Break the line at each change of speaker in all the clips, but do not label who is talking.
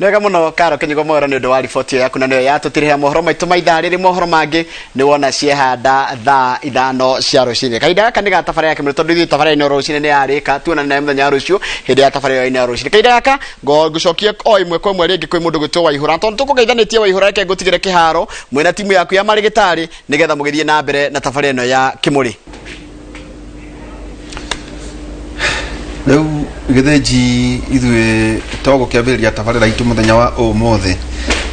Nega muno Karo Kinyigo mwera ni undu wa riboti yaku na niyo yatutiriha mohoro maitu maithaa riri mohoro mangi ni wona ciehanda thaa 5 cia rucini. Kaida gaka ni gatafara yake muri tondu tafara ino rucini ni yarika tuona na muthenya rucio hindi ya tafara yo ino rucini. Kaida gaka gucokia o imwe kwa imwe ringi kwi mundu gwitwo Waihura tondu tukugeithanitie Waihura reke ngutigire kiharo mwena timu yaku ya marigitari nigetha mugithie na mbere na tafara ino ya Kimuri.
Leo getheji ithwe togo kiambiriria tabarira itu muthenya wa umothe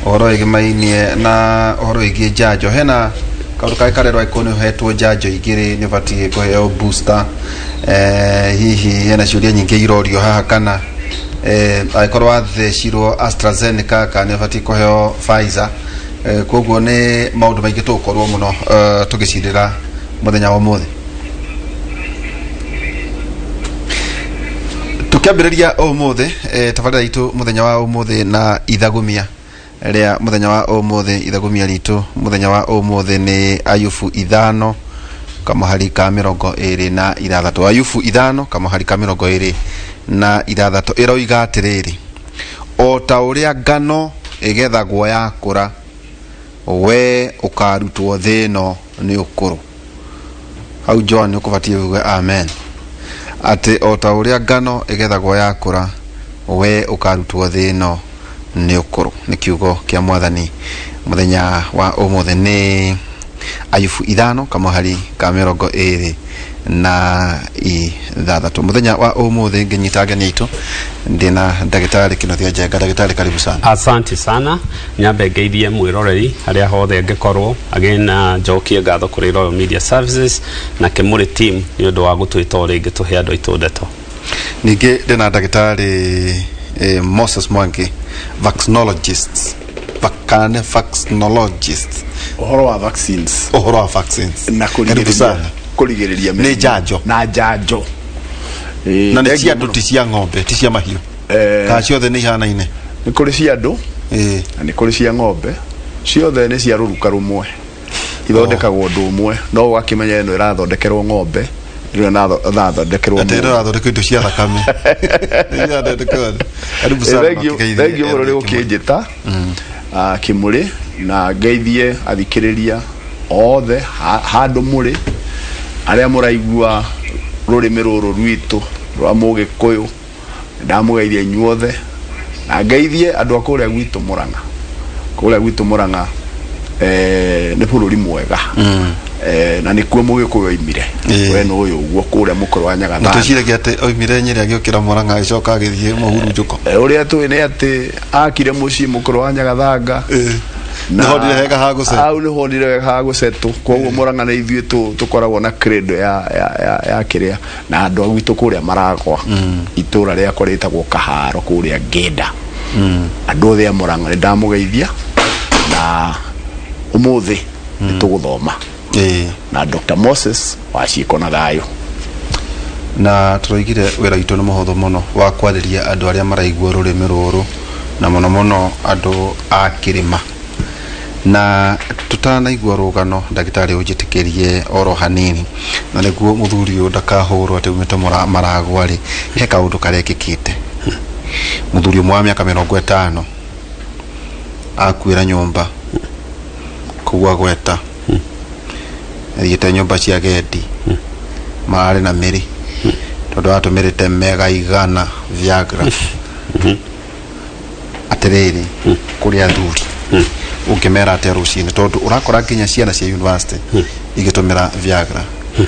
ohoro igimainie na ohoro igie jajo hena kaundu kai karerwa ikoni hetwo jajo igiri ni batie kuheo booster hihi hena ciuria nyingi irorio haha kana aikorwa athecirwo AstraZeneca kana batie kuheo Pfizer koguo ni maundu maingi tukorwo muno tugicirira muthenya wa umothe. Tukiambiriria umothe tabarira itu muthenya wa umothe na ithagumia ria muthenya wa umothe ithagumia ritu muthenya wa umothe ni Ayubu 5 kama hari ka 26 Ayubu 5 kama hari ka 26 iroiga atiriri o ta uria ngano igethagwo yakura we ukarutwo thino ni ukuru hau John ukubatie uwe amen ate o ta uria ngano igethagwo yakura we ukarutwo thino ni ukuru ni kiugo kia mwathani muthenya wa umothe ni Ayubu 5 kama hari ka 26 muthenya wa umothe nginyitage nitu ndina ndagitari Kinothia Njenga. Ndagitari karibu sana.
Asante sana nyambe ngeithie mwiroreri haria hothe ngikorwo agena njokie ngatho kuri Royal Media Services na Kimuri team ni undu wa gutwita ringi tuhe andu aitu ndeto.
Ningi ndina ndagitari Moses Mwangi vaccinologist
ohoro wa vaccines na kurigiriria
ni janjo
na janjo
na ni cia nduti cia ng'ombe ti cia mahiu ka ciothe ni ihanaine
ni kuri cia andu na ni kuri cia ng'ombe ciothe ni cia ruruka rumwe ithondekagwo undu umwe no wakimenya ino irathondekerwo ng'ombe ino na thondekerwo
atero athondekwo indo cia thakame ya thondekwo karibu sana
thank you murori ukijita Kimuri na ngeithie athikiriria othe handu muri aria muraigua rurimi ruru rwitu rwa Mugikuyu ndamugeithie nyuothe na ngeithie andu akuria gwitu Murang'a ni bururi mwega na ni kuo Mugikuyu oimire we no uyu uguo kuria mukuru wa Nyagathanga
tuciragia ati oimire Nyeri agiokira Murang'a agicoka agithie Muhuru Njuko
uria tu ni ati akire mucii mukuru wa Nyagathanga
na hodire hega hagusetu
au ni hodire hega hagusetu koguo Murang'a na ithue tukoragwo na credo ya kiria na andu agwitu kuria Maragwa itura ria koretagwo Kaharo kuria Ngenda andu othe a Murang'a ndamugeithia na umuthe nituguthoma na Dr. Moses waciko na thayo
na turoigire wira itu ni muhotho muno wa kwariria andu aria maraigua rurimi ruru na muno andu a kirima na tutanaigua rugano ndagitari ujitikirie oro hanini na niguo muthuri uyu ndakahurwo ati umite Maragwa ri he kaundu karekikite muthuri umwe wa miaka 50 akuira nyumba kuwa gweta yete nyumba cia gendi marari na miri tondu atumirite mega igana Viagra atiriri kuria thuri ukimera ate rucini tondu urakora kinya ciana cia university igitumira Viagra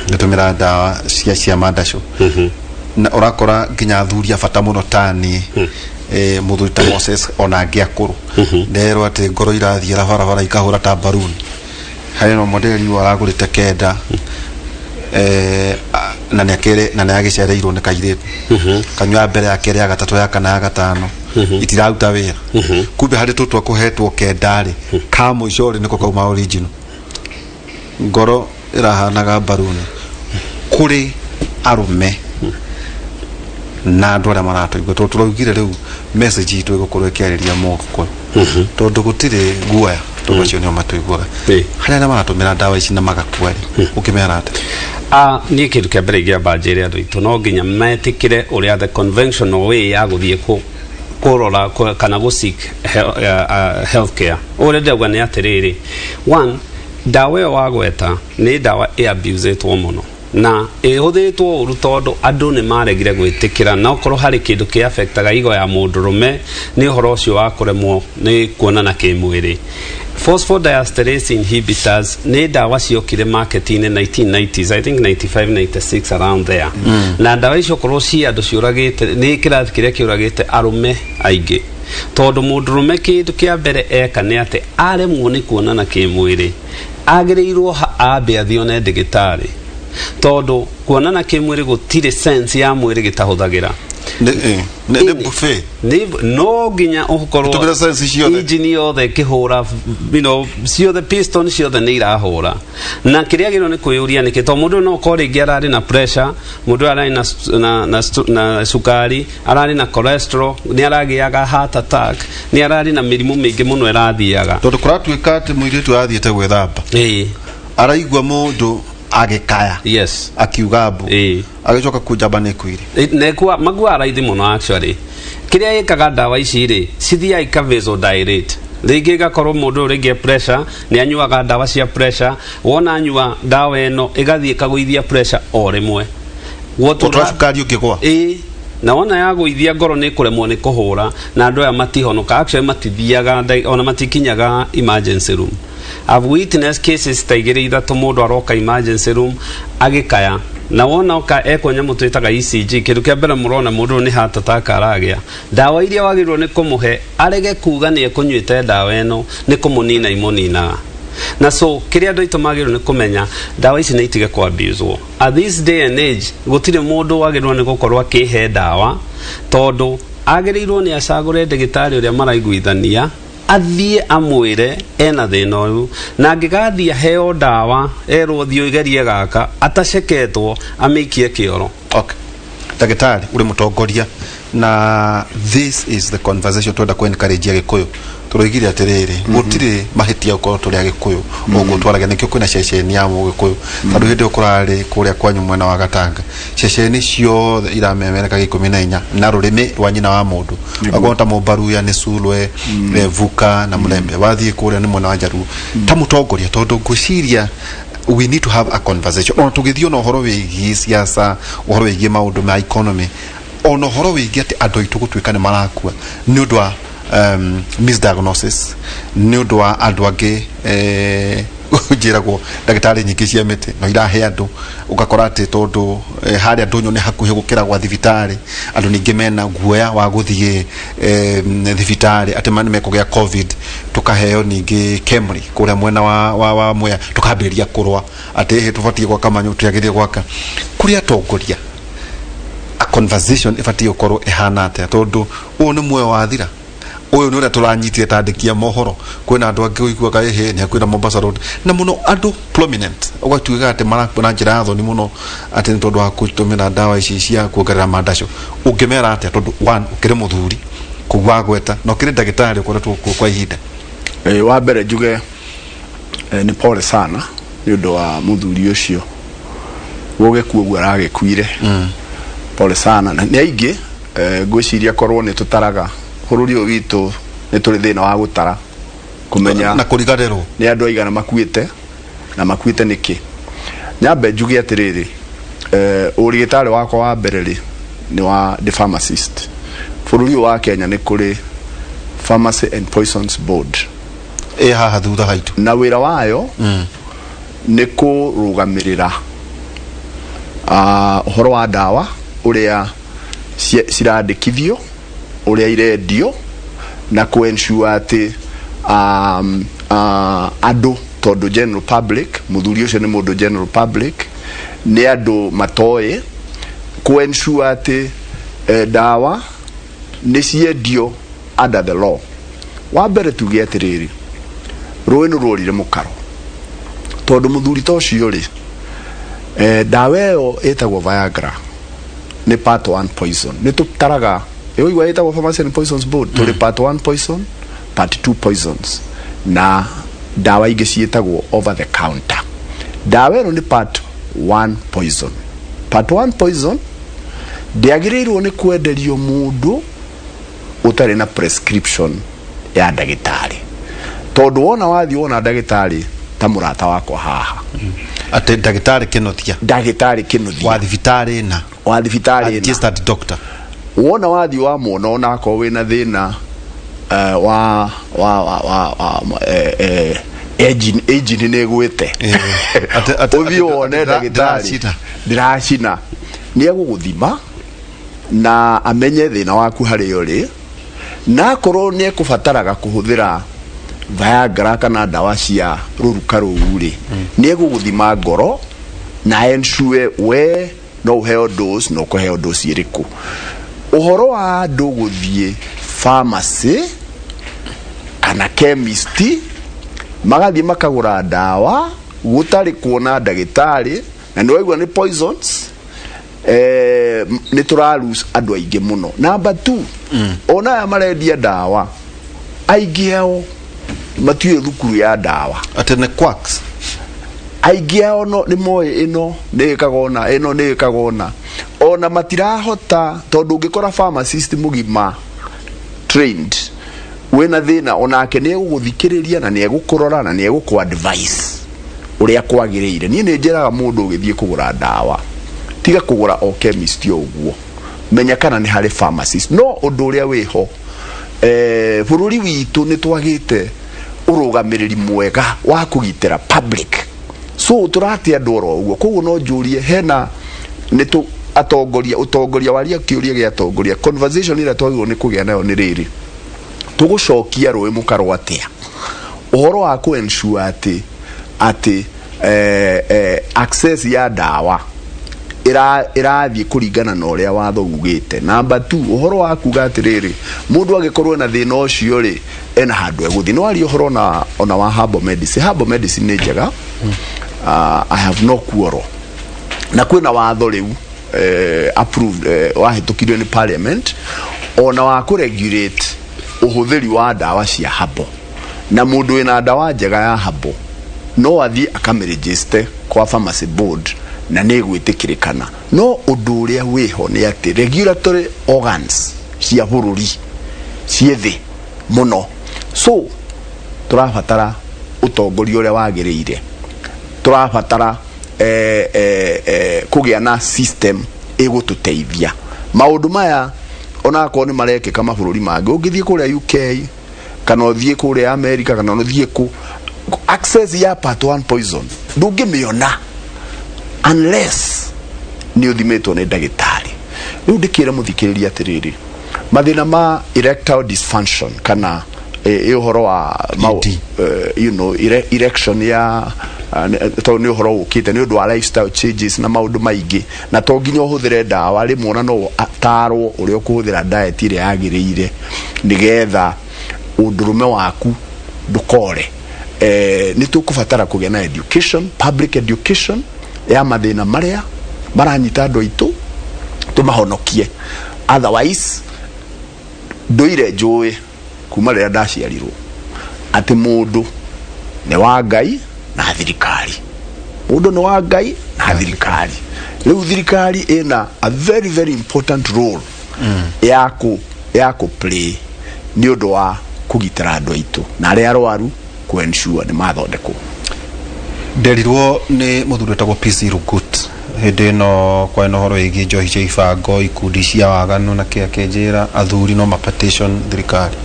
igitumira dawa cia mandasho na urakora kinya thuri afata muno tani muthuri ta Moses ona angiakuru ndero ati ngoro irathie barabara ikahura ta balloon haino modeli waragurite kenda na nekere na nagicereirwo ni kairitu kanywa mbere ya kere ya gatatu ya kana ya gatano itirauta wira kumbe hari tutwa kuhetwo kendari ka muicori niko kauma original ngoro irahanaga baruni kuri arume na andu aria maratoigua turugire riu message itu igukorwo ikiariria Mugikuyu tondu gutire guoya tubacio ni matuiguaga haria maratumira dawa ici na magakwari ukimera ate
ni kindu kia mbere gia banjire andu itu no nginya metikire uria the conventional way ya guthie ku kurora kana gusik healthcare already when yatiriri one dawa wagweta ni dawa abusetwo muno na ihuditwo uru tondu andu ni maregire gwitikira na okoro hari kindu ki affectaga igo ya mundurume ni horo cio wa kuremwo ni kuonana kimwiri. Phosphodiesterase inhibitors ni dawa ciokire market in 1990s, I think 95 96 around there. Na dawa icio korwo ci andu ciuragite ni kirathi kiria kiuragite arume aingi tondu mundurume kindu kia mbere eka ni ati aremwo ni kuonana kimwiri agirirwo ambe athione ndigitari tondu kuonana kimwiri gutire sense ya mwiri gitahuthagira
ne buffet
no ginya ukorwo engine yothe kihura ciothe piston ciothe ni irahura na kiria giro ni kuyuria ni kito mundu no ko ringi arari na pressure mundu arari na sukari arari na cholesterol ni aragiaga heart attack ni arari na mirimu mingi muno irathiaga
tondu kuratuika ati muiritu athiete gwethamba araigwa mundu agekaya
yes
akiugabu agicoka kujamba ne kwire
nekwa magwa raithi muno actually kiria ikaga dawa ici ri cithia ikavasodilate ringi gakorwo mundu ringi pressure ni anyuaga dawa cia pressure wona anyua dawa eno igathie kaguithia pressure o rimwe
wotura sukari ukigwa
na wona yaguithia ngoro ni kuremwo ni kuhura na andu aya matihonoka actually matithiaga ona matikinyaga emergency room. I've witnessed cases taigiri ithatu mundu aroka emergency room agikaya na wona oka eko nyamu twitaga ECG kindu kia mbere murona mundu ni heart attack aragia dawa iria wagirwo ni kumuhe arege kuga ni ekunyuite dawa eno ni kumunina imunina na so kiria andu itumagirwo ni kumenya dawa ici ni itige kwa abuse at this day and age gutire mundu wagirwo ni gukorwo akihe dawa tondu agirirwo ni acagure ndigitari uria maraiguithania athie amwire ena thina uyu na ngigathia heo dawa erwo thio igerie gaka ataceketwo amikie kioro.
Okay, dagitari uri mutongoria na this is the conversation twenda ku encourage Gikuyu turoigire atiriri gutire mahitia uko turi Gikuyu ugo twaraga nikyo kwina ceceni ya Gikuyu tondu hindi ukurari kuria kwanyu mwena wa Gatanga ceceni cio iramemereka 14 na rurimi rwa nyina wa mundu agonta mubaruya ni Sulwe Vuka na Mulembe wathie kuria ni mwena wa Jaru ta mutongoria tondu nguciria we need to have a conversation on tugithio no horo wigi siasa horo wigi maundu ma economy ono horo wigi ati andu aitu gutwika ni marakua ni undu wa misdiagnosis ni undu wa andu angi njiragwo ndagitari nyingi cia miti no irahe andu ugakora ati tondu hari andu nyone hakuhe gukira gwa thibitari andu ningi mena guoya wa guthie thibitari ati mani mekugea covid tukaheo ningi Kemri kuria mwena wa Mwea tukambiria kurwa ati he tufatie kwa kamanyu tuyagirie gwaka kuria tongoria a conversation ifatie ukorwo ehana ate tondu u ni mwe wa thira uyu nura turanyitire tandikia mohoro kwina andu angi uiguaga ehe ni kwina Mombasa Road na muno andu prominent ugatuiga ati marakuna njira ya thoni muno ati tondu wa kutumira dawa ici cia kuongerera mandaco ungimera ati tondu one ukire muthuri kugwa gweta no kire ndagitari ukoretwo kwa ihinda
wa mbere njuge ni pole sana ni undu wa muthuri ucio woge kuogwa aragikuire pole sana na ni aingi ngwiciria korwo ni tutaraga bururi uyu witu ni turi thina wa gutara kumenya
na kurigarerwo
ni andu aigana makuite na makuite niki nyambe njuge atiriri urigitari wako wa mbere ni wa the pharmacist bururi wa Kenya ni kuri Pharmacy and Poisons Board
haha thutha haitu
na wira wayo ni kurugamirira uhoro wa dawa uria cirandikithio uria irendio na ku ensure ati andu tondu general public muthuri ucio ni mundu general public ni andu matoe ku ensure ati dawa ni ciendio under the law. Wa mbere tuge atiriri roi no rorire mukaro tondu muthuri to cio ri dawa yo etagwo Viagra ni part 1 poison ni tutaraga igwa etagwo Pharmacy and Poisons Board tuli part 1 poison part 2 poisons na dawa ingi cietagwo over the counter. Dawa eno ni part 1 poison. Part 1 poison ndiagiriirwo ni kwenderio mundu utari na prescription ya ndagitari tondu wona wathi wona ndagitari ta murata wako haha
ate ndagitari kinothia
wa thibitari
registered doctor
wona wathi wa mona ona ko wina thina engine negwite uthi wone ndagitari ndiracina ni eguguthima na amenye thina waku hari uri na korwo ni ekubataraga kuhuthira Viagra kana dawa cia ruruka ruri ni eguguthima ngoro na ensure we no uheo dose no kuheo dose iriku uhoro wa andu guthie pharmacy kana chemist magathie makagura dawa gutari kuona ndagitari na ni waigua ni poisons ni turalose andu aingi muno. Number 2 ona ya marendia dawa aingi ao matiwe thukuru ya dawa
atene quacks
aingi ao no ni moe ino ni kagona ona matirahota tondu ngikora pharmacist mugima trained wena thina onake ni eguguthikiriria na ni egukurora na ni eguku advice uria kwagiriire. Ni njiraga mundu ugithie kugura dawa tiga kugura o chemist uguo menya kana ni hari pharmacist no undu uria wiho bururi witu ni twagite urugamiriri mwega wa kugitira public so turati andoro uguo koguo no njurie hena ni tu utongoria waria kiuria gia atongoria conversation ira twagirwo ni kugia nayo ni riri tugucokia roi mukaro atia uhoro wa ku ensure ati access ya dawa irathie kuringana na uria watho ugite. Number 2 uhoro wa kuga atiriri mundu agikorwo na thina ucio ri ena handu eguthi no ari uhoro na ona wa herbal medicine ni njega I have no quarrel na kwina watho riu approved wahitukirio ni parliament ona wa ku regulate uhuthiri wa dawa cia herbal na mundu ina dawa njega ya herbal no athie akameregister kwa pharmacy board na negwitikirikana no undu uria wiho ni ati regulatory organs cia bururi ciethi muno so turabatara utongoria uria wagiriire turabatara kugia na system egututeithia maundu maya ona ko ni mareke kama bururi mangi ungithie kuria UK kana uthie kuria America kana uthie ku access ya part 1 poison ndungimiona unless ni uthimetwo ni ndagitari. Riu ndikira muthikiriria atiriri mathina ma erectile dysfunction kana uhoro wa erection ya to ni uhoro ukite ni undu wa lifestyle changes na maundu maingi na to nginya uhuthire dawa rimwe na no atarwo uria ukuhuthira diet ire yagiriire nigetha undurume waku ndukore ni tukubatara kugia na education, public education ya mathina maria maranyita andu aitu tumahonokie otherwise nduire njui kuma rĩrĩa ndaciarirwo ati mundu ni wa Ngai na thirikari mundu ni wa Ngai na thirikari. Riu thirikari ina a very very important role ya ku play ni undu wa kugitira andu aitu na aria arwaru ku ensure ni mathondekwo.
Nderirwo ni muthuri wetagwo PC Rugut hindi no kwa no horo igi njohi cia ibango ikundi cia waganu na kia kenjira athuri no mapetition thirikari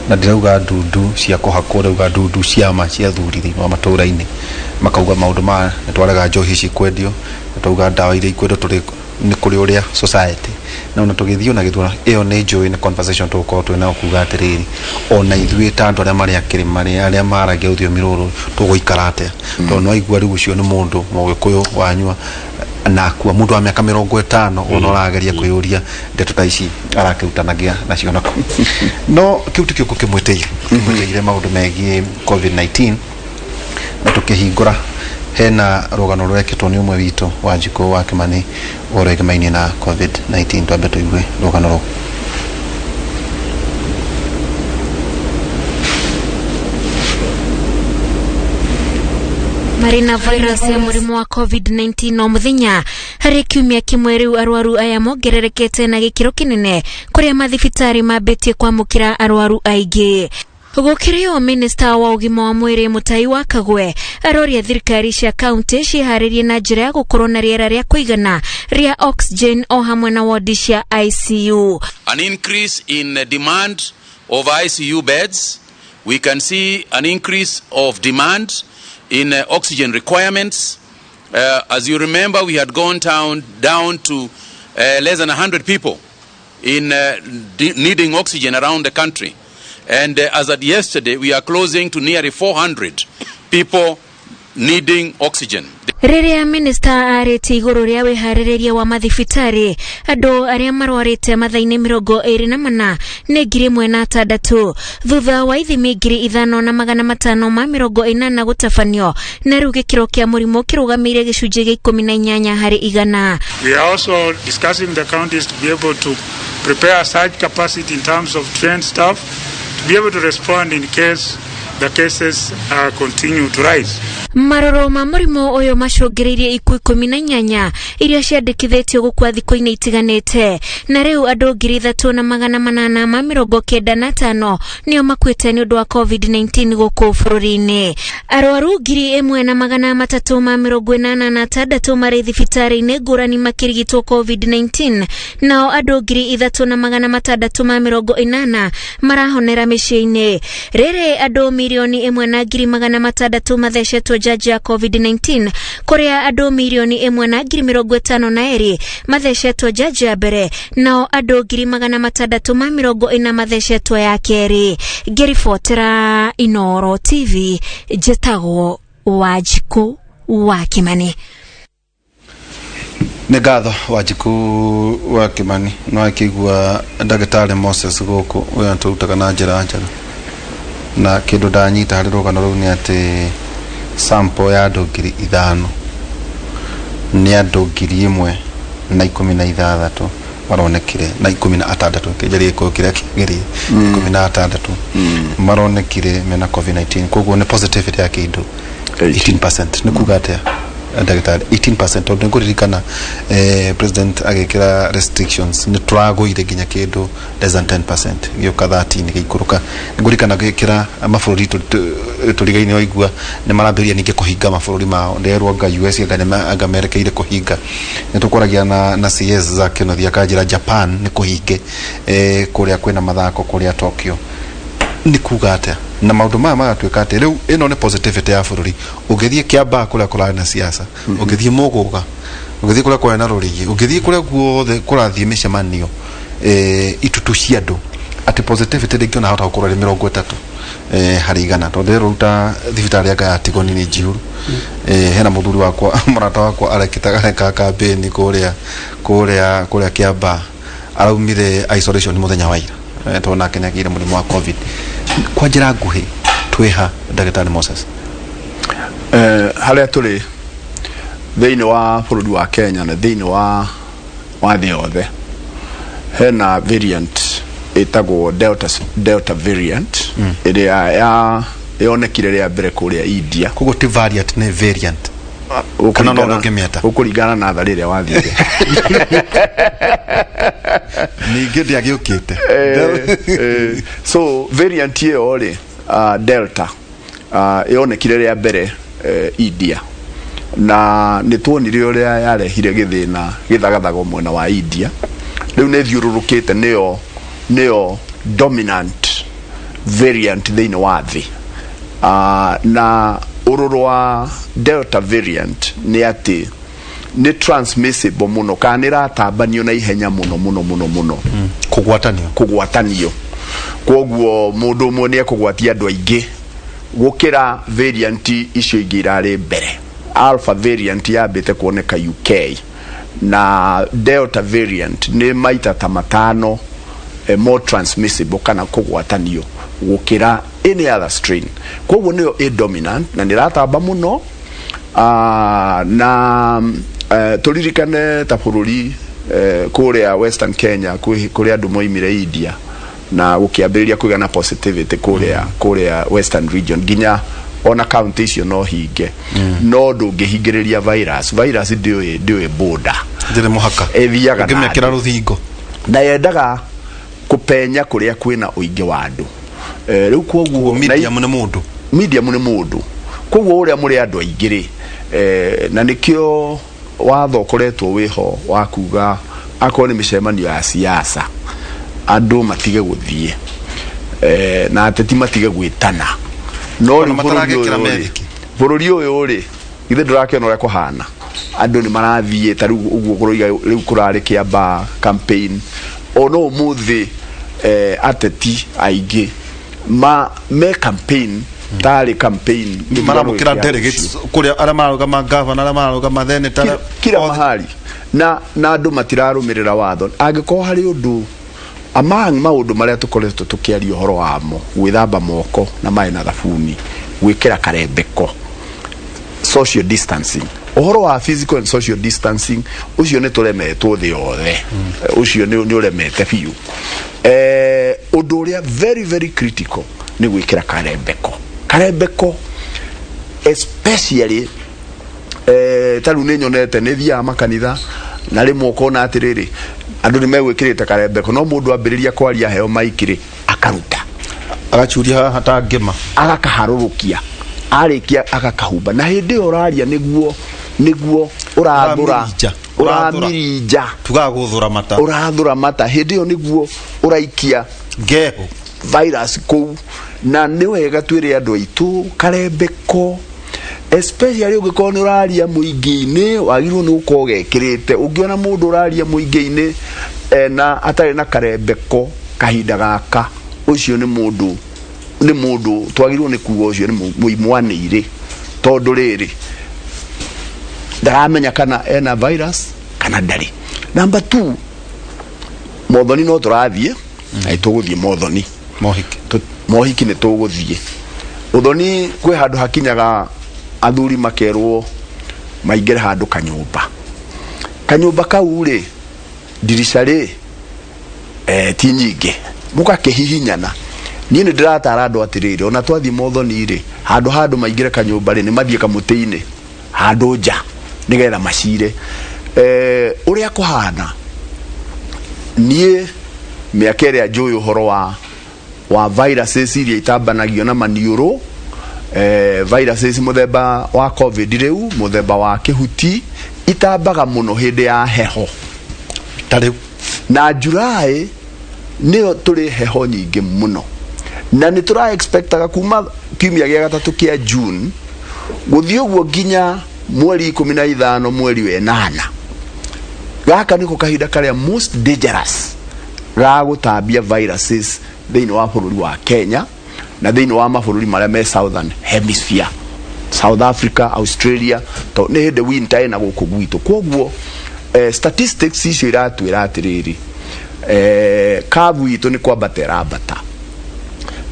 na ndirauga ndundu cia kuhakwo rauga ndundu cia ma cia athuri thini wa matura-ini makauga maundu ma nitwarega njohi ici kwendio nitauga dawa iria ikwendio turi ni kuri uria society na ona tugithio na githura iyo ni njui na conversation tuko twina kuga atiriri ona ithuĩ ta andu aria mari akiri aria maragia uthio miruru tuguikara atia to no igua riu ucio ni mundu mugikuyu wanyua na kwa mundu wa miaka 50 ona rageria kuyuria ndeto ta ici arakirutanagia nacio nako no kiu tikio kimweteire maundu megie COVID-19 na tukihingura hena rogano rweketwo ni umwe witu wa Njiko wa Kimani uregemaini na COVID-19 twambe tuigue rogano ro.
marina virus ya murimu wa COVID-19 no muthenya hari kiumia kimwe riu arwaru aya mongererekete na gikiro kinene kuria mathibitari mabetie kwamukira arwaru aingi. Gukirio minister wa ugima wa mwiri Mutai wa Kagwe aroria thirikari cia county ciharirie na njira ya gukorwo na riera ria kuigana ria oxygen o hamwe na ward cia ICU.
An increase in demand of ICU beds. We can see an increase of demand in oxygen requirements. As you remember, we had gone down to less than 100 people in needing oxygen around the country. And as at yesterday, we are closing to nearly 400 people needing oxygen.
Riria minister arete iguru ria wihariria wa mathibitari andu aria marwarite mathaini 24 ni 1,600 thutha wa ithimi 5,580 gutafanio na riu gikiro kia murimu kirugamire gicunje gia 18 hari igana.
We are also discussing the counties to be able to prepare such capacity in terms of trained staff to be able to respond in case the cases continue to rise.
Maroro ma murimu uyu macungiririe iku 18 iria ciandikithitio gukua thikũ-inĩ itiganĩte na riu andu 3,895 nio makuite ni undu wa COVID-19 guku bururi-ini. Arwaru 1,386 mari thibitari-ini ngurani makirigitwo COVID-19 nao andu 3,680 marahonera mĩciĩ-inĩ. Rĩrĩ andu 1,600,000 mathecetwo jaji ya COVID-19 kuria andu 1,152,000 mathecetwo jaji ya mbere nao andu 640 mathecetwo ya keri. Ngiribotera Inoro TV jetagwo Wanjiku wa Kimani.
Nĩ ngatho Wanjiku wa Kimani no akigua ndagĩtarĩ Moses guku uyu turutaga na njĩra njega na kindu ndanyita hari rugano rũu nĩ atĩ sample ya andu 5,000 ni andu 1,016 maronekire na 16 kigerie ko kire kigerie 16 maronekire mena COVID-19 koguo ni positivity ya kindu 18% ni kugate ndagĩtarĩ 18% onde kuririkana president agekira restrictions ni turagoire ginya kindu less than 10% gioka 13 gikuruka ngurikana gikira mabũrũri turigaine oigua ni marambiria ninge kuhinga mabũrũri mao nderwo anga US anga America ile kuhinga ni tukoragia na CS za kinothia kanjira Japan ni kuhinge kuria kwina mathako kuria Tokyo ni kugate na maundu maya magatuika ati riu ino ni positivity ya bururi ugithie Kiambaa kuria kura na siasa ugithie Muguga ugithie kuria kwa na rurigi ugithie kuria guothe kurathie micemanio itutu cia andu ati positivity ndingiona hota gukura 30 hari igana tondu ruta thibitari anga ya Tigoni ni njihuru hena muthuri wakwa murata wakwa arekitaga campaign kuria Kiambaa araumire isolation muthenya wa ira tona kenyagire murimu wa COVID kwa njira nguhi twiha ndagĩtarĩ Moses
haria turi thiini wa bururi wa Kenya na thiini wa thĩ yothe hena variant itagwo delta variant iria yonekire ria mbere kuria India
koguo ti variant ni variant kana no ngemiata
ukuringana na thari ria wathire
ninge ndiagiukite
so variant iyo ri delta yonekire ria mbere India na nituonire uria yarehire githina githagathago mwena wa India riu ne thiururukite neo dominant variant thiini wa thi na ururu wa delta variant ni ati ni transmissible muno kana iratambanio na ihenya muno kugwatanio koguo mundu umwe ni ekugwatia andu aingi gukira variant icio ingi irari mbere. Alpha variant yambite kuoneka UK na delta variant ni maita ta 5 more transmissible kana kugwatanio gukira any other strain. Koguo niyo dominant na niratamba muno na turirikane ta bururi kuria Western Kenya kuria andu moimire India na gukiambiriria kuigana positivity kuria Western region ginya ona county icio no hinge no ndungihingiriria virus ndio border
ndire muhaka
ethiaga
ngimekira ruthingo
na yendaga kupenya kuria kwina uingi wa andu riu koguo medium ni mundu koguo uria muri andu aingiri na nikio watho ukoretwo wiho wa kuga akoro ni micemanio ya siasa andu matige guthie na ateti matige gwitana no bururi uyu ri ithe ndurakiona uria kuhana andu ni marathie ta riu uguo kuroiga riu kurari kiamba campaign ono muthi ateti aingi me campaign tari campaign
maramukira delegates kuria ara marugama governor ara marugama senator
kila mahali na andu matirarumirira watho angiko hari undu among maundu maria tukoretwo tukiaria horo wamo gwithamba moko na mai na thabuni gwikira karembeko social distancing uhoro wa physical and social distancing ucio ni turemetwo thi yothe ucio ni uremete fiu undu uria very very critical ni gwikira karembeko especially taru ni nyonete ni thia makanitha na rimwe ukona atiriri andu ni megwikirite karembeko no mundu ambiriria kwaria heo maikiri akaruta
agachuria hata ngema
agakaharurukia arikia agakahumba na hindi oraria niguo uramirija
tugaguthura mata
urathura mata hindi yo niguo uraikia
ngeho
virus ku na ni wega twire andu aitu karembeko especially ugikona uraria muingi-ini wagirwo ni ukogekirite ungiona mundu uraria muingi-ini na atari na karembeko kahinda gaka ucio ni mundu twagirwo ni kuga ucio ni muimwanire tondu riri ndaramenya kana ena virus kana ndari. Number 2 mothoni no turathie na ituguthie mothoni mohiki ni tuguthie uthoni kwi handu hakinyaga athuri makerwo maingire handu kanyumba kau ri dirisha ri ti nyingi mugakihihinyana ni ndiratara andu atiriri ona twathi mothoni ri handu maingire kanyumba ri ni mathie kamuti-ini handu nja nigetha macire uria kuhana nie miaka iria njui uhoro wa viruses iria itambanagio na maniuru viruses muthemba wa covid riu muthemba wa kihuti itambaga muno hindi ya heho tariu na July niyo turi heho nyingi muno na ni tura expectaga kuma kiumia gia gatatu kia June guthii uguo nginya mweri 15 mweri wa 8 gaka niko kahinda karia most dangerous ga gutambia viruses thiini wa bururi wa Kenya na thiini wa mabũrũri maria me southern hemisphere South Africa, Australia to ne the winter na guku gwitu koguo statistics icio iratwira atiriri kavu itu ni kwambatera bata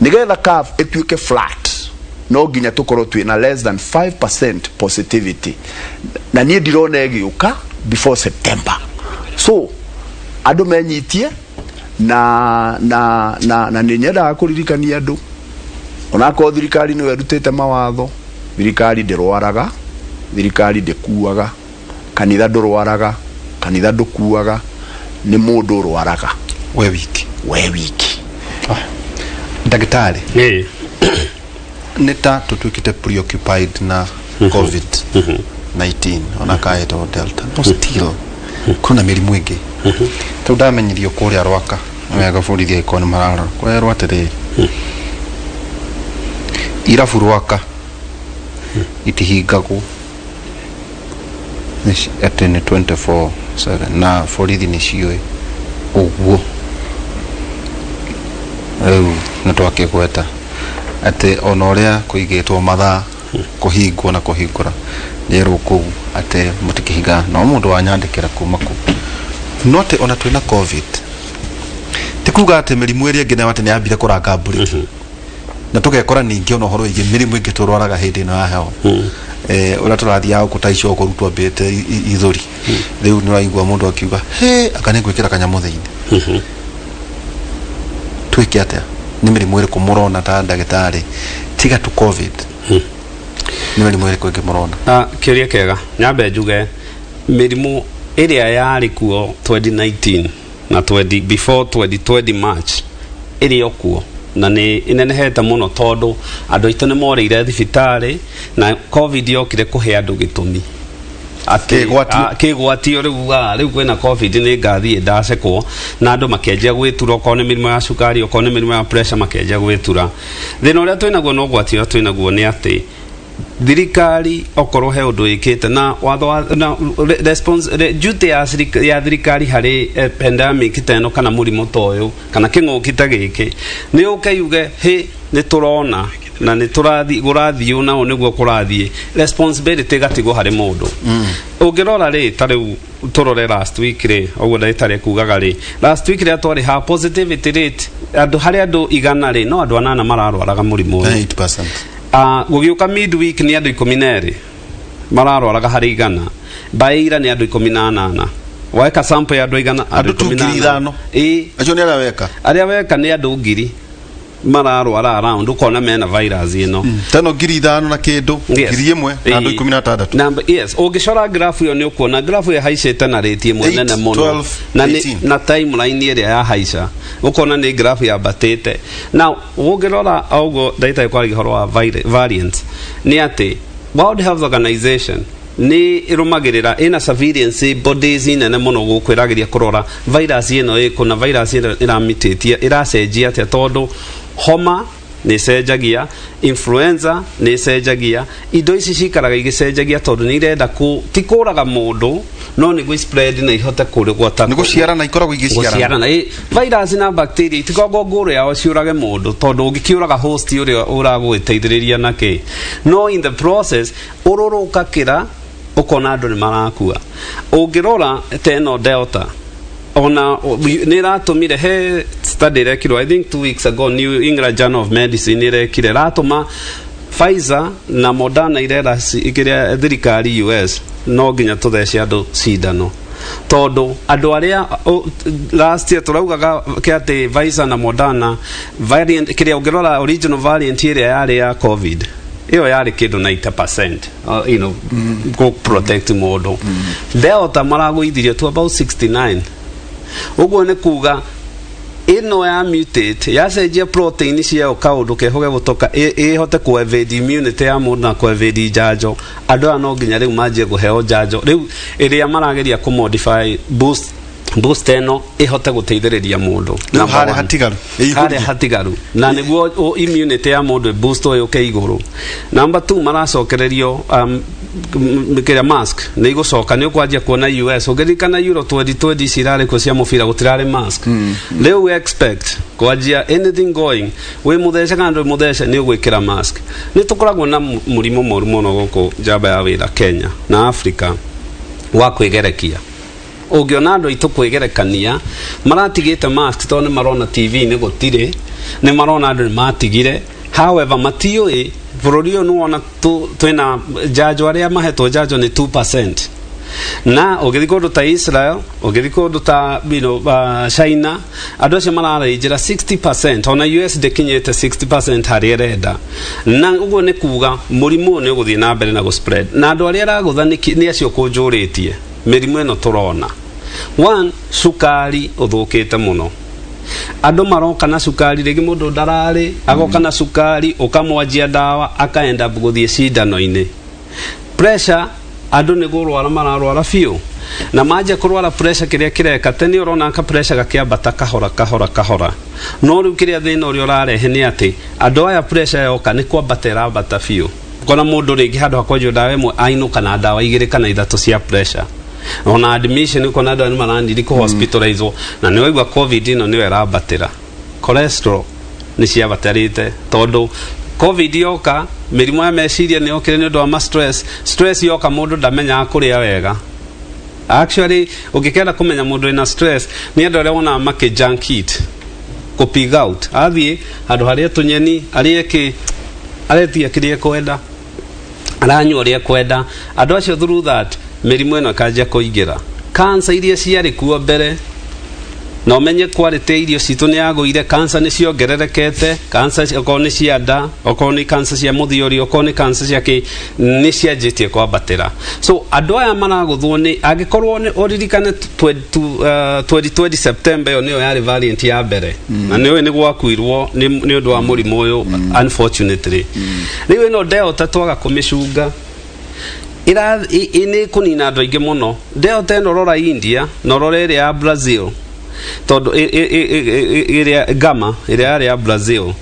nigetha kavu etuike flat no ginya tukorwo twina less than 5% positivity na nie ndirona giuka before September so andu menyitie na ninyenda kuririkania andu ona ko thirikari no erutete mawatho thirikari ndirwaraga thirikari ndikuaga kanitha ndurwaraga kanitha ndukuaga ni mundu urwaraga
we wiki
ndagitari
neta tutukite preoccupied na covid 19 ona kaeto delta no still kuna mirimu ingi tudamenyirio kuria rwaka wega burithia ikoni marara kwa rwatire irabu rwaka itihingagwo ati ni 24/7 na borithi ni cioi uguo na twakigweta ati ona uria kuigitwo mathaa kuhingwo na kuhingura nero ku ati mutikihinga no mundu wanyandikira kuma ku note ona twina covid tikuga ati mirimu iria ngina wate ni ambire kuranga mburi na tugekora ningi ona horo ingi mirimu ingi turwaraga hindi no heho ura turathia kutaicio kurutwa bete ithuri riu ni waigwa mundu akiuga akane gwikira kanyamu thiini twiki atia ni mirimu iri kumurona ta ndagitari tiga tu covid nĩ mĩrimũ ĩrĩkũ ĩngĩ mũrona?
Kĩũria kĩega, nyambe njuge mĩrimũ ĩrĩa yarĩ kuo 2019 na before 2020 March ĩrĩ okuo na nĩ inenehete mũno tondũ andũ aitũ nĩ morĩire thibitarĩ na covid yokire kũhe andũ gĩtũmi kĩgwatio rĩu kwĩna covid nĩ ngathiĩ ndacekwo na andũ makĩanjia gwĩtura okorwo nĩ mĩrimũ ya cukari okorwo nĩ mĩrimũ ya pressure makĩanjia gwĩtura. Thĩna ũrĩa twĩnaguo na ũgwati ũrĩa twĩnaguo nĩ atĩ thirikari okorwo he ũndũ ĩkĩte na watho wa duty ya thirikari harĩ pandemic ta ĩno kana mũrimũ ta ũyũ kana kĩng'ũki ta gĩkĩ nĩ ũke yuge nĩ tũrona na nĩ gũrathiĩ ũnao nĩguo kũrathiĩ responsibility gatigwo harĩ mũndũ. Ũngĩrora rĩ ta rĩu tũrore last week rĩ ũguo ndagĩtarĩ kugaga rĩ last week rĩ twarĩ ha positivity rate andũ harĩ andũ 100 rĩ no andũ 8 mararwaraga mũrimũ ũyũ
8%.
Gũgĩũka midweek nĩ andũ 12 mararwaraga harĩ 100 baira nĩ andũ 18 weka sample ya andũ 100
andũ 5,000 acio nĩ arĩa weka nĩ andũ 1,000 mararwara around ukona mena virus ino tano 5,000 na kĩndũ 1,000 na andũ 16
number yes ũngĩcora graph yo nĩ ũkuona graph ya haicĩte na rate ĩmwe nene mũno na timeline ĩrĩa ya haica ukona nĩ graph ya batĩte. Now ũngĩrora augo data kwa gĩhoro wa variants nĩ atĩ World Health Organization ni irumagirira ina surveillance bodies nene muno gukwiragiria kurora virus ino ikuna virus ino iramitetia iracenjia atia tondu homa ni cenjagia influenza ni cenjagia indo ici cikaraga igicenjagia tondu ni irenda tikuraga mundu no ni spread na ihote kurigwata
ni guciarana ikoragwo igiciarana
virus na bacteria tikogo nguru yao ciurage mundu tondu ungikiuraga host uria uragwiteithiriria nake no in the process ururuka kira ukona andu ni marakua. Ungirora teno delta ona niratumire he study rekiro I think 2 weeks ago New England Journal of Medicine rekire ratuma Pfizer na Moderna irera ikiria thirikari US no nginya tuthece andu cindano tondu andu aria last year turaugaga kiate Pfizer na Moderna variant kiria ungirora original variant iria yari ya covid iyo yari kindu 90% go protect modo delta maragũithirie to about 69 uguo ni kuga ino ya mutate yacenjia protein cia kaundu kehoge gutoka ihote ku evade immunity ya mundu na ku evade njanjo andu no nginya riu manjie guheo njanjo riu iria marageria ku modify boost eno ihote guteithiriria mundu
na hare
hatigaru na niguo immunity ya mundu boost oyo ke iguru. Number 2 maracokererio mikira mask ni igucoka ni ukwanjia kuona US ugirikana Euro 2020 cirare ko cia mufira gutirare mask leo we expect kwanjia anything going we muthece kandu muthece ni ugwikira mask ni tukoragwo na murimo moru muno guku jaba ya wira Kenya na Africa wa kwigerekia ungiona andu itu kwigerekania maratigite mask tondu ni marona TV ni gutire ni marona andu ni matigire however matioi bururi uyu nuona twina njanjo aria mahetwo njanjo ni 2% na ugithiko ta Israel ugithiko ta China andu acio mararejera 60% ona US dekinyete 60% hari renda na uguo ni kuga murimu ni guthie na mbere na go spread na andu aria ragutha ni acio kunjuritie mirimu eno turona. One, sukari uthukite muno andu maroka na sukari rigi mundu ndarari agoka na sukari ukamwanjia dawa akaenda guthie cindano-ini. Pressure andu ni gurwara mararwara fiu na manje kurwara pressure kiria kireka teni urona ka pressure gakiambata kahora no riu kiria thina uria urarehe ni ati andu aya pressure yoka ni kwambatera bata fiu kona mundu ringi handu hakwanjio dawa imwe ainuka na dawa 2 kana 3 cia pressure ona admission uko na andu marandiri ku hospitalizwo na ni waigwa covid ino ni werabatira cholesterol ni cia batarite tondu covid yoka mirimo ya meciria ni okire ni undu wa stress yoka mundu ndamenya kuria wega. Actually ukikenda kumenya mundu ina stress ni andu aria wona make junk eat ku pig out athie andu haria tunyeni arieki aretia kiria kwenda aranywa ria kwenda andu acio through that mirimu eno kanja kuingira cancer iria ciari kuo mbere na umenye quality irio citu ni yaguire cancer ni ciongererekete cancer okorwo ni cia nda okorwo ni cancer cia muthiori okorwo ni cancer cia ki ni cianjitie kwambatira so andu aya maraguthwo ni agikorwo ni oririkane 2020 September yo niyo yari variant ya mbere na niyo ni gwakuirwo ni undu wa murimu uyu unfortunately riu ino delta twaga kumicunga ini kunina andu aingi muno delta ino rora India no rora iri ya Brazil todo area gamma area ya Brazil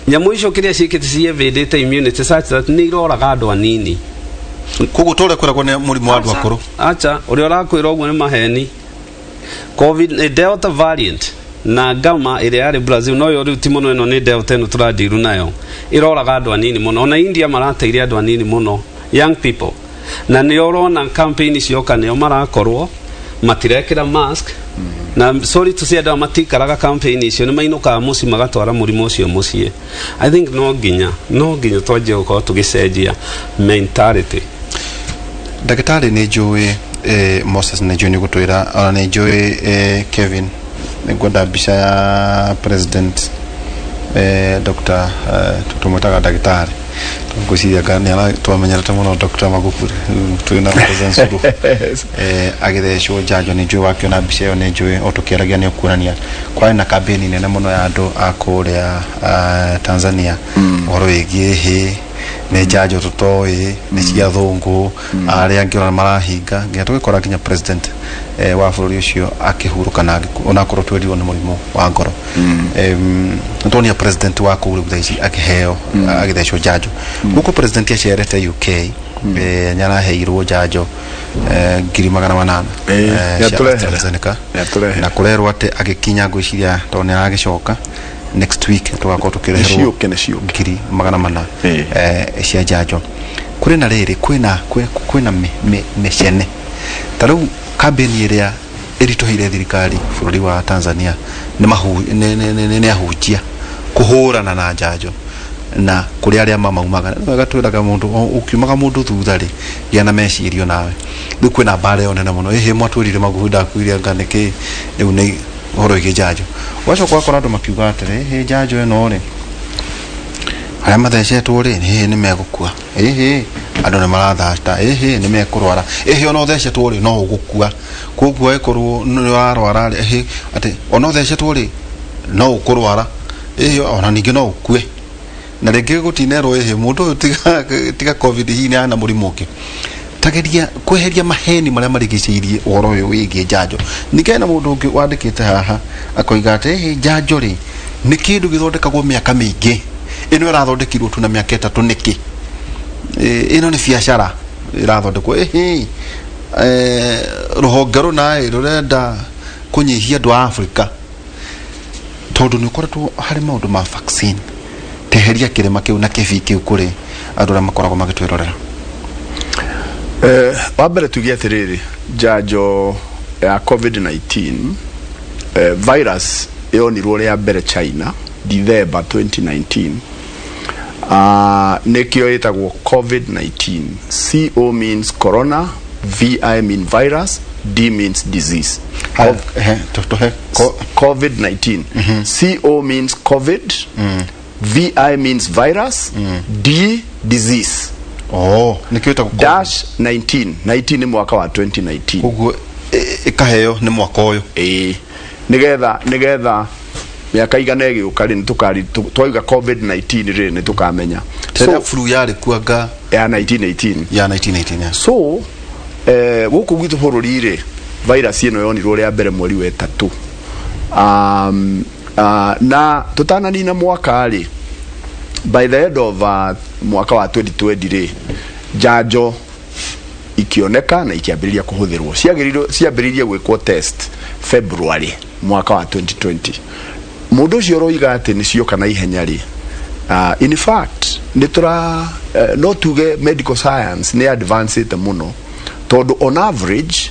nyamu icio kiria cikite cievindite immunity such that ni iroraga andu anini
kugu tore kuragwo ni murimu wa andu akuru
acha uri orakwira ogwo ni maheni covid delta variant na gamma area ya Brazil no yo riu timono eno ni delta eno turadiru nayo iroraga andu anini muno ona India marateire andu anini muno young people na ni orona campaign cioka ne marakorwo matirekira mask na sorry to say that matikaraga campaign icio ni mainuka muci magatwara murimo ucio mucie I think no ginya twaje uko tugicenjia mentality
Daktari ni njui Moses ni njui ni gutwira ona ni njui Kevin ni gwenda bica ya president Dr. tutumutaga daktari kusiya gani ala twamenyerete muno Dr. Magufuli twina president Suluhu agithecwo njanjo ni njui wakio na bica yo ni njui otukiragia ni okurania kwa na kampeni nene muno ya andu akuria Tanzania oro igie he ne njanjo tutoi ne cia thungu aria angirona marahinga ngia tugikora kinya president wa bururi ucio akihuruka na ona korwo twerirwo ni murimu wa ngoro Antonia president wa kuru thaici akiheo agithecwo njanjo guko president acerete UK nyara heirwo njanjo 800 na kurerwo ate agikinya ngwiciria tone agicoka next week tugakorwo tukireherwo ngiri 400 cia njanjo kuri na riri kwina mecene taru kampeni iria irituhire thirikari bururi wa Tanzania ni ahujia kuhurana na njanjo na kuri aria mamaumaga gatwiraga mundu ukiumaga mundu thuthari giana mecirio nawe riu kwina bare yone na muno mwatwirire Magufuli akuiria nganiki riu ni horo igi njanjo wacoka akora andu makiuga atiri njanjo eno ri aria mathecetwo ri ni megukua andu ni marathasta ni mekurwara ona uthecetwo ri no ugukua koguo ikorwo ni warwara ri ati ona uthecetwo ri no ukurwara ona ningi no ukue na rege gutinerwo mundu tiga covid hii na murimu ki tageria kweheria maheni maria marigicirie uhoro uyu wigi njanjo nikena mundu ungi wandikite haha akoiga ati njanjo ri ni kindu githondekagwo miaka mingi ino irathondekirwo tu na miaka 3 niki ino ni biashara irathondekwo ruhonge runa rurenda kunyihia andu a Africa tondu ni ukoretwo hari maundu ma vaccine teheria kirema kiu na kibi kiu kuri andu aria makoragwo magitwirorera
wabere tugie atiriri njanjo ya COVID-19 virus yonirwo ria mbere China December 2019 nikio itagwo COVID-19 CO means corona VI means virus D means disease COVID-19 CO means COVID VI means virus D disease
nikio itagwo
dash 19 ni mwaka wa 2019
uguo ikaheo ni mwaka uyu
nigetha miaka igana igiuka ri nitukari twaiga COVID-19 ri nitukamenya
so flu yari kuanga
ya 1918 so guku gwitu bururi ri virus ino yonirwo ria mbere mweri wa 3 na tutananina mwaka ri by the end of mwaka wa 2020 ri njanjo ikioneka na ikiambiriria kuhuthirwo ciambiririe gwikwo test February mwaka wa 2020 mundu cio roiga ati nicio kana ihenya ri in fact nitura no tuge medical science ni advanced muno tondu on average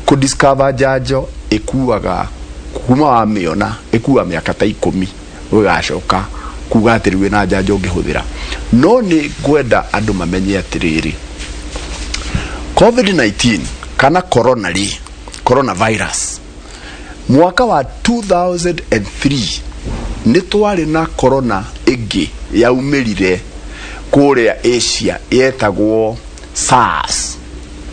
ku discover njanjo ikuaga kuma wa miona ikua miaka ta 10 ugacoka kuga atiri wina njanjo ngihuthira no ni gwenda andu mamenye atiriri COVID-19 kana coronavirus mwaka wa 2003 nĩ twarĩ na corona ĩngĩ yaumirire kũrĩa Asia yetagwo SARS,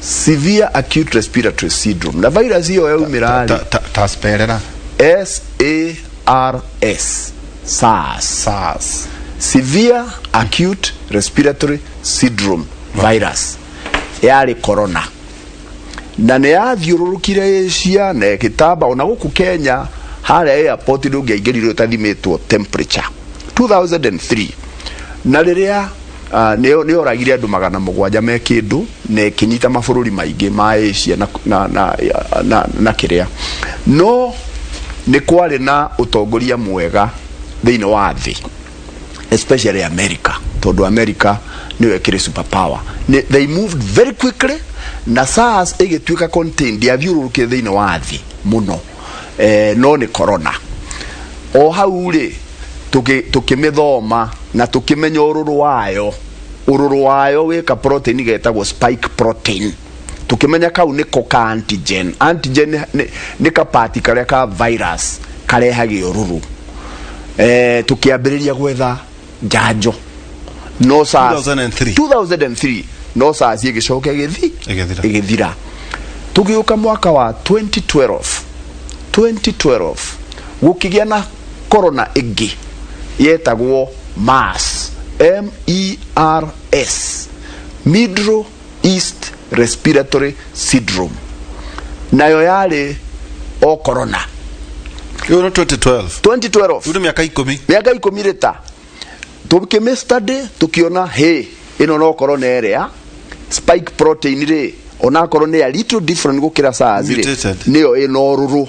severe acute respiratory syndrome, na virus hiyo yaumira
tasperera
SARS, severe acute respiratory syndrome virus yari corona, na nĩ yathiũrũrũkire Asia na ĩgĩtamba ona gũkũ Kenya harĩa airport ndũngĩaingĩrire ũtathimitwo temperature 2003, na rĩrĩa nĩ oragire andũ 700 me kĩndũ na ĩkĩnyita mabũrũri maingĩ ma Asia na kĩrĩa, no nĩ kwarĩ na ũtongoria mwega thĩinĩ wa thĩ, especially America, tondũ America nĩyo ĩkĩrĩ super power. They moved very quickly, na SARS ĩgĩtuĩka contained yathiũrũrũkire thĩinĩ wa thĩ mũno, no nĩ corona. O hau rĩ tukimithoma na tukimenya ururu wayo wika protein getagwo spike protein, tukimenya kau niko ka antigen ni ka part karia ka virus karehage ururu, tukiambiriria gwetha njanjo no SARS 2003 no SARS igicoka igithira. Tugiuka mwaka wa 2012 gukigia na corona igi yetagwo MERS, MERS, Middle East Respiratory Syndrome, nayo yari o corona.
Kiyo 2012 uri miaka
10 rita tukimistudy tukiona ino no corona area spike protein ri ona corona ya little different gukira SARS ri niyo ino ruru.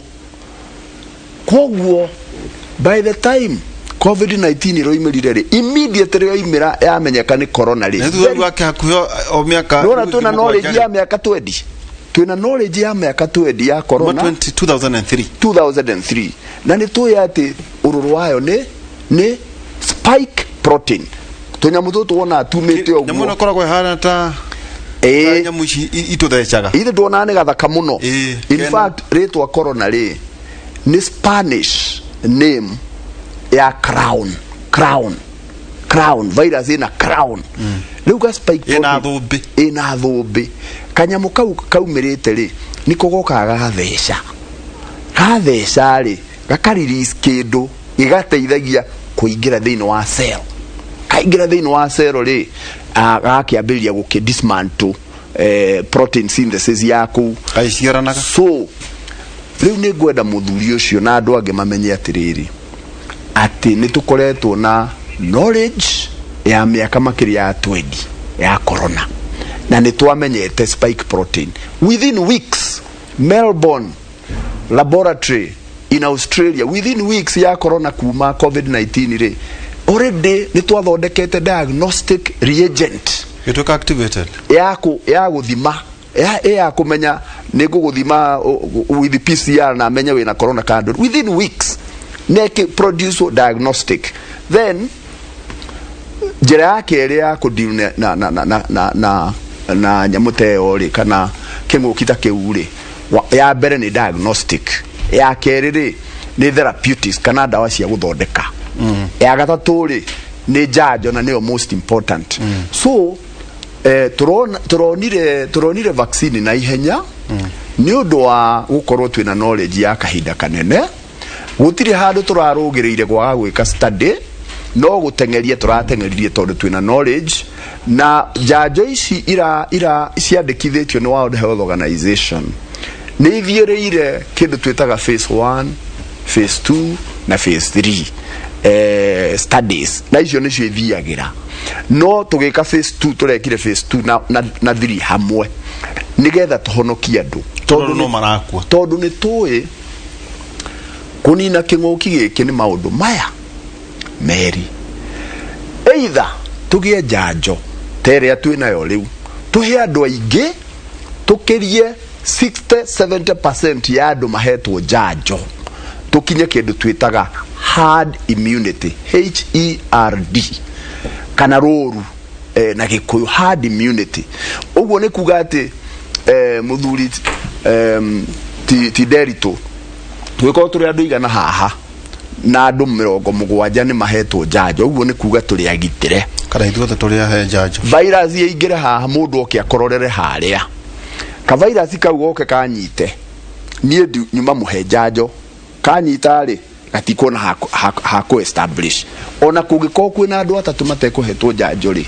Kwoguo by the time COVID-19 iroimirire ri immediately yoimira yamenyeka ni corona ri
o miaka
no tuna knowledge ya miaka 20 tuna knowledge ya miaka 20 ya corona 2003 na ni tu yati ururu wayo ni spike protein tunyamu tutu wona atumite ogwo
nyamu nakoragwo hana ta nyamu ituthecaga
ithe tuona ni gathaka muno. In fact ritwa corona ri ni Spanish name ya crown virus ina crown riu ga spike ina thumbi kanyamu kaumirite ri niko gokaga gatheca ri gakaririce kindu igateithagia kuingira thiini wa cell, kaingira thiini wa cell ri gakiambiriria gukidismantle protein synthesis yaku
kaiciaranaga.
So riu ni ngwenda muthuri ucio na andu ange mamenye atiriri ati ni tukoretwo na knowledge ya miaka makiri ya 20 ya corona na ni twamenyete spike protein within weeks. Melbourne laboratory in Australia within weeks ya corona kuma COVID-19 ri already ni twathondekete diagnostic reagent
it activated
ya guthima ya kumenya ni guthima with PCR na menya we na corona card within weeks neki produce diagnostic. Then njira yake ya kudeal na nyamuteo ri kana kingukita kiuri ya mbere ni diagnostic, ya keriri ni therapeutics kana dawa cia guthondeka, ya gatatu ri ni njanjo na niyo most important. So turonire vaccine na ihenya ni undu wa gukorwo twina knowledge ya kahinda kanene, gutire handu turarugiriire gwa gwika study, no gutengeria turatengeririe tondu twina knowledge na njanjo ici ira ciandikithitio ni World Health Organization ni ithiĩrĩire kindu twitaga phase 1, phase 2 na phase 3 studies, na icio nicio ithiagira. No tugika phase 2 turekire phase 2 na 3 hamwe nigetha tuhonokie andu tondu ni tuĩ kunina king'uki giki ni maundu maya meri. Either tugie njanjo teria twinayo riu tuhe andu aingi tukirie 60-70% ya andu mahetwo njanjo tukinye kindu twitaga herd immunity, HERD kana roru na gikuyu herd immunity. Uguo ni kuga ati muthuri ti Derito twiko turi andu igana haha na andu 70 ni mahetwo njanjo uguo ni kuga turi agitire
kana ithuothe turi ahe njanjo
virus yaingire haha mundu oke akororere haria ka virus kau goke kanyite nie nyuma muhe njanjo kanyita ri gatikona hako establish ona kungiko kwina andu atatu matekuhetwo njanjo ri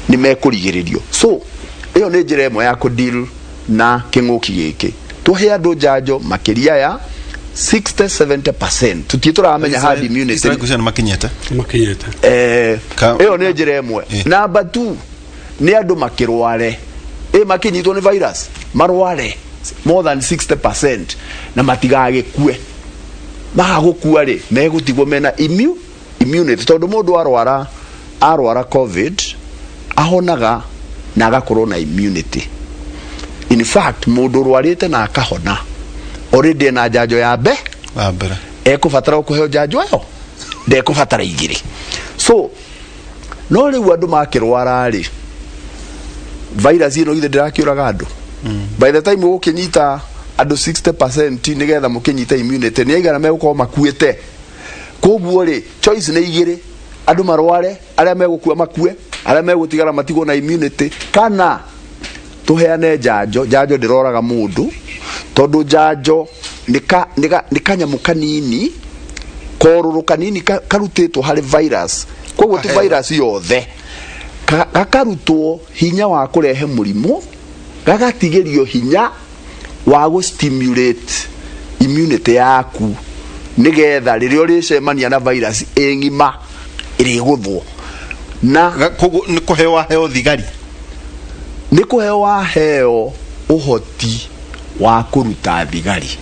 ni mekurigiririo so iyo ni njira imwe ya ku deal na kinguki giki tuhe andu njanjo makiria ya 60-70% tutituramenya hard immunity
sira kusana makinyete
iyo ni njira imwe number 2 ni andu makirware makinyitwo ni virus marware more than 60% na matigagikue magagukua ri megutigwo mena immunity tondu mundu arwara covid ahonaga na agakorwo na immunity. In fact mundu rwarite na akahona already na njanjo ya mbere ekubatara kuheo njanjo yo ndekubatara igiri so no riu andu makirwara ri virus ino ithe ndirakiuraga andu by the time ukinyita andu 60% nigetha mukinyita immunity ni aigana megukorwo makuite koguo ri choice ni igiri andu marware aria megukua makue aria megutigara matigo na immunity kana tuheane njanjo ndiroraga mundu tondu njanjo ni kanyamu kanini koruru kanini karutitwo hari virus koguo tu virus yothe gakarutwo hinya wa kurehe murimu gagatigirio hinya wa gu stimulate immunity yaku nigetha ririo ricemania na virus engima iriguthwo na
koguo ni kuhewa heo thigari
ni kuhewa heo uhoti wa kuruta thigari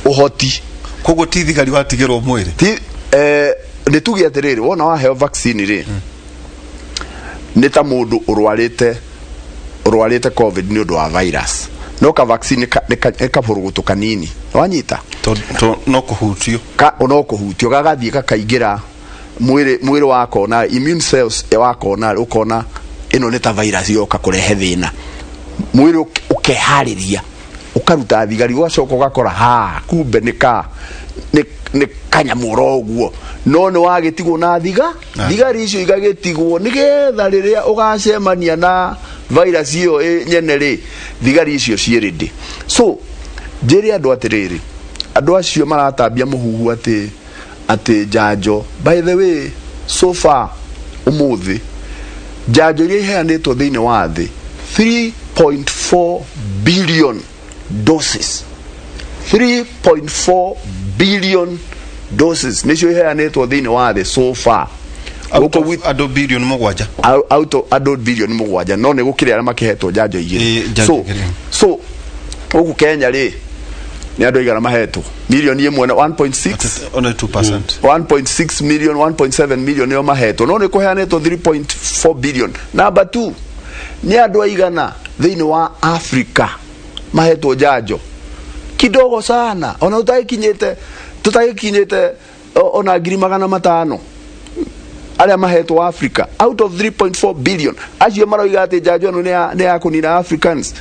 uhoti
koguo ti thigari watigirwo mwiri
ti ni tugi atiriri wona wa heo vaccine ri ni ta mundu urwarite covid ni undu wa virus no ka vaccine ka burugutu kanini wanyita
to no kuhutio
no kuhutio gagathie kakaingira mwiri wako na immune cells wako na ukona ino ni ta virus yoka kurehe thina mwiri ukehariria ukaruta thigari ugacoka ugakora kumbe ni kanyamuro guo no ni wagitigwo na thigari icio igagitigwo nigetha riria ugacemania na virus iyo nyene ri thigari icio ciirindi so njiri andu atiriri andu acio maratambia muhuhu ati njanjo by the way so far umuthi njanjo iria iheanitwo thiini wa thi 3.4 billion doses 3.4 billion doses nicio iheanitwo thiini wa thi so far
ado billion mugwanja
ado billion mugwanja no ne gukire ara makihetwo njanjo igiri so uku Kenya ri ni ado igara mahetwo million imwe na 1.6
only 2%
1.6 million 1.7 million yo mahetwo no ne kuheanitwo 3.4 billion number 2 ni ado igana thiini wa Africa mahetwo njanjo kidogo sana ona tutakinyete ona 500,000 aria mahetwo Africa out of 3.4 billion acio maroiga ati njanjo no ne ya kunina Africans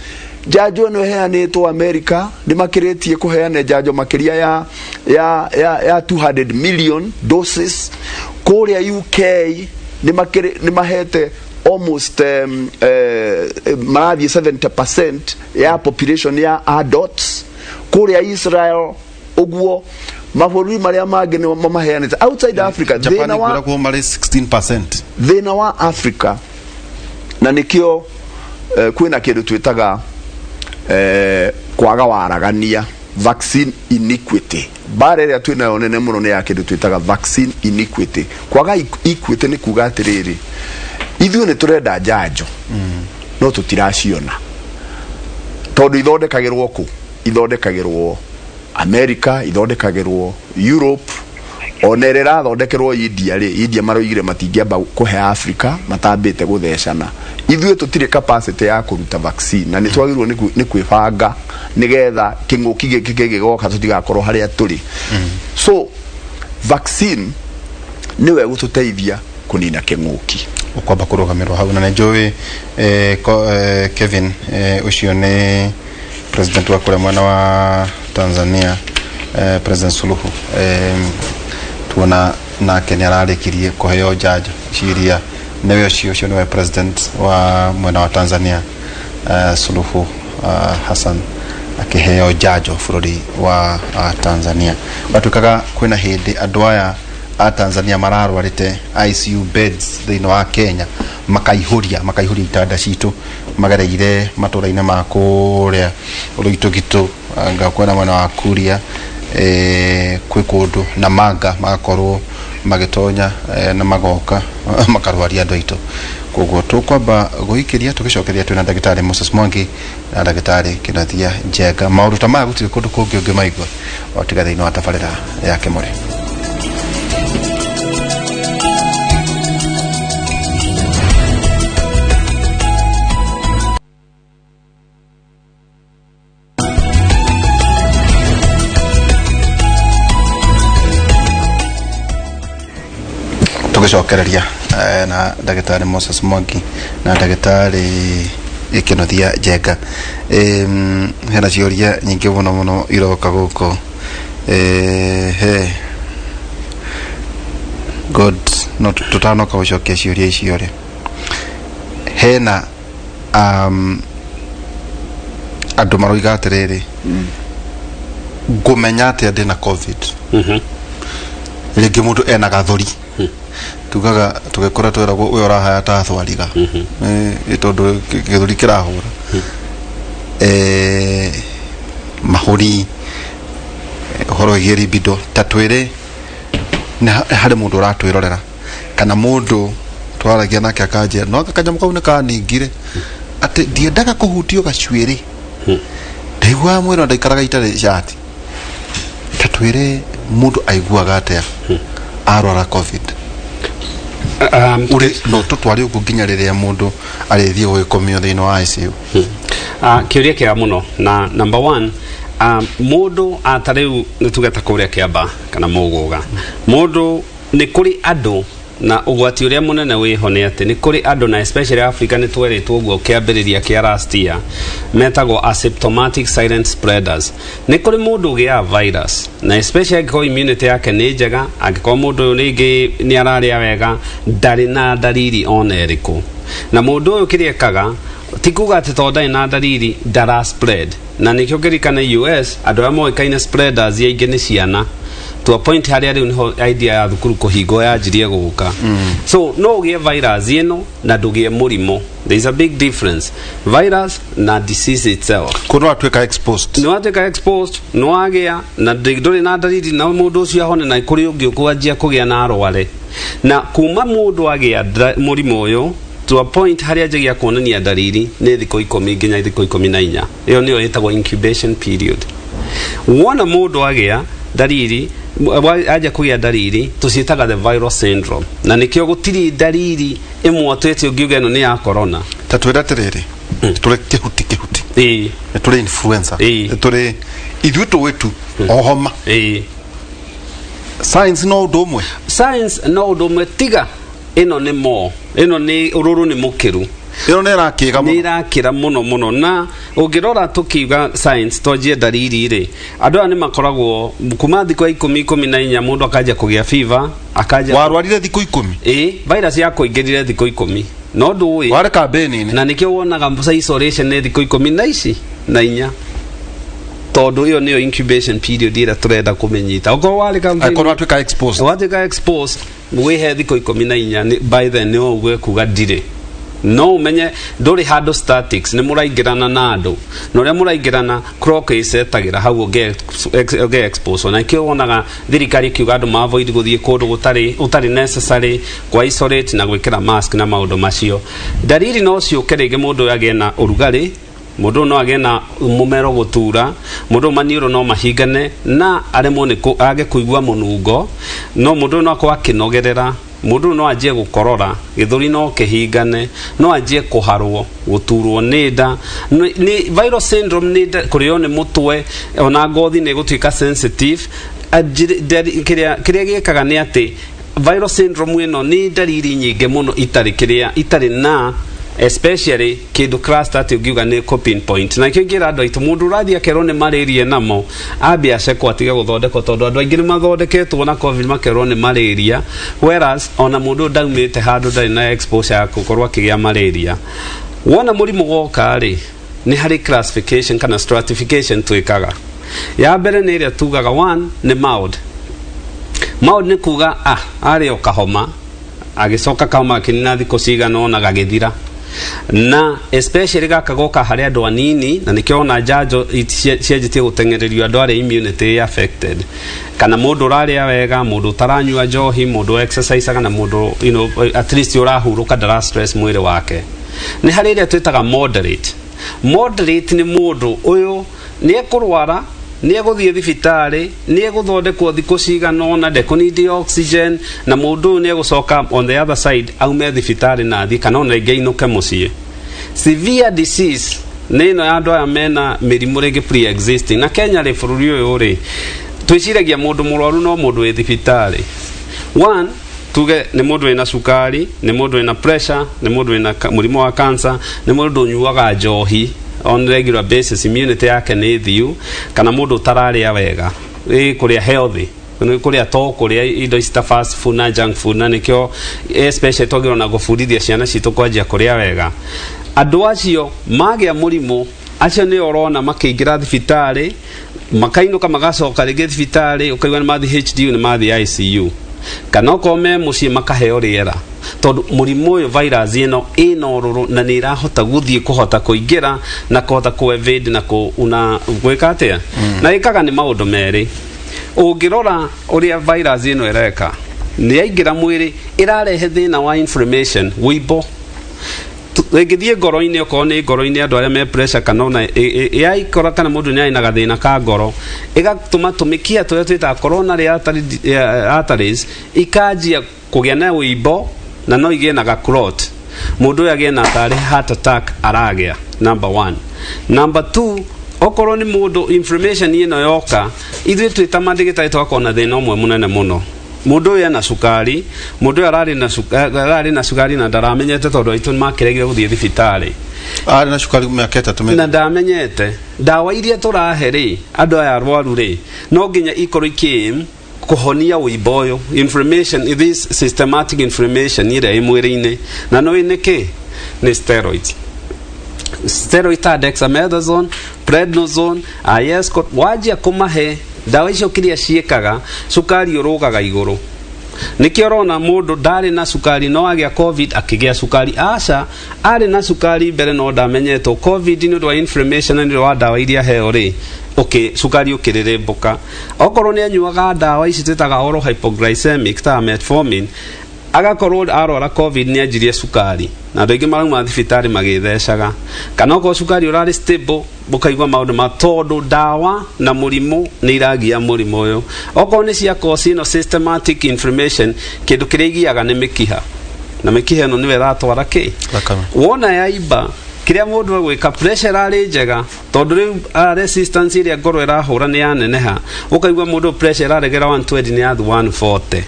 njanjo no heanitwo America ni makiritie kuheana njanjo makiria ya 200 million doses kuria UK ni mahete almost marathi 70% ya population ya adults kuria Israel uguo maburi maria mangi ni mamaheanite outside Africa
thina wa kwa mari 16%
thina wa Africa na nikio kwina kindu twitaga kwaga waragania vaccine iniquity barere twina nene muno ni ya kindu twitaga vaccine iniquity kwaga equity ni kuga atiriri ithuĩ nĩ turenda njanjo no tutiraciona tondu ithondekagirwo ku ithondekagirwo America ithondekagirwo Europe onerera thondekerwo India maroigire matingiamba kuhe Africa matambite guthecana ithuĩ tutire capacity ya kuruta vaccine na nitwagirwo ni kwibanga nigetha kinguki giki gigoka tutigakorwo haria turi so vaccine niwe gututeithia kunina kinguki
ukwamba kurugamirwo hau na njowe Kevin ucio ni president wa kule mwana wa Tanzania President Suluhu tuona na Kenya rarikirie kuheo jajo ciria newe cio niwe president wa mwena wa Tanzania Suluhu Hassan akiheo jajo bururi wa Tanzania batukaga kwina hindi andu aya a Tanzania mararwarite ICU beds thĩinĩ wa Kenya makaihuria itanda citu magareire matũra-inĩ ma kũrĩa Oloitokito ngakwena mwena wa Kuria kwĩ kũndũ na manga magakorwo magĩtonya na magoka makarwaria andũ aitũ koguo tũkwamba gũikiria tũgicokeria twĩna ndagĩtarĩ Moses Mwangi na ndagĩtarĩ Kinathia Njenga maũndũ ta maya gũtirĩ kũndũ kũngĩ ũngĩmaigua o tiga thĩinĩ wa tabarĩra ya Kĩmũrĩ. Tugicokereria na ndagĩtarĩ Moses Mwangi na ndagĩtarĩ Kinathia Njenga hena ciũria nyingĩ mũno iroka gũkũ God no tutanoka gũcokia ciũria icio rĩ hena andũ maroiga atĩrĩrĩ ngũmenya atĩ ndĩna COVID rĩngĩ mũndũ ena gathũri tugaga tugekora twiragwo uyo rahaya ta thwariga tondu githuri kirahura mahuri horo yeri bido tatwire na hari mundu ratwirorera kana mundu twaragia nake akaje no akajam kau ne ka ningire ati diendaga kuhutio gacwiri ndaigua mwero ndaikaraga itare shati tatwire mundu aiguaga atia arora COVID uri no tutwari ukunginya riria mundu arithie gwikomio thiini wa ICU
kiuria kia muno na number 1 mundu atariu nitugeta kuria kiamba kana muguga mundu ni kuri andu na ugwati uria munene wiho ni ati ni kuri andu na especially Africa ni tweritwo guo kiambiriria kia last year metagwo asymptomatic silent spreaders ni kuri mundu gia virus na especially ko immunity yake ni njega angiko mundu ringi ni araria wega ndari na dalili oneriko na mundu uyu kiriekaga tikuga ati tonda ina dalili dara spread na nikyo kirikana US andu amwe kaina spreaders ya ingi ni ciana to a point haria riu niho idea ya thukuru kuhingo yajirie guka so no ugie virus ino na ndugie murimo there is a big difference virus na disease itself
kuno atweka exposed no agia na ndori na dalili na mundu ucio ahone na kuri ungi ukwanjia kugia na arware
na kuma mundu agia murimo uyu to a point haria njagia kuonania dalili ni thiko 10 nginya thiko 14 iyo niyo etagwo incubation period wona mundu agia dalili aja kugia dalili tuciitaga the viral syndrome na nikio gutiri dalili imwe twete ugiuga no ni ya corona
tatwira tiriri tule kehuti tule influenza tule idhuto wetu ohoma science no domwe tiga ino ni mo ino ni ururu ni mukiru ino ni
rakira muno na ugirora tukiuga science tojie dalili ri andu ani makoragwo kuma thiko 10 mundu akaja kugia fever akaja
warwarire thiko 10
virus yako ingirire thiko 10 no nduwi
wale kabeni
na nikio wonaga mbusa isolation ni thiko 10 na inya todo iyo niyo incubation period ira turenda kumenyita uko wale
kabeni akoro atweka
exposed we he thiko 14 by then no ugwe kuga dire no menye ndori hado statics ni muraigirana na andu no ria muraigirana clock isetagira hau uge expose na kio wonaga thirikari kiuga andu ma avoid guthie kundu utari necessary kwa isolate na gwikira mask na maundu macio dalili no cio kerege mundu agena urugari mundu no agena mumero gutura mundu maniuro no mahingane na aremwo ni age kuigua munungo no mundu no akwa kinogerera mundu no ajie gukorora githuri no kihingane no ajie kuharwo guturwo nida ni viral syndrome nida kurio ni mutwe ona ngothi ni gutuika sensitive kiria gikaga ni ati viral syndrome ino ni dalili nyingi muno itari na especially kindu cluster ati ugiuga ni coping point na kingira andu aitu mundu rathia kero ni malaria namo ambia cekwo atiga guthondekwo tondu andu aingi ni mathondeketwo na covid makero ni malaria, whereas ona mundu ndaumite handu ndari na exposure ya gukorwo akigia malaria. Wona murimu goka ri ni hari classification kana stratification twikaga. Ya mbere ni iria tugaga 1 ni mild. Mild ni kuga ari o kahoma agicoka kauma kinina thiko cigana ona gagithira, na especially gaka goka hari andu anini na nikio na njanjo cienjitie gutengererio andu ari immunity affected, kana mundu uraria wega, mundu taranyua njohi, mundu exercise kana mundu at least urahuruka ndara stress mwiri wake. Ni hari iria twitaga moderate. Moderate ni mundu uyu ni ekurwara, ni eguthie thibitari, ni eguthondekwo thikũ cigana ona, ndekunidi oxygen, na mundu ni egucoka on the other side aume thibitari na thi kana ona ingeinuke mucie. Severe disease ni no andu aya mena mirimu ringi pre-existing, na Kenya ri bururi uyu ri twiciragia mundu murwaru no mundu wi thibitari. 1 tuge ni mundu wina sukari, ni mundu wina pressure, ni mundu wina murimu wa cancer, ni mundu unyuaga njohi on regular basis, immunity yake ni thiu, kana mundu tararia wega kuria healthy, kuria to kuria indo ista fast food na junk food, na nikio especially togiro na gufundithia ciana citu kwanjia kuria wega. Andu acio magia murimu acio ni orona makiingira thibitari, makainuka magacoka ringi thibitari, ukaigwa ni mathi HDU ni mathi ICU, kana kome mucie makaheo riera tondu murimu uyu virus ino inoruru na ni irahota guthie kuhota kuingira na kuhota kuevade na una gwika atia na ikaga ni maundu meri. Ungirora uria virus ino ireka ni yaingira mwiri irarehe thina wa inflammation, wibo egithie ngoro-ini okorwo ni ngoro-ini andu aria me pressure kana ona yaikora kana mundu ni aina gathina ka ngoro igatuma tumikia turia twita coronary arteries ikanjia kugia na wibo na no igie na clot, mundu agie na tari heart attack aragia. Number 1. Number 2, okorwo ni mundu inflammation ino yoka ithuĩ twita mandigitari twakona thina umwe munene muno. Mundu yana sukari, mundu arari na sukari na ndaramenyete tondu aitu makiregire guthie thibitari.
Ari na sukari miaka 3
na ndamenyete dawa iria turaheri andu aya arwaru ri no nginya ikorwo ikim kuhonia wiboyo inflammation, this systematic inflammation ire mwiri-ini, na no iniki ni steroids. Steroid dexamethasone, prednisone, iescot wajia kumahe dawa icio kiria ciekaga sukari urugaga iguru. Nikio rona mundu ndari na sukari no agia covid akigia sukari, aca ari na sukari mbere no ndamenyetwo covid ni ndo inflammation ni wa dawa iria heo ri sukari ukiririmbuka. Okorwo ni anyuaga dawa ici twitaga oral hypoglycemic ta metformin, agakorwo arora covid ni anjirie sukari na andu aingi marauma thibitari magithecaga, kana okorwo sukari urari stable bukaigwa maundu ma tondu dawa na murimu ni iragia murimu uyu. Okorwo ni cia cause ino systematic inflammation, kindu kiria igiaga ni mikiha, na mikiha ino niwe ratwara ki wona yaimba kiria mundu gwika pressure ari njega tondu riu resistance iria ngoro irahura ni yaneneha, ukaigwa mundu pressure aregera 120 ni yathi 140,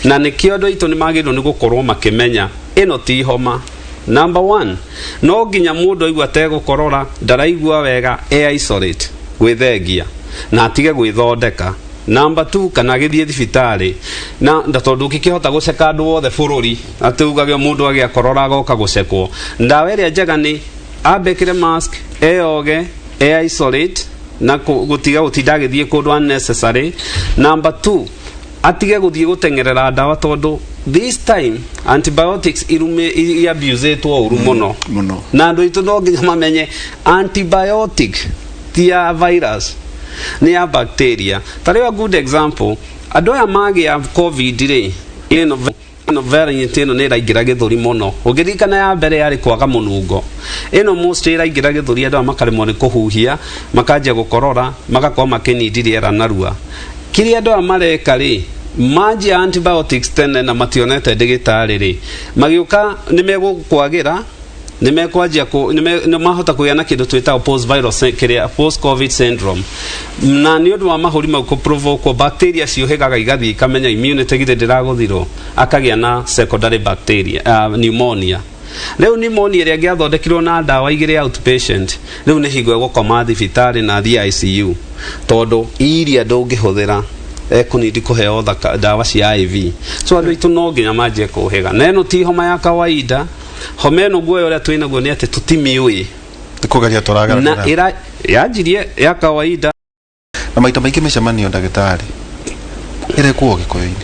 na nikio andu aitu ni magirwo ni gukorwo makimenya ino ti homa. Number 1, no nginya mundu aigua tegukorora, ndaraigua wega, isolate gwithengia na atige gwithondeka. Number 2, kana githie thibitari na tondu kikihota guceka andu othe bururi atiugage mundu agia korora agoka gucekwo. Ndawa iria njega ni abekire mask, eoge, isolate na gutiga gutinda githie kundu unnecessary. Number 2, atige guthie gutengerera ndawa tondu this time antibiotics irume abuse to uru muno na andu itu no nginya mamenye antibiotic ti ya virus ni ya bacteria. Tari a good example, andu aya magia covid ri ino variant ino ni raigira githuri muno, ugirikana ya mbere yari kwaga munungo, ino most raigira githuri andu makaremwo ni kuhuhia, makanjia gukorora, magakorwo makinidi riera narua. Kiria andu amareka ri maji antibiotics tene na mationete ndigitari ri magiuka nimegukwagira nimekwanjia mahota kuyana kindu twita post covid syndrome, na ni undu wa mahuri mau provoke bacteria ciohegaga igathii kamenya immunity githe ndiraguthirwo akagia na secondary bacteria pneumonia. Leo pneumonia ria gyathondekirwo na ndawa igire outpatient leo ni hingo gukoma thibitari na thi ICU tondu iria ndungihuthira ekunidi kuheo dawa cia IV. So andu itu no nginya manjie kuhiga neno ti homa ya kawaida. Homa eno guoya uria twina guo ni ati tutimiui
kugeria toragara
na ira yanjirie ya kawaida
na maita maingi micemanio ndagitari ire kuo Gikuyu-ini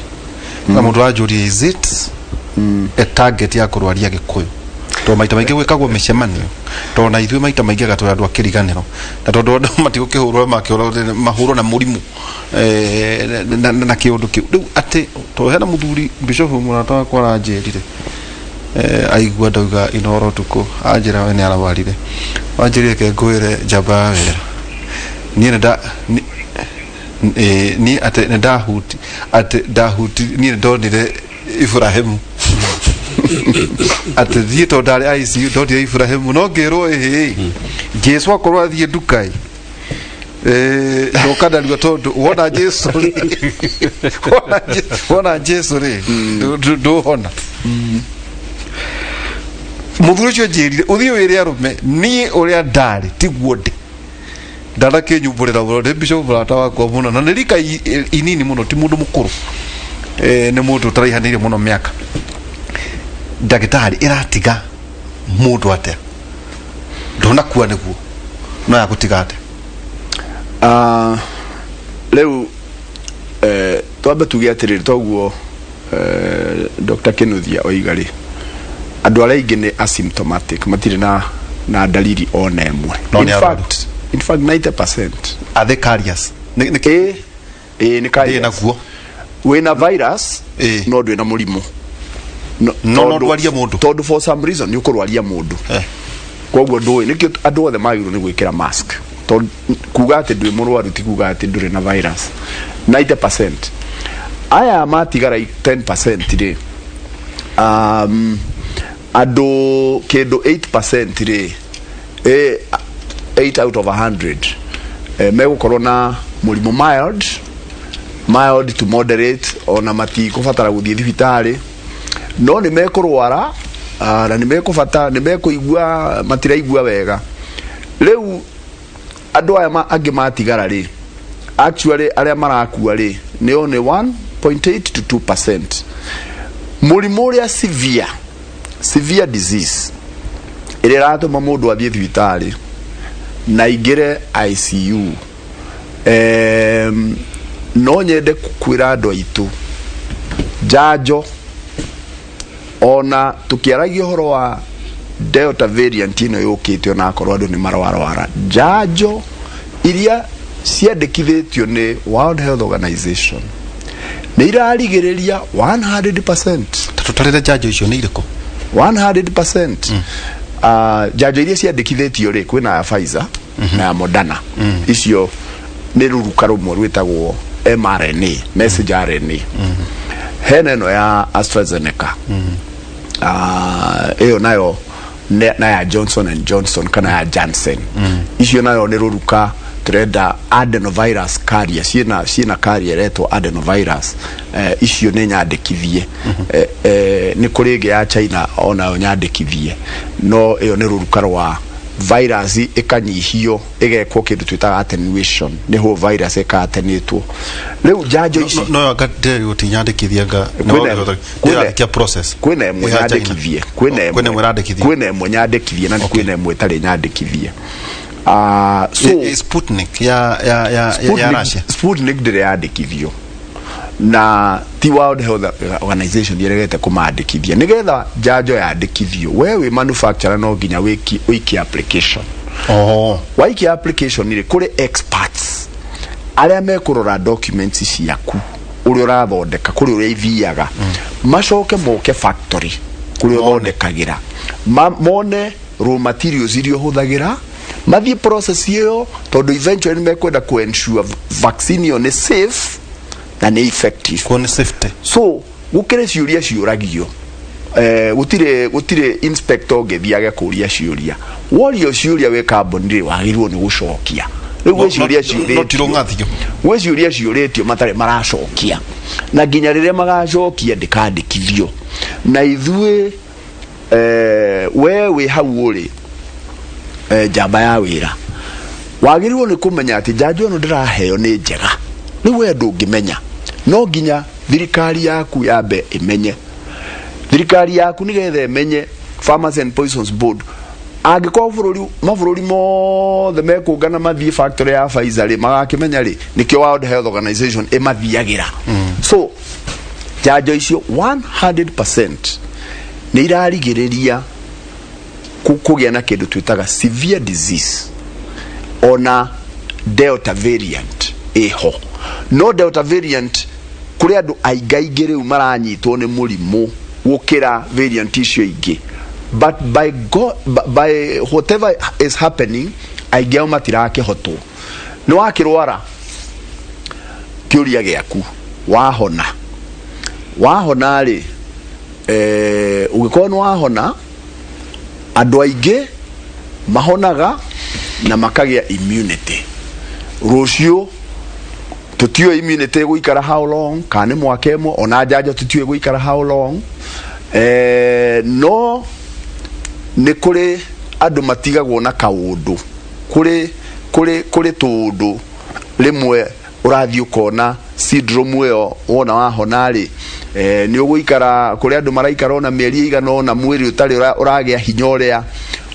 na mundu ajuria is it a target ya kurwaria Gikuyu to maita maingi gwikagwo micemanio to na ithui maita maingi gatwe andu akiriganiro na tondu andu matigukihurwo mahurwo na murimu na kiundu kiu riu ati to hena muthuri Bishop murata wakwa aranjirire aigua ndauga inoro tuku anjira we ni arawarire wanjirire ke ngwire njamba wera ni ate ndahuti ni ndonire Ibrahimu ate thie to ndari ICU ndonire Ibrahimu no ngirwo Jesu akorwo athie ndukai ndoka ndio tondu wona Jesu wona Jesu ri nduhona muthuri ucio njirire uthie wire arume ni uria ndari tiguo ndi ndara kinyumburira bro Bishop murata wakwa muno na nirika inini muno ti mundu mukuru ni mundu taraihanire muno miaka ndagitari iratiga mundu ate ndona kuwa niguo no yakutiga ate
leo twambe tuge atiriri toguo Dr. Kinuthia oigari andu aria ingi ni asymptomatic matire na dalili ona emwe in fact 90%
are they carriers
ni carriers
na kuo
wina virus no ndwina murimu
no ndwaria mundu
tondu for some reason ni ukurwaria mundu koguo ndui nikio andu othe magirwo ni gwikira mask tondu kuga ati ndwi murwaru ti kuga ati nduri na virus 90%. Aya matigara 10% ri ado kedo 8% ri 8 out of 100 megukorwo na murimu mild to moderate ona mati kufatara guthie thibitari no ni mekurwara na ni mekufata ni mekuigua matiraigua wega riu andu aya angi matigara ri actually aria marakua ri ni only 1.8 to 2%. Murimu uria severe disease ire ratuma mundu athie thibitari na igire ICU no nyende kukwira andu aitu janjo ona tukiaragia horo wa Delta variant ino yukite ona akorwo andu ni marwarwara janjo iria ciandikithitio ni World Health Organization ni irarigiriria 100%.
Tutarire janjo icio ni iriko
100%. Janjo iria ciandikithitio ri kwina ya Pfizer na ya Moderna icio ni ruruka rumwe rwitagwo mRNA messenger RNA hena no ya AstraZeneca eyo nayo na ya Johnson and Johnson kana ya Janssen icio nayo ni ruruka turenda adenovirus carrier ciena carrier reto adenovirus icio ni nyandikithie ni kurige ya China ona nyandikithie no eyo ni ruruka rwa virus ikanyihio igekwo kindu twitaga attenuation niho virus ikatenetwo riu janjo ici
no akate utinyandikithianga no kia process
kwina emwe nyandikithie kwina emwe nyandikithie na kwina emwe tari nyandikithie
so Sputnik ya Russia
Sputnik dire yandikithio na ti World Health Organization yeregete kumandikithia nigetha janjo yandikithio wewe manufacturer no nginya wiki application wiki application ni kuri experts aria mekurora documents ciaku uri urathondeka kuri uri ithiaga macoke moke factory kuri uthondekagira mone raw materials irio huthagira mathie process iyo tondu eventually mekwenda ku ensure vaccine yo ni safe na ni effective
kwa safety
so gukire ciuria ciuragio gutire inspector gethiage kuria ciuria wario ciuria we carbon ri wagirwo ni gucokia riu ciuria ciuritio matare maracokia na nginya rire magacokia ndikandikithio na ithuĩ we hau uri jamba ya wira wagiriwo ni kumenya ati njanjo no ndiraheo ni njega ni we ndungimenya no nginya thirikari yaku yambe imenye thirikari yaku nigethe imenye Farmers and Poisons Board angĩkorwo mabũrũri mothe mekũngana mathiĩ factory ya Pfizer rĩ magakĩmenya rĩ nĩkĩo World Health Organization ĩmathiagĩra so njanjo icio 100% nĩ irarigĩrĩria kũgĩa na kĩndũ twĩtaga severe disease ona Delta variant eho no Delta variant kũrĩ andũ aingĩ rĩu maranyitwo nĩ mũrimũ gũkĩra variant icio ingĩ but by whatever is happening aingĩ ao matirakĩhotwo nĩ wakĩrwara kĩũria gĩaku wahona rĩ ũgĩkorwo nĩ wahona andũ aingĩ mahonaga na makagĩa immunity rũciũ tũtiũĩ immunity gũikara how long kana mwaka ĩmwe ona njanjo tũtiũĩ gũikara how long no nĩ kũrĩ andũ matigagwo na kaũndũ kũrĩ tũndũ rĩmwe ũrathiĩ ũkona syndrome ĩyo wona wahona rĩ nĩ ũgũikara kũrĩ andũ maraikara ona mĩeri igana ona mwĩrĩ ũtarĩ ũragĩa hinya ũrĩa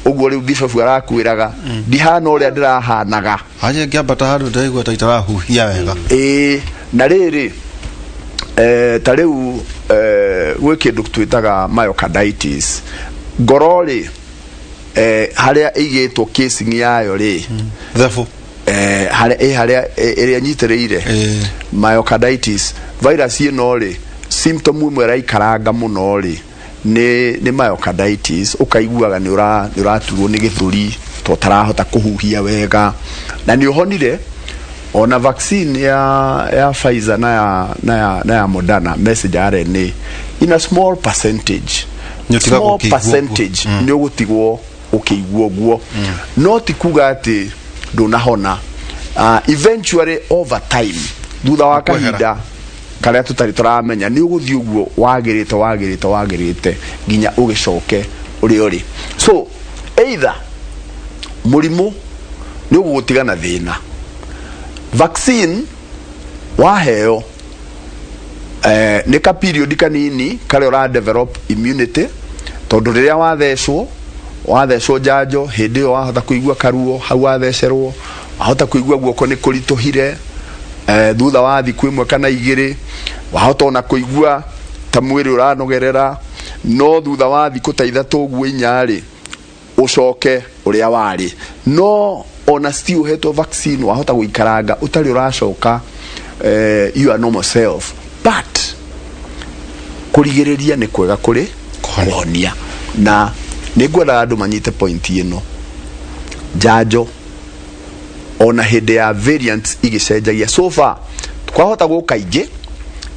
ũguo rĩu bishop arakwĩraga ndihana ũrĩa ndĩrahanaga
aje ngĩambata handũ ndaigua ta itarahuhia wega
na rĩrĩ ta rĩu gwĩ kĩndũ twĩtaga myocarditis ngoro rĩ harĩa ĩigĩtwo casing yayo rĩ
thabu
harĩa ĩrĩa nyitĩrĩire myocarditis virus ĩno rĩ symptom imwe ĩraikaranga mũno rĩ nĩ myocarditis ũkaiguaga nĩ ũraturwo nĩ gĩthũri to tarahota kũhuhia wega na nĩ ũhonire ona vaccine ya Pfizer na ya Moderna messenger RNA in a small percentage nĩ ũgũtigwo ũkĩigua guo no ti kuga atĩ ndũnahona eventually over time thutha wa kahinda karĩa tũtarĩ tũramenya nĩ ũgũthiĩ ũguo wagĩrĩte nginya ũgĩcoke ũrĩa ũrĩ so either mũrimũ nĩ ũgũgũtiga na thĩna vaccine waheo nĩ ka period kanini karĩa ũra develop immunity tondũ rĩrĩa wathecwo njanjo hĩndĩ ĩyo wahota kũigua karuo hau wathecerwo wahota kũigua guoko nĩ kũritũhire thutha wa thikũ ĩmwe kana igĩrĩ wahota ona kũigua ta mwĩrĩ ũranogerera no thutha wa thikũ ta ithatũ ũguo inya rĩ ũcoke ũrĩa warĩ no ona still uhetwo vaccine wahota gũikaranga ũtarĩ ũracoka your normal self but kũrigĩrĩria nĩ kwega kũrĩ kũhonia na nĩngwenda andũ manyite point ĩno njanjo ona hĩndĩ ya variants igĩcenjagia so far twahota gũka ingĩ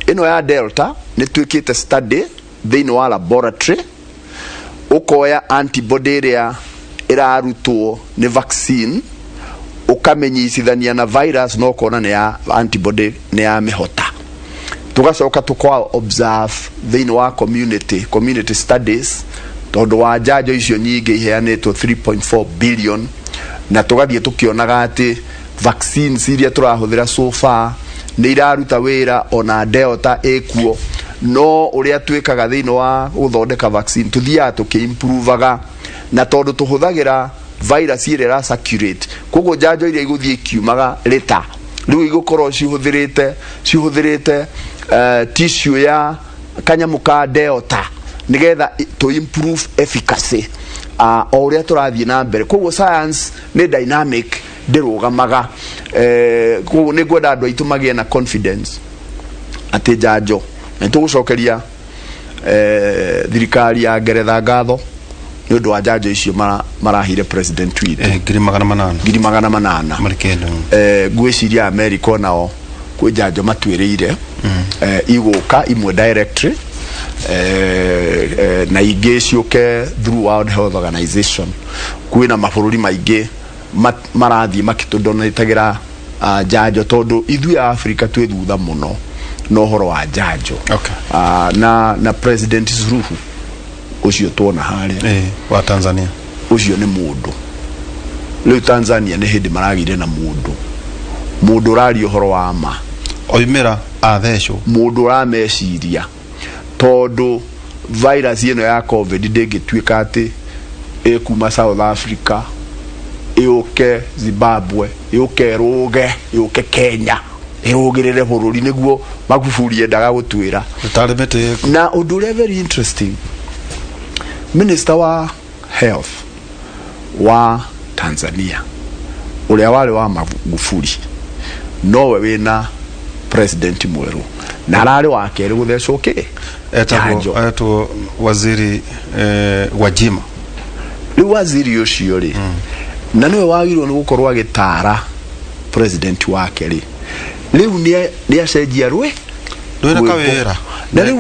ĩno ya Delta nĩ twĩkĩte study thĩinĩ wa laboratory ũkoya antibody ĩrĩa ĩrarutwo nĩ vaccine ũkamenyithania na virus no kona nĩ ya antibody nĩ ya mĩhota tugacoka tukwa observe thĩinĩ wa community studies tondũ wa njanjo icio nyingĩ iheanĩtwo 3.4 billion na tugathiĩ tukionaga atĩ vaccines iria turahũthĩra so far nĩ iraruta wĩra ona Delta ĩkuo no ũrĩa twĩkaga thĩinĩ wa gũthondeka vaccine tuthiaga tukĩimprovaga na tondũ tuhũthagĩra virus ĩrĩa ĩra circulate koguo njanjo iria igũthiĩ kiumaga rĩta rĩu igũkorwo cihũthĩrĩte tissue ya kanyamu ka Delta nigetha to improve efficacy o ũrĩa tũrathiĩ na mbere koguo science nĩ dynamic ndĩrũgamaga koguo nĩ ngwenda andũ aitũ magĩe na confidence atĩ njanjo nĩ tũgũcokeria thirikari ya Ngeretha ngatho nĩ ũndũ wa njanjo icio marahire president witũ 800 ngwĩciria America nao kwĩ njanjo matuĩrĩire igũka imwe directly na ingĩ ciũke through World Health Organization kwĩna mabũrũri maingĩ marathiĩ makĩtũdonatagĩra njanjo tondũ ithuĩ Africa twĩ thutha mũno no horo wa njanjo na President Suluhu ucio tuona haria
wa Tanzania
ucio ni mundu riu Tanzania ni hindi maragire na mundu rari uhoro wa ma
oimira athesho
mundu rameciria tondu virus ino ya covid ndingituika ati ikuma South Africa iuke Zimbabwe iuke ruge iuke Kenya irugirire bururi niguo Magufuli endaga gutwira na undu very interesting. Minister wa Health wa Tanzania uria wale wa Magufuli nowe wina president mweru na rari wake ri guthecwo ki
etagwo waziri Gwajima
ri waziri ucio ri na niwe wagirwo ni gukorwo agitara president wake ri riu ni acenjia rwe
ndwira kawira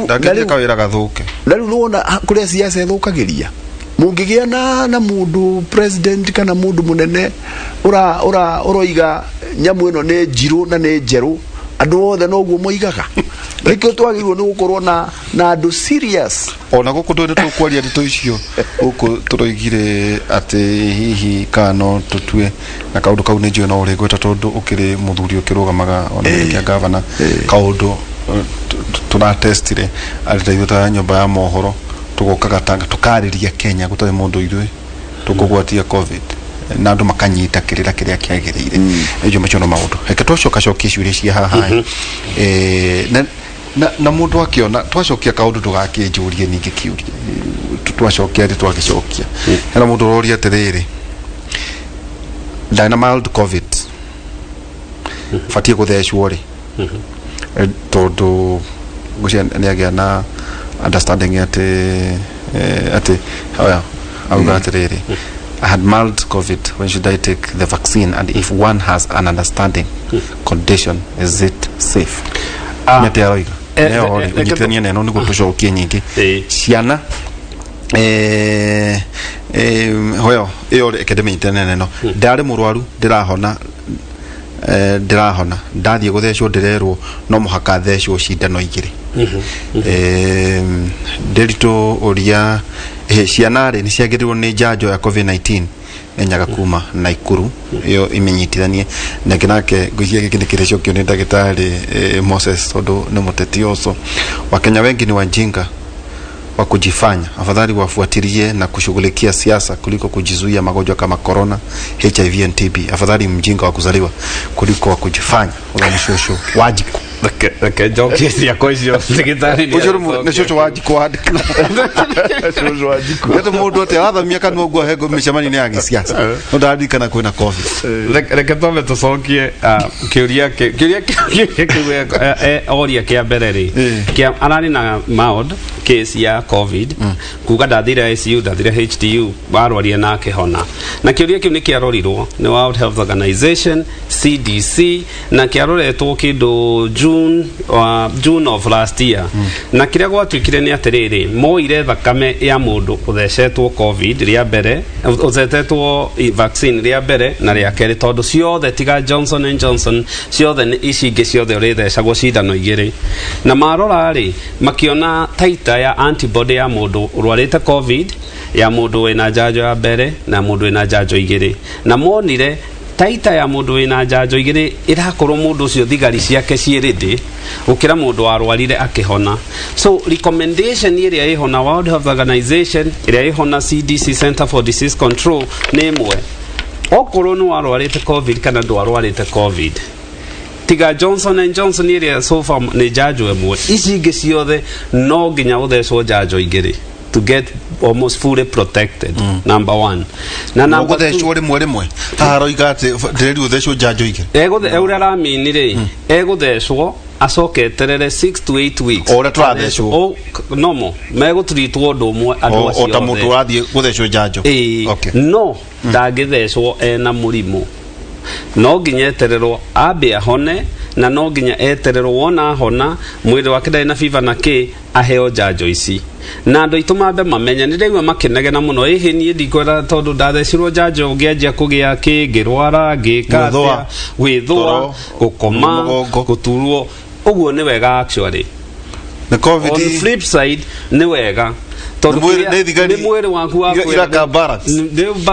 ndakije kawira gathuke
na riu nuona kuria siasa ithukagiria mungigia na mundu president kana mundu munene uroiga nyamu ino ni njiru na ni njeru andu othe noguo moigaga rikio twagirwo ni gukorwo na andu serious
ona guku ndwire tukwaria ndito icio guku turoigire ati hihi kano tutue na kaundu kau ni njui no uri gweta tondu ukiri muthuri ukirugamaga ona ya governor kaundu tunatestire alitaitha nyumba ya mohoro tugokaga tanga tukariria Kenya gutari mundu ithui tukugwatia covid na andu makanyita kirira kiria kiagirire ejo machono maundu heke twacoka ciuria cia haha na mundu akiona twacokia kaundu tugakinjurie ningi kiuria twacokia ri twagicokia hena mundu roria atiriri ndana mild covid fatie guthecwo ri tondu gucia ni agia na understanding ati haya auga atiriri I had mild COVID. When should I take the vaccine? And if one has an understanding condition, is it safe? Nete aroiga. Neo ujitania neno ni gutucokia nyingi. Ciana hoyo iyo academy neno. Ndari murwaru ndirahona ndathie guthecwo ndirerwo no muhaka thecwo cindano igiri ndirito uria cianare ni ciagirirwo ni njanjo ya COVID-19 enyaga kuma Naikuru iyo imenyitithanie na kinake gucia gikini kirecokio ni ndagitari Moses tondu ni muteti oso Wakenya wengi ni wajinga wa kujifanya, afadhali wafuatilie na kushughulikia siasa kuliko kujizuia magonjwa kama corona, HIV and TB. Afadhali mjinga wa kuzaliwa kuliko wa kujifanya. Wala mshosho wajiku
Ke joke ya koizio sekretari ni
ujuru ne shosho wajiku shosho wajiku yeto mundu ate atha miaka nogwa hego mishamani ni agi siasa ndadika na kwena covid
reke tome tucokie kiuria oria kia bereri kia anani na mild case ya covid kuga ndathira ICU ndathira HDU barwaria nake hona na kiuria kiu ni kiarorirwo ni World Health Organization CDC na kiaroretwo kindu June of last year na kiria gwatwikire ni atiriri moire thakame ya mundu uthecetwo covid ria mbere uzetetwo vaccine ria mbere na ria keri tondu ciothe tiga Johnson and Johnson ciothe ni icinge ciothe urithecagwo cindano igiri na marora ri makiona taita ya antibody ya mundu urwarite covid ya mundu wina njanjo ya mbere na mundu wina njanjo igiri na monire taita ya mundu wina njanjo igiri irakorwo mundu ucio thigari ciake ciiridi ukira mundu warwarire akihona so recommendation iria ihona World Health Organization iria ihona CDC Center for Disease Control ni imwe okorwo ni warwarite covid kana ndwarwarite covid tiga Johnson and Johnson iria so far ni njanjo imwe ici ingi ciothe no nginya uthecwo njanjo igiri to get almost fully protected number one na number two
thecwo rimwe haroiga ati ndireri uthecwo njanjo igiri
uria raminire eguthecwo acoke terere 6 to 8 weeks
ora twathecwo
nomo megutritwo ndumwe andu acio
ota mundu wathie guthecwo njanjo
okay no ndagithecwo ena murimu no nginya etererwo abe ahone na no nginya etererwo wona hona mwiri wake ndai na fever na ki aheo njanjo ici na andu itumambe mamenya ni ndigwa makenegena muno ihi ni ndikwera tondu ndathecirwo njanjo ngianjia kugia ki ngirwara ngikathia gwithua gukoma guturwo uguo ni wega actually
na covid
on the flip side ni wega nä mwä rä waku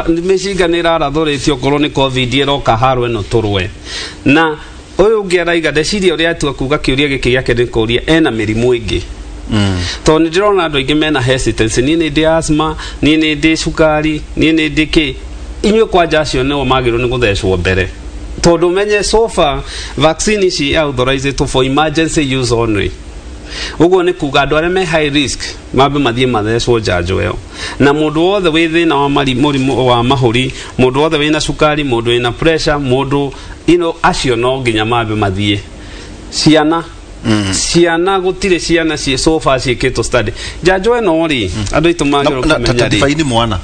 nä mä cinga nä rarathå rä tie okorwo nä covid ĩroka haro ĩno tũrwe na ũyũ ũngĩ araiga ndeciria ũrĩa atua kuga kĩũria gĩkĩ gĩake nĩ kũria ena mĩrimũ ĩngĩ tondũ nĩ ndĩrona andũ aingĩ mena hesitancy niĩ nĩ ndĩ asthma niĩ nĩ ndĩ cukari niĩ nĩ ndĩ kĩ inyuĩ kwanja acio nĩo magĩrĩirwo nĩ gũthecwo mbere tondũ menye so far vaccine ici authorized for emergency use only uguo nĩ kuga andũ arĩa me high risk mambe mathiĩ mathecwo njanjo ĩyo na mũndũ wothe wĩ thĩna wa mũrimũ wa mahũri mũndũ wothe wĩna cukari mũndũ wĩna pressure mũndũ acio no nginya mambe mathiĩ ciana ciana gũtirĩ ciana so far ciĩkĩtwo study njanjo ĩno rĩ andũ aitũ magĩrĩirwo kũmenya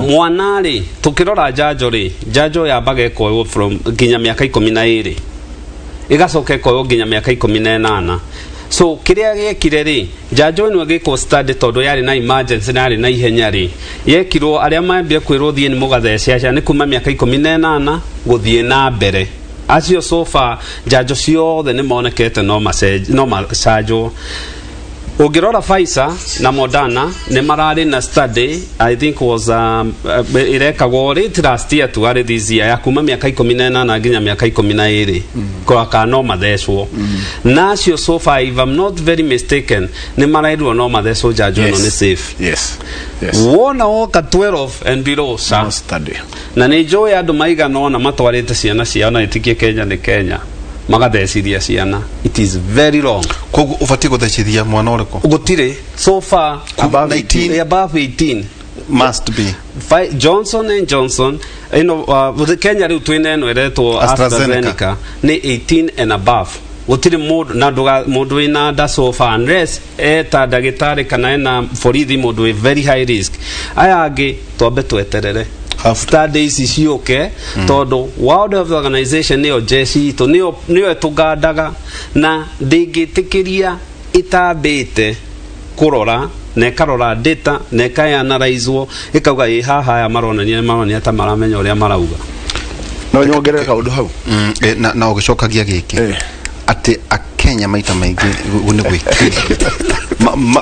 mwana rĩ tũkĩrora njanjo yambaga ĩkoywo from nginya mĩaka 12 ĩgacoka ĩkoywo nginya mĩaka 18 so kiria gekire ri njanjo ĩno ĩgĩkwo study tondũ yarĩ na emergency na yarĩ na ihenya ri yekirwo arĩa mambia kwĩrwo thiĩ nĩ mũgathece nĩ kuma mĩaka 18 gũthiĩ na mbere acio so far njanjo ciothe nĩ monekete no macanjwo ũngĩrora Pfizer na Moderna nĩ mararĩ na study I think was irekagwo late last year to early this year ya kuma mĩaka 18 nginya mĩaka 12 kwa no mathecwo nacio so far if I'm not very mistaken nĩ marairwo no mathecwo njanjo ĩno nĩ safe
yes
wona woka 12 and below sa
study
na nĩ njũĩ andũ maigana ona matwarĩte ciana ciao na ĩtikie Kenya nĩ Kenya magathecithia ciana it is very wrong
koguo ubatie guthecithia mwana ũrĩkũ
gũtirĩ so far above 18
must be
Johnson and Johnson Kenya rĩu twĩna ĩno ĩretwo AstraZeneca nĩ 18 and above gũtirĩ mũndũ na mũndũ wĩna nda so far unless eta ndagĩtarĩ kana ena borithi mũndũ wĩ very high risk aya angĩ twambe tweterere studies ciũke tondũ World Health Organization nĩyo jeshi itũ nĩyo ĩtũgandaga na ndĩngĩtĩkĩria ĩtambĩte kũrora na ĩkarora data na ĩkaanalyzwo ĩkauga ĩ haha aya maronania ta maramenya ũrĩa marauga
no nyongerere kaũndũ hau
na ũgĩcokagia gĩkĩ atĩ Akenya maita maingĩ nĩ gwĩkĩra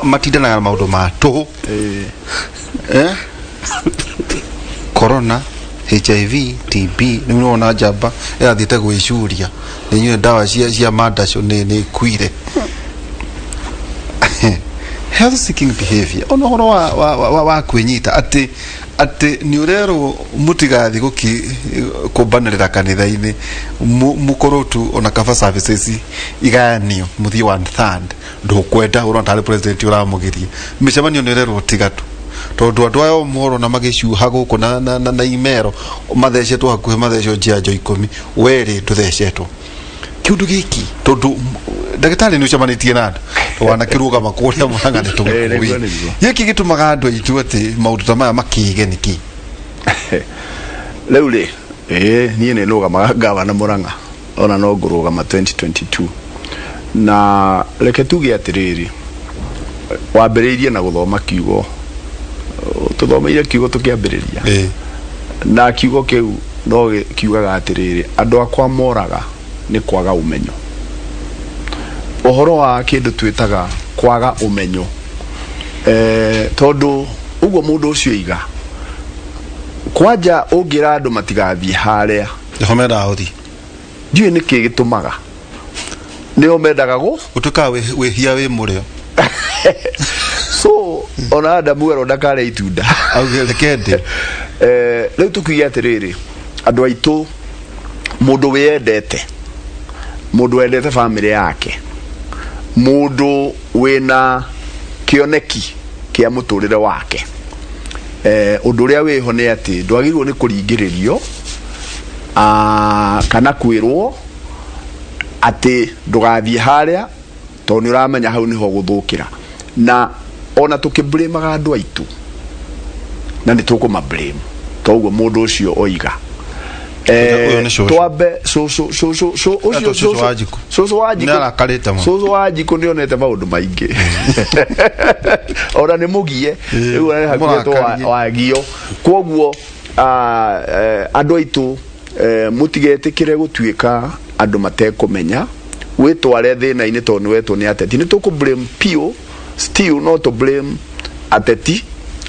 matindanaga na maũndũ ma tũhũ corona HIV TB nĩ wona njamba ĩrathiĩte gwĩcuria nĩ nyue ndawa cia mandacio nĩ kuire health seeking behavior ona horo wa kwĩnyita atĩ nĩ ũrerwo mũtigathi kũmbanĩrĩra kanitha-inĩ mũkorwo tu ona kaba services igayanio mũthii 1/3 ndũkwenda ũrona tarĩ president ũramũgiria mĩcemanio nĩ ũrerwo tiga tu tondũ andũ aya mohoro na magĩcuha gũkũ na imero mathecetwo hakuhĩ mathecetwo njanjo 10 werĩ ndũthecetwo kiundu gĩkĩ tondũ ndagĩtarĩ nĩ ũcemanĩtie na andũ wanakĩrũgama kũrĩa Mũrang'a nĩ tũgũkũi gĩkĩ gĩtũmaga andũ aitũ atĩ maũndũ ta maya makĩige nĩkĩ
rĩu rĩ niĩ nĩ nũgamaga ngavana Mũrang'a ona no ngũrũgama 2022 na reke tuge atĩrĩrĩ wambĩrĩirie na gũthoma kiugo tuthomeire kiugo tukiambĩrĩria na kiugo kĩu no kiugaga atĩrĩrĩ andũ akwa moraga nĩ kwaga ũmenyo ũhoro wa kĩndũ twĩtaga kwaga ũmenyo tondũ ũguo mũndũ ũcio iga kwanja ũngĩra andũ matigathiĩ harĩa
homera ũthi
ndiũĩ nĩkĩ gĩtũmaga nĩo mendaga
ũtuĩka wĩhia wĩ mũrĩo
so ona Adamu ero ndakare itunda
augĩrekende
rĩu tukiuge atĩrĩrĩ andũ aitũ mũndũ wendete family yake mũndũ wĩna kĩoneki kĩa mũtũrĩre wake ũndũ ũrĩa wĩho nĩ atĩ ndwagĩrĩirwo nĩ kũringĩrĩrio kana kwĩrwo atĩ ndũgathiĩ harĩa tondũ nĩ ũramenya hau nĩho gũthũkĩra na ona tũkĩblamaga andũ aitũ na nĩ tũkũmablame toguo mũndũ ũcio oiga twambe cũcũ Wanjikũ nĩ onete maũndũ maingĩ ona nĩ mũgie rĩu arehagĩtwo wagio kwoguo andũ aitũ mũtigetĩkĩre gũtuĩka andũ matekũmenya wĩtware thĩna-inĩ tondũ nĩ wetwo nĩ ateti nĩ tũkũblame piũ still not to blame ateti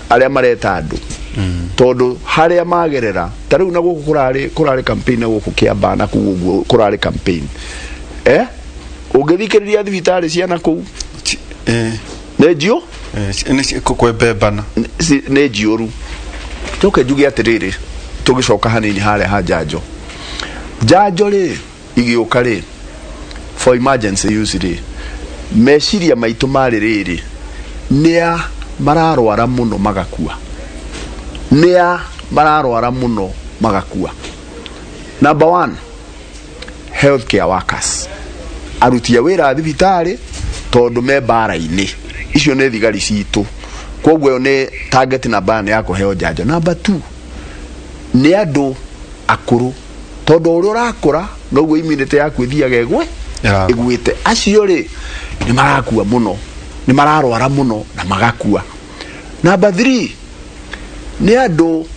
aria mareta andu tondu haria magerera tariu na guku kurari campaign na guku Kiambaa na kuguo kurari campaign ungithikiriria thibitari ciana kuu nejio
kukwebebana
nejioru toke njuge atiriri tugicoka hanini haria ha njanjo ri igiuka ri for emergency use ri meciria maitu mari riri nia mararwara muno magakua number 1 healthcare workers arutia wira thibitari tondu me bara-ini icio ne thigari citu koguo ne target na ban ya kuheo njanjo. Number 2 ni andu akuru tondu uri urakura noguo immunity yaku ithiaga igwite acio ri ni marakua muno ni mararwara muno na magakua. Number 3 ni andu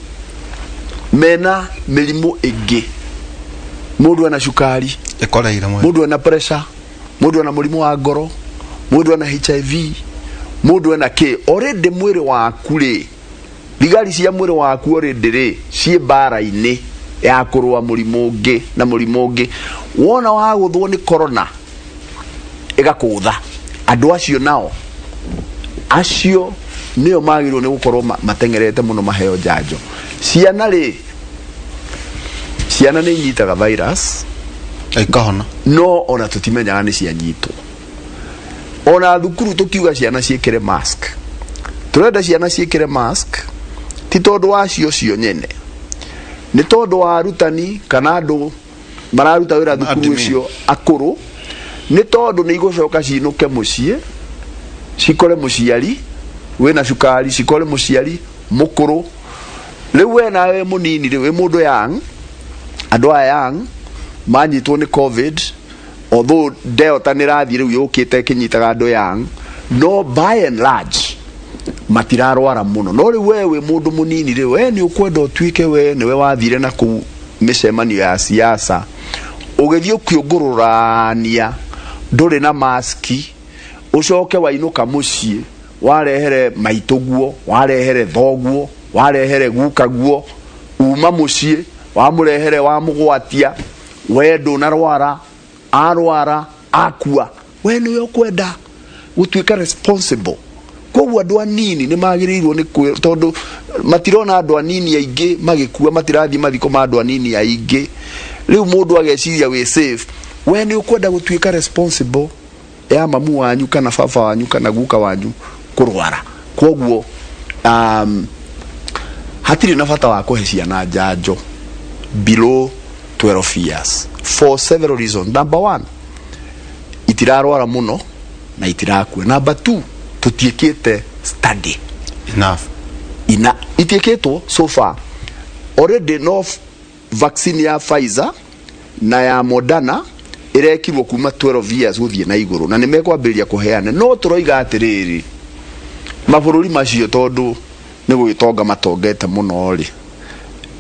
mena milimu ingi mundu ana shukari
ekoreire mwe
mundu ana pressure mundu ana mulimu wa ngoro mundu ana HIV mundu ana already mwiri waku ri thigari cia mwiri waku already ri cie bara-ini ya kurwa mulimu ungi na mulimu ungi wona waguthwo ni corona igakutha andu acio nao acio nio magirwo ni gukorwo matengerete muno maheo njanjo. Ciana ni nyitaga virus
ikahona
no ona tutimenyaga ni cianyitwo. Ona thukuru tukiuga ciana ciikire mask turenda ciana ciikire mask ti tondu wa cio nyene ni tondu wa arutani kana andu mararuta wira thukuru ucio akuru ni tondu ni igucoka ciinuke mucie cikore muciari wena cukari cikore muciari mukuru riu we nawe munini riu mundu young andu young manyitwo ni covid although delta nirathi riu yukite kinyitaga andu young no by and large matirarwara muno no riu we mundu munini riu we ni ukwenda utwike we niwe wathire na ku micemanio ya siasa ugithie ukiungururania nduri na maski ucoke wainuka mucie warehere maituguo warehere thoguo warehere gukaguo uma mucie wamurehere wamugwatia wendu narwara arwara akua we niwe ukwenda gutwika responsible koguo andu anini ni magirirwo ni tondu matirona andu anini aingi magikua matirathi mathiko ma andu anini aingi riu mundu ageciria we safe we ni ukwenda gutwika responsible ya mamu wanyu kana baba wanyu kana guka wanyu kurwara koguo hatiri na bata wa kuhe ciana njanjo below 12 years for several reasons. Number 1 itirarwara muno na itirakua. Number 2 tutiekete study
enough
itieketwo so far already no vaccine ya Pfizer na ya Moderna irekirwo kuma 12 years guthie na iguru na nimekwambiriria kuheana no turoiga atiriri mabũrũri macio tondu ni gwitonga matongete muno ri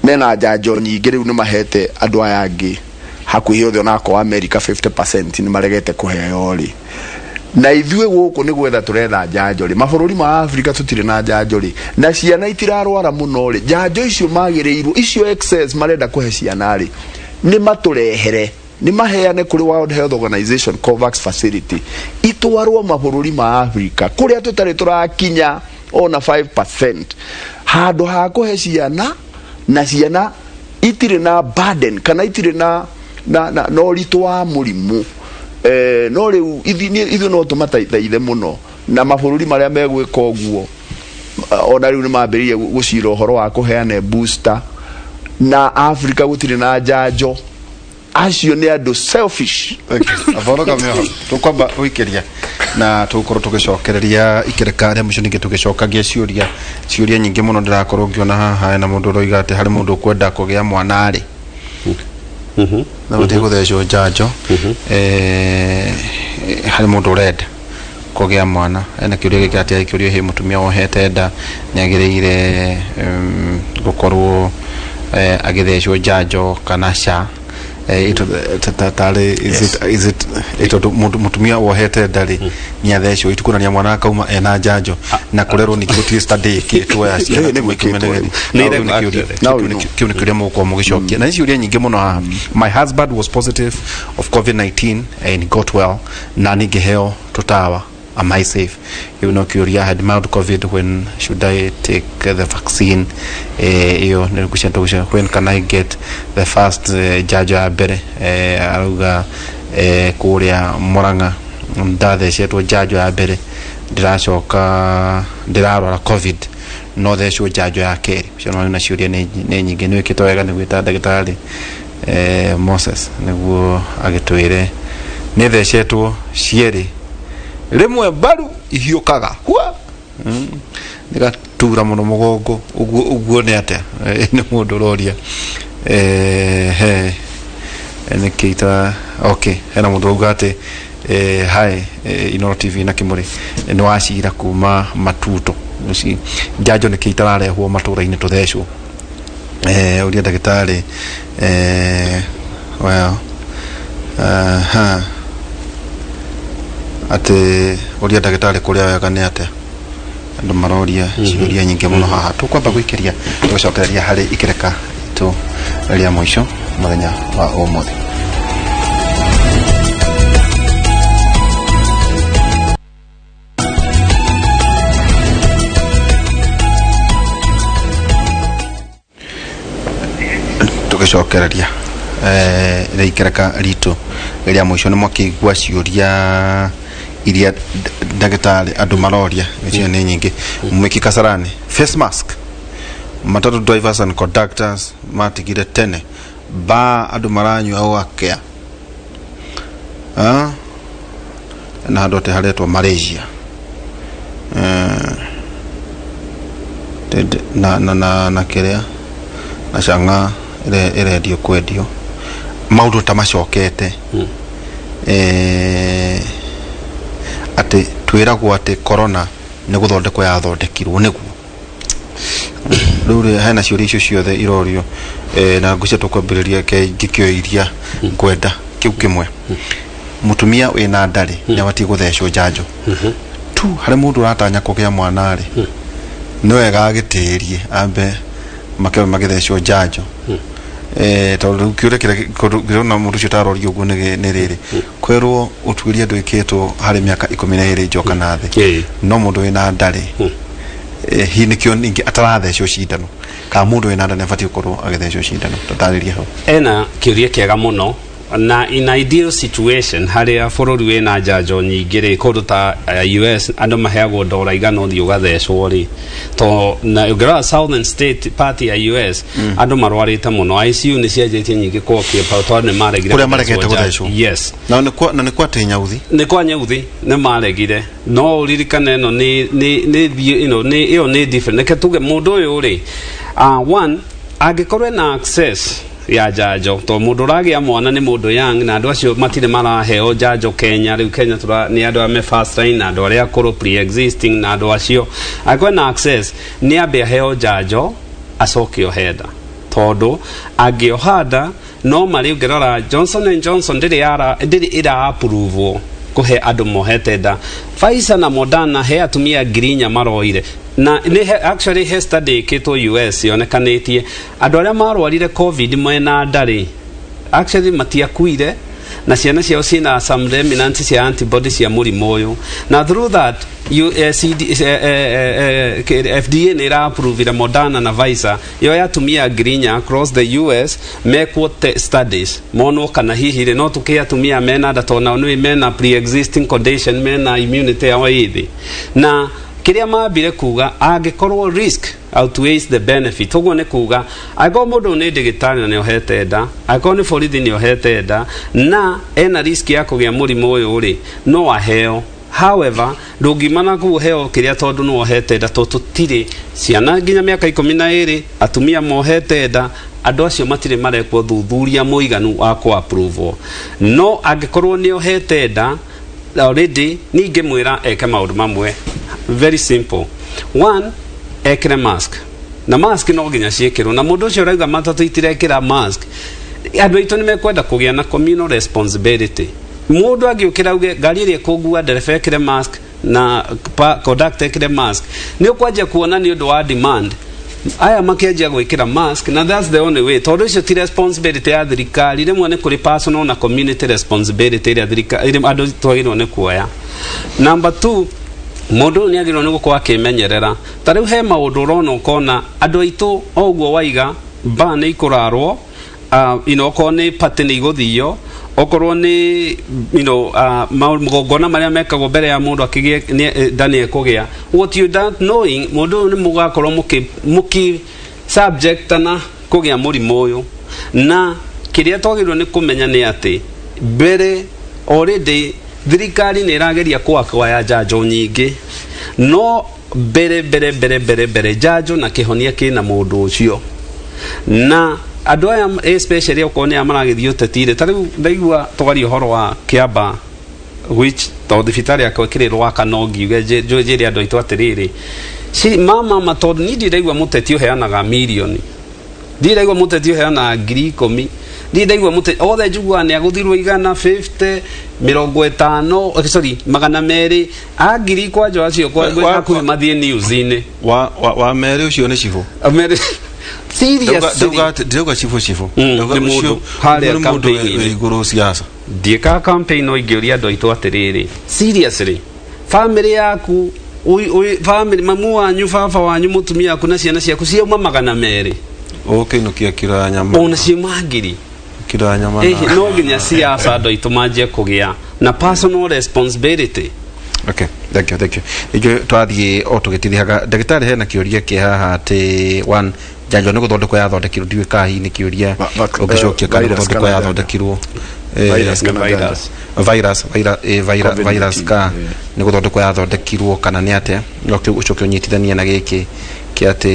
mena njanjo nyingĩ riu ni mahete andu aya angi hakuhi othe onako America 50% ni maregete kuheo ri na ithuĩ guku ni gwetha turetha njanjo ri mabũrũri ma Africa tutire na njanjo ri na ciana itirarwara muno ri njanjo icio magirirwo icio excess marenda kuhe ciana ri ni maturehere ni maheane kuri World Health Organization COVAX facility itwarwo mabũrũri ma Africa kuria tutari turakinya ona 5% handu ha kuhe ciana na ciana itire na burden kana itire na no ritu wa murimu no riu ithu no tumathaithaithe muno na mabũrũri maria megwika uguo ona riu ni mambiririe gucira uhoro wa kuheana booster na Africa gutire na njanjo acio ni andu selfish.
Avoroga meo tukwamba uikeria na tukorwo tugicokereria ikirekare mucio ningi tugicokagia ciuria nyingi muno ndirakorwo ngiona haha na mundu roiga ati hari mundu kwenda kugia mwana ari na muti guthecwo njanjo hari mundu urenda kugia mwana ena kiuria giki ati kiuria he mutumia wohete nda ni agiriire gukorwo agithecwo njanjo kana sha tatale is it mutumia wohete ndari ni athecwo itukuna ni mwana akauma ena njanjo na kurerwo ni gutie study kitwa cia ni mwikimeneri kiuni kuria mukwa mugicokia na ici uria nyingi muno. My husband was positive of COVID-19 and he got well na ningiheo tutawa. Am I safe? You know, Curia had mild COVID. When should I take the vaccine? When can I get the first jajo abere? Aruga Kuria Moranga Dade Sheto jajo abere. Dirashoka Dirara COVID. No, they show jajo akeri. Shona Shuria Neni Genu Kitoega Newita Dagatali Moses Newu Agatuere. Neither Sheto Shieri. Rimwe baru ihiokaga hua nika tura muno mugongo uguo ne atia ni mundu roria ene kita okay hena mundu ugate hai Inooro TV na Kimuri ni wacira kuma Matuto uci njanjo ni kitararehwo matura-ini tuthecwo uria ndagitari well ate uria ndagitari kuria wega ni ate andu maroria ciuria nyingi muno haha tukwamba gwikiria tucokereria hari ikireka itu ria mwisho muthenya wa umuthi. Tugicokereria ikireka ritu ria mwisho ni mwakigwa ciuria iria ndagitari andu maroria icio ni nyingi mwiki Kasarani. Face mask matatu drivers and conductors matigire tene ba andu maranywa wakea na andu haretwo Malaysia na kiria na canga iredio kwendio maundu tamacokete ati twiragwo ati corona ni guthondekwo ya thondekirwo niguo ruri hena ciuria icio ciothe irorio na ngucia tukwambiriria ngikio iria kwenda kiu kimwe mutumia wina ndari ni abati guthecwo njanjo tu hari mundu ratanya kugia mwana ri no wega agitirie ambe magithecwo njanjo tondu kiure kirona mundu cio tarorio uguo ni riri kwerwo utwiria ndwikitwo hari miaka 12 njoka na thi no mundu wina ndari hi nikio ningi atarathecwo cindano ka mundu wina ndari abati gukorwo agithecwo cindano tutariria ho
ena kiuria kiega muno na in ideal situation haria bururi wina njanjo nyingi ri kundu ta US andu maheagwo ndora igana uthi ugathecwo ri to na ugira southern state party ya US andu marwarite muno ICU ni ciajetie nyingi kwokio pa to ne maregire
kuria maregete guthecwo.
Yes
na ni kwa tinyauthi
ni kwa nyauthi ne maregire no uririkane no ni you know ni iyo ni different neke tuge mundu uyu ri one agikorwe na access ya njanjo to mundu ragia mwana ni mundu young na andu acio matire maraheo njanjo Kenya riu Kenya tura ni andu ame first line na andu aria akuru pre-existing na andu acio akwa na access ni abe heo njanjo acokio heda tondu agiohada no mari ugerora Johnson & Johnson ndiri ira approve kuhe andu mohete nda. Pfizer na Moderna he atumia ngirinya maroire na actually he study kito US yonekanitie andu aria marwarire COVID mwena ndari actually matiakuire na ciana ciao cina some remnants cia antibodies cia murimu uyu na through that FDA ni ra approve Moderna na Pfizer yo yatumia ngirinya across the US mekwo studies mono kana hihi ri no tukiatumia mena ndatona no mena pre-existing condition mena immunity ya ithi na kiria mabire kuga angikorwo risk outweighs the benefit uguo ni kuga ago mundu ni ndigitari na ni ohete nda ago ni borithi ni ohete nda na ena risk ya kugia murimu uyu ri no aheo. However ndungimana kuheo kiria tondu no ohete nda tutire ciana nginya miaka 12 atumia mohete nda andu acio matire marekwo thuthuria muiganu wa ku approve no angikorwo ni ohete nda already ninge mwira eke maundu mamwe very simple. One, ekire mask na mask no ginya ciekirwo na mundu ucio rauga matatu itirekira mask andu aitu nimekwenda kugia na communal responsibility. Mundu agiukira uge gari iri kugua ndereba ekire mask na conductor ekire mask, ni ukwanjia kuona ni undu wa demand aya makianjia gwikira mask, na that's the only way. Tondu icio ti responsibility ya thirikari, rimwe ni kuri personal na community responsibility iri thirikari iri andu twagirwo ni kuoya. Number 2, mundu ni agirwo ni gukwa akimenyerera. Tariu he maundu urona ukona andu aitu oguo waiga ba ni ikurarwo oko ni pati ni iguthio, okorwo ni mugongona maria mekagwo mbere ya mundu akigie ndani ekugia. What you don't knowing, mundu ni mugakorwo muki subject na kugia murimu uyu, na kiria twagirwo ni kumenya ni ati mbere already thirikari ni irageria kwaya njanjo nyingi, no mbere njanjo na kihonia kina mundu ucio. Na andu aya especially okone amaragithio tetire tariu ndaigua twari uhoro wa Kiamba which to thibitari akwekirwo akanogi njiri andu aitu atiriri si mama matondu ni ndaigua muteti uheanaga milioni, ndaigua muteti uheana 10,000, ndaigua muteti othe njugua ni aguthirwo 150 50 sorry 200 agiri kwa jo acio kwa ku mathie news ini
wa mere ucio ni cibo
mere serious
ndauga cibo
mundu haria campaign
iguru siasa
dieka campaign no ingiuria andu aitu atiriri seriously family yaku family mamu wanyu baba wanyu mutumia yaku na ciana ciaku ciauma 200
okay no kira nyama
ona ciuma ngiri
kira nyama
no nginya siasa andu aitu manjie kugia na personal responsibility.
Okay, thank you. Ige twathie otugitithiaga ndagitari hena kiuria ki haha ati one janjo ni guthondekwo ya thondekirwo ndiwe kahi ni kiuria ugicokia kana guthondekwo ya thondekirwo virus ka ni guthondekwo ya thondekirwo kana ni ate okay ucoke unyitithania na giki ki ati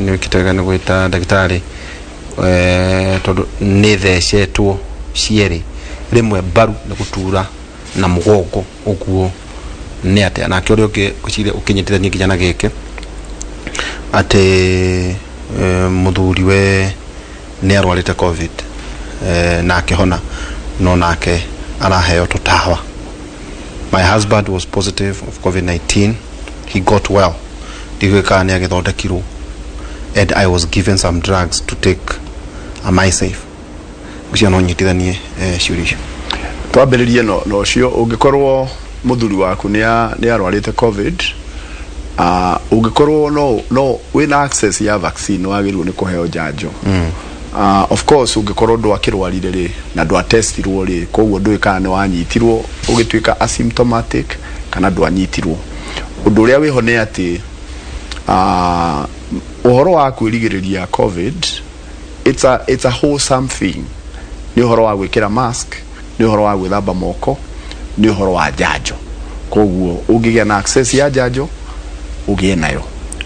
ni wikitaga ni gwita ndagitari tondu ni thecetwo cieri rimwe baru na gutura na mugongo uguo ni ate na kiuria ukinyitithania kijana giki ate muthuri we ni arwarite covid na akihona no nake araheo tutawa. My husband was positive of COVID-19, he got well, digweka ni agithondekirwo and I was given some drugs to take myself. Ucio no nyitithanie ciuria
twambiririe no cio ungikorwo muthuri waku ni arwarite covid ungikorwo no wina access ya vaccine wagirwo ni kuheo njanjo. Of course ungikorwo ndwakirwarire ri na ndwatestirwo ri koguo ndwika ni wanyitirwo ugituika asymptomatic kana ndwanyitirwo. Undu uria wiho ni ati uhoro wa kwirigiriria covid it's a wholesome thing. Ni uhoro wa gwikira mask, ni uhoro wa gwithamba moko, ni uhoro wa njanjo. Koguo ungigia na access ya njanjo ugie nayo,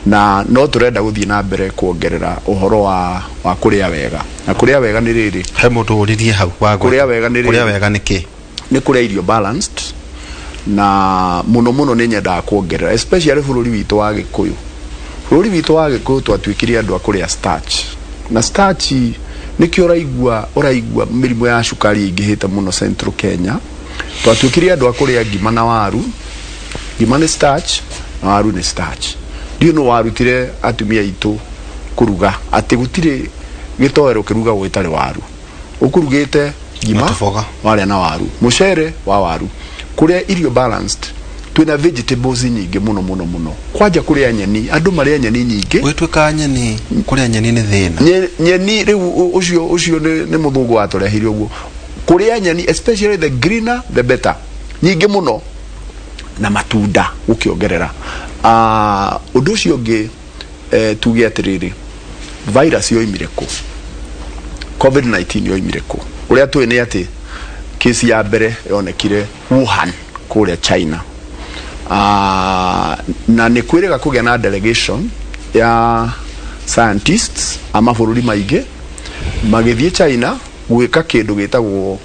na no turenda guthie na mbere kuongerera uhoro wa kuria wega. Na kuria wega ni riri
he mundu uririe hau wa
kuria wega ni riri
kuria wega niki
ni kuria irio balanced, na muno ni nyenda kuongerera especially bururi witu wa Gikuyu. Bururi witu wa Gikuyu twatwikiria andu akuria starch, na starch nikio uraigua mirimu ya cukari ingihite muno Central Kenya. Twatwikiria andu akuria ngima na waru. Ngima ni starch na waru ni starch. Ndio no warutire atumia itu kuruga ati gutire gitoero kiruga gwitari waru. Ukurugite ngima wale na waru, mucere wa waru. Kuria irio balanced, twina vegetables nyingi muno. Kwaja kuria nyeni, andu maria nyeni nyingi.
Wetweka nyeni, kuria nyeni ni thina.
Nyeni riu ucio ni muthungu waturehire uguo. Kuria nyeni especially the greener the better. Nyingi muno na matunda ukiongerera. Undu ucio ungi tuge atiriri virus yoimire ku COVID-19 yoimire ku uria tu ni ati kesi ya mbere yonekire Wuhan kuria China. Na ni kwirega kugia na delegation ya scientists ama bururi maingi magithie China gwika kindu gitagwo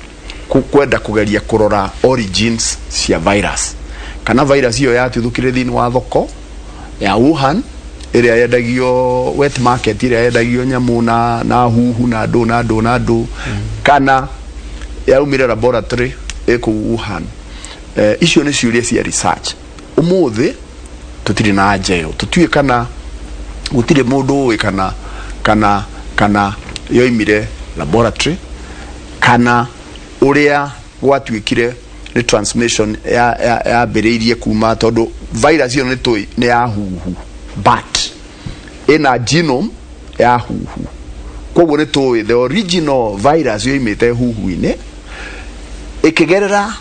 kwenda kugeria kurora origins cia virus. Kana virus hiyo yatithukire thini wa thoko ya Wuhan ĩrĩa yendagio wet market ĩrĩa yendagio nyamu na huhu na ndũ kana yaumire laboratory ĩkũ Wuhan. Icio nĩ ciũria cia research. Ũmũthĩ tũtirĩ na njeo, tũtiũĩ kana gũtirĩ mũndũ ũĩ kana yoimire laboratory kana ũrĩa gwatuĩkire ni transmission ya bereirie kuma tondu virus ĩyo nĩ ya huhu but ina genome ya huhu. Koguo nĩ tũĩ the original virus yoimĩte huhu-inĩ ĩkĩgerera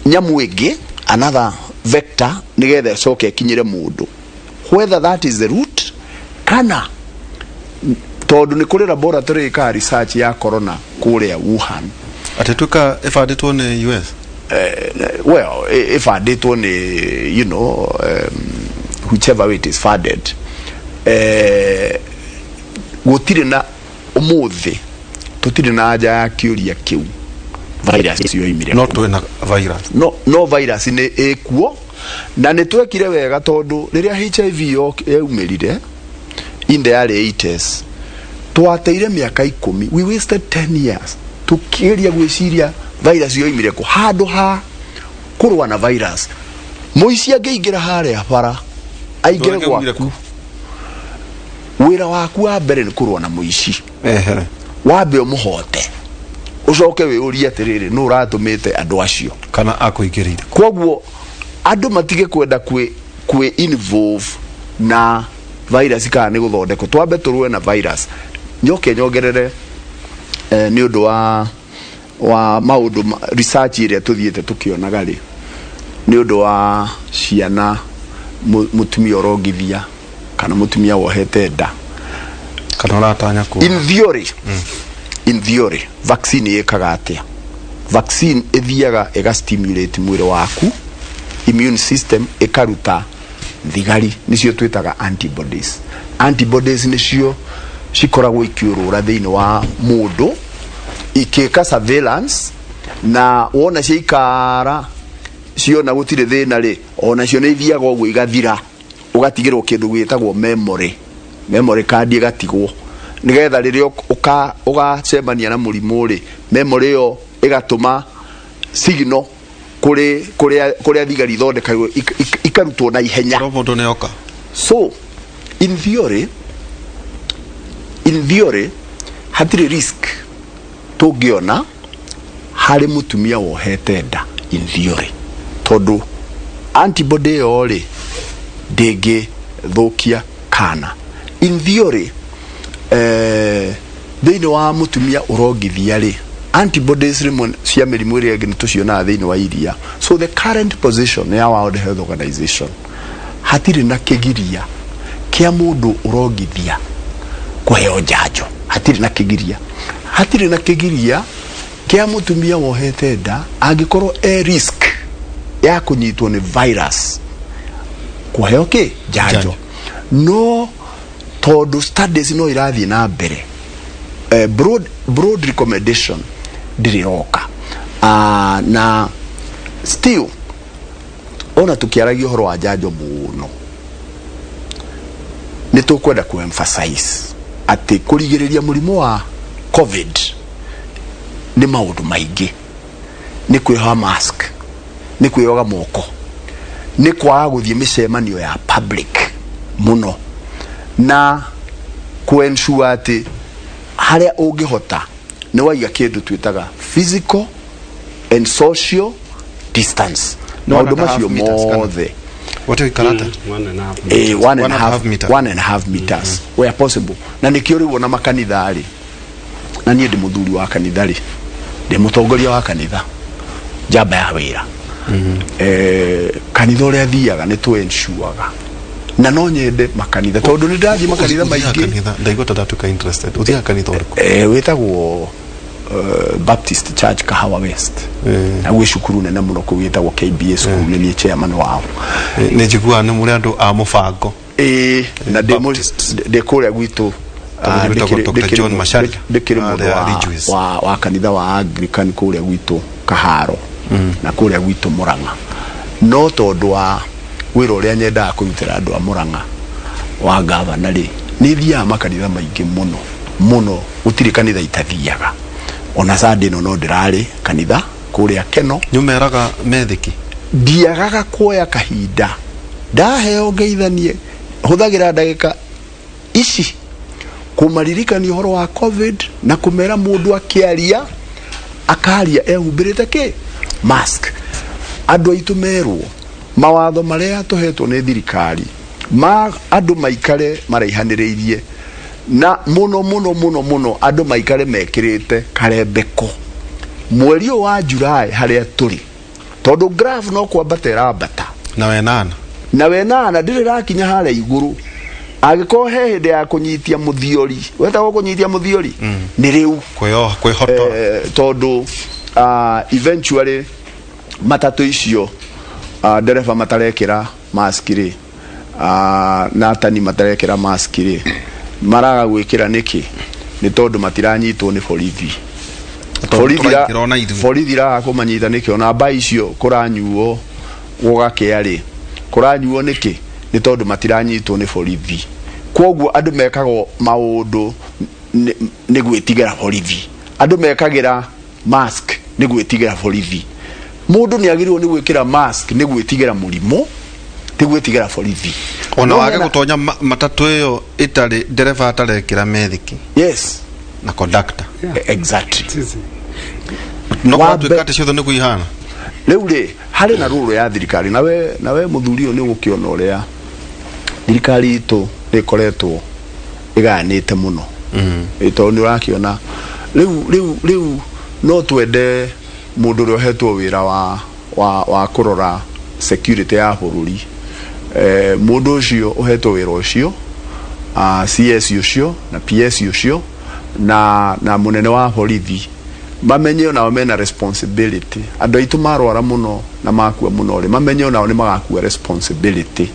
nyamu ĩngĩ another vector nigetha ĩcoke ĩkinyĩre mũndũ, whether that is the root kana tondu nĩ kũrĩ laboratory ĩka research ya corona kũrĩa Wuhan.
Atatuĩka ĩbandĩtwo nĩ US?
Well, ĩbandĩtwo nĩ you know whichever way it is funded. Gũtirĩ na ũmũthĩ tũtirĩ na anja ya kĩũria kĩu virus icio imire.
No twĩna virus.
No virus nĩ ĩkuo na nĩ twekire wega tondu rĩrĩa HIV yaumĩrire in the early 80s twateire mĩaka 10, we wasted 10 years tukigeria gwĩciria virus yoimire kũ, handũ ha kũrũa na virus. Mũici angĩingĩra harĩa bara aingĩre gwaku, wĩra waku wa mbere nĩ kũrũa na mũici. Wambe ũmũhote ucoke wĩũrie atĩrĩrĩ nũ ũratũmĩte andũ acio
kana akũingĩrire.
Koguo andũ matige kwenda kwĩ involve na virus kana nĩ gũthondekwo. Twambe tũrũe na virus. Nyoke nyongerere nĩ ũndũ wa maũndũ research ĩrĩa tũthiĩte tũkĩonaga rĩ, nĩ ũndũ wa ciana mũtumia ũrongithia kana mũtumia wohete nda
kana ũratanya kũ. In theory vaccine ĩkaga atĩa? Vaccine ĩthiaga ĩgastimulate mwĩrĩ waku, immune system ĩkaruta thigari nicio twĩtaga antibodies. Antibodies nicio cikoragwo ikiũrũra thĩinĩ wa mũndũ ikĩka surveillance, na wona ciikara ciona gũtirĩ thĩna rĩ, ona cio nĩ ithiaga ũguo igathira, ũgatigĩrwo kĩndũ gwĩtagwo memory card ĩgatigwo, nigetha rĩrĩa ũgacemania na mũrimũ rĩ, memory ĩyo ĩgatũma signal kũrĩa thigari ithondekagwo ikarutwo na ihenya. So in theory hatirĩ risk tũngĩona harĩ mũtumia wohete nda in theory, tondu antibody ĩyo rĩ ndĩngĩthũkia kana. In theory thĩinĩ wa mũtumia ũrongithia rĩ, antibodies rĩmwe cia mĩrimũ ĩrĩa ĩngĩ nĩtũcionaga thĩinĩ wa iria. So the current position ya World Health Organization hatirĩ na kĩgiria kĩa mũndũ ũrongithia kũheo njanjo, hatirĩ na kĩgiria kĩa mũtumia wohete nda angĩkorwo risk ya kũnyitwo nĩ virus kũheo njanjo. No tondu studies no irathiĩ na mbere, broad recommendation ndĩrĩroka, na still ona tukiaragia ũhoro wa njanjo mũno nĩ tũkwenda emphasize atĩ kũrigĩrĩria mũrimũ wa COVID nĩ maũndũ maingĩ, nĩ kwĩha mask, nĩ kwĩyoga moko, nĩ kwaga gũthiĩ mĩcemanio ya public mũno, na ensure atĩ harĩa ũngĩhota nĩ waiga kĩndũ twĩtaga physical and social distance. Maũndũ macio mothe what we call that
1.5 meters where possible. Na nĩkĩo rĩu ona makanitha rĩ, na niĩ ndĩ mũthuri wa kanitha rĩ, ndĩ mũtongoria wa kanitha njamba ya wĩra, kanitha ũrĩa thiaga nĩ tũ ensureaga na no nyende makanitha tondu nĩ ndathiĩ makanitha maingĩ
ndaigota ndatuka interested. Uthiaga kanitha ũrĩkũ?
Wĩtagwo Baptist Church Kahawa West, na gwĩ cukuru nene mũno kũu wĩtagwo KBS school, nĩ chairman wao.
Nĩ njiguaga nĩ mũrĩ andũ a mũbango.
Na ndĩ kũrĩa gwitũ
John Macharia,
ndĩkĩrĩ mũndũ wa kanitha wa Anglican kũrĩa gwitũ Kaharo na kũrĩa gwitũ Murang'a. No tondu wa wĩra ũrĩa nyendaga kũrutĩra andũ a Murang'a wa gavana ri ni thia makanitha maingi muno gutiri kanitha itathiaga ona Sunday no ndirari kanitha kuria Keno
nyumeraga methiki
ndiagaga kuoya kahinda ndaheo ngeithanie huthagira ndagika ici kumaririkania horo wa covid na kumera mundu akiaria akaria ehumbirite ki mask andu aitu merwo mawatho maria tuhetwo ni thirikari ma andu maikare maraihaniriirie na muno andu maikare mekirite karembeko mweri wa Julai haria turi tondu graph no kwambatera bata na wenana ndire rakinya haria iguru agiko he hinde ya kunyitia muthiori wetagwo kunyitia muthiori ni riu
kwihoto
tondu eventually matatu icio ndereba matarekira mask ri na atani matarekira mask ri maraga gwikira niki ni tondu matiranyitwo ni borithi borithi ra kumanyita niki ona mba icio kuranyuo gugakea ri kuranyuo niki ni tondu matiranyitwo ni borithi koguo andu mekagwo maundu ni gwitigira borithi andu mekagira mask ni gwitigira borithi mundu ni agirwo ni gwikira mask ni gwitigira murimo ti gwitigira borithi
ona wage gutonya matatu iyo itari dereva atarekira methiki
yes
na conductor
exactly
no kwatuikate ciothe ni kuihana
riu ri hari na ruru ya thirikari nawe muthuri uyu ni gukiona uria thirikari itu rikoretwo iganite muno ito ni urakiona riu no twende mundu uri uhetwo wira wa kurora security ya bururi mundu ucio uhetwo wira ucio CS ucio na PS ucio na munene wa borithi mamenye ona mena responsibility andu aitu marwara muno na makua muno ri mamenye ona ni magakua responsibility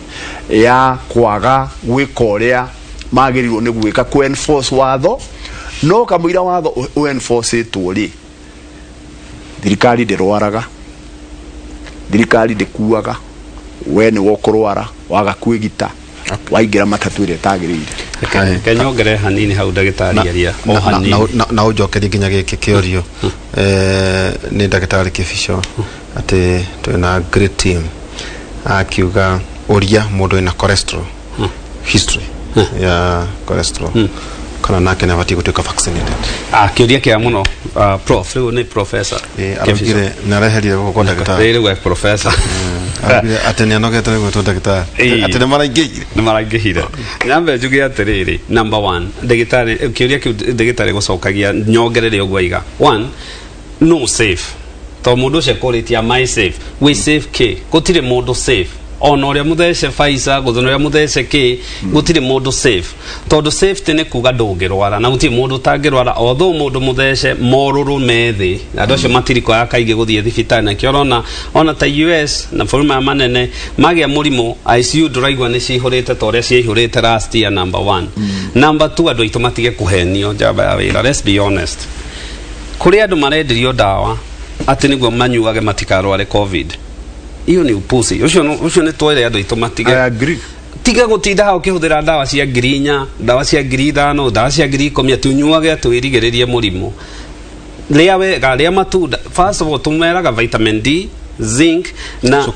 ya kwaga gwikoria magirirwo ni gwika ku enforce watho no kamuira watho u enforce ituri thirikari ndirwaraga thirikari ndikuaga we ni wokurwara waga kwigita waingira matatu ire tagirire
kenyongere hanini hau ndagitari aria
o hanini na ujokerie ginya giki kiorio ni ndagitari Kibisho ati twina great team akiuga uria mundu ina cholesterol history ya cholesterol kana nake na vati gutuika vaccinated
kioria kia muno prof riu ni professor
arugire na reheria go ndagitari
riu we professor
atene anogete go ndagitari atene
marangihire nyambe njugi atiriri number 1 ndagitari kioria kiu ndagitari gucokagia nyongerere ogwaiga 1 no safe to mundu cia quality my safe we safe ke gutire mundu safe ona uria muthece Pfizer guthona uria muthece ki gutire mundu safe tondu safety ni kuga ndungirwara na gutire mundu tangirwara although mundu muthece moruru methi andu acio matiriko ya kaige guthie thibitari na kiorona ona ta US na bũrũri manene magia murimu ICU nduraigwa ni cihurite ta uria cihurite last year number 1 number 2 andu aitu matige kuhenio njamba ya wira let's be honest kuri andu marendirio dawa ati niguo manyuage matikarware covid iyo ni upusi ucio ni twere andu aitu matige
I agree
tiga gutinda ha ukihuthira dawa cia ngirinya dawa cia ngiri 5 dawa cia ngiri 10 atunyuage atwirigiririe murimu ria wega ria matunda first of all tumeraga vitamin D zinc na
so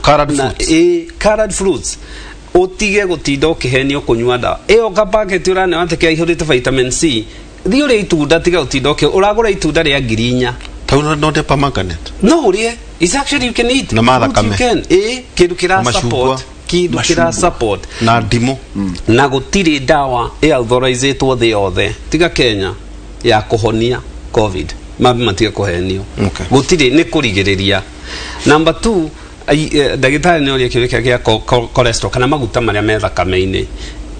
carrot fruits utige gutinda ukihenio kunyua dawa iyo ka packet urane wante kia ihurite vitamin C thio ri itunda tiga gutinda uragura itunda ria ngirinya
tauna no de permanent
no rie is actually you can eat
na madha kame
kidu kira support kidu kira support
na ndimo
na gutiri dawa authorizetwo thi yothe tiga Kenya ya kuhonia covid matiga kuhenio gutiri ni kurigiriria number 2 ndagitari ni uria kiuria kia cholesterol kana maguta maria me thakame-ini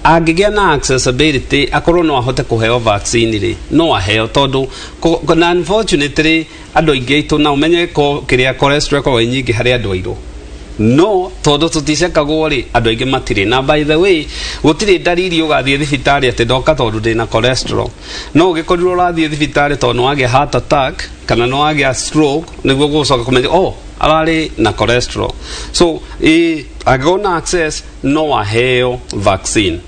angigia na accessibility akorwo no ahote kuheo vaccine ri no aheo tondu na unfortunately andu aingi aitu na umenye ko kiria cholesterol ko nyingi hari andu airu no tondu tuticekagwo ri andu aingi matire na by the way gutire dalili ugathie thibitari ati ndoka tondu ndina cholesterol no ugikorwo urathie thibitari tondu wage heart attack kana no wage stroke niguo gucoka kumenya arari na cholesterol so agona access no aheo vaccine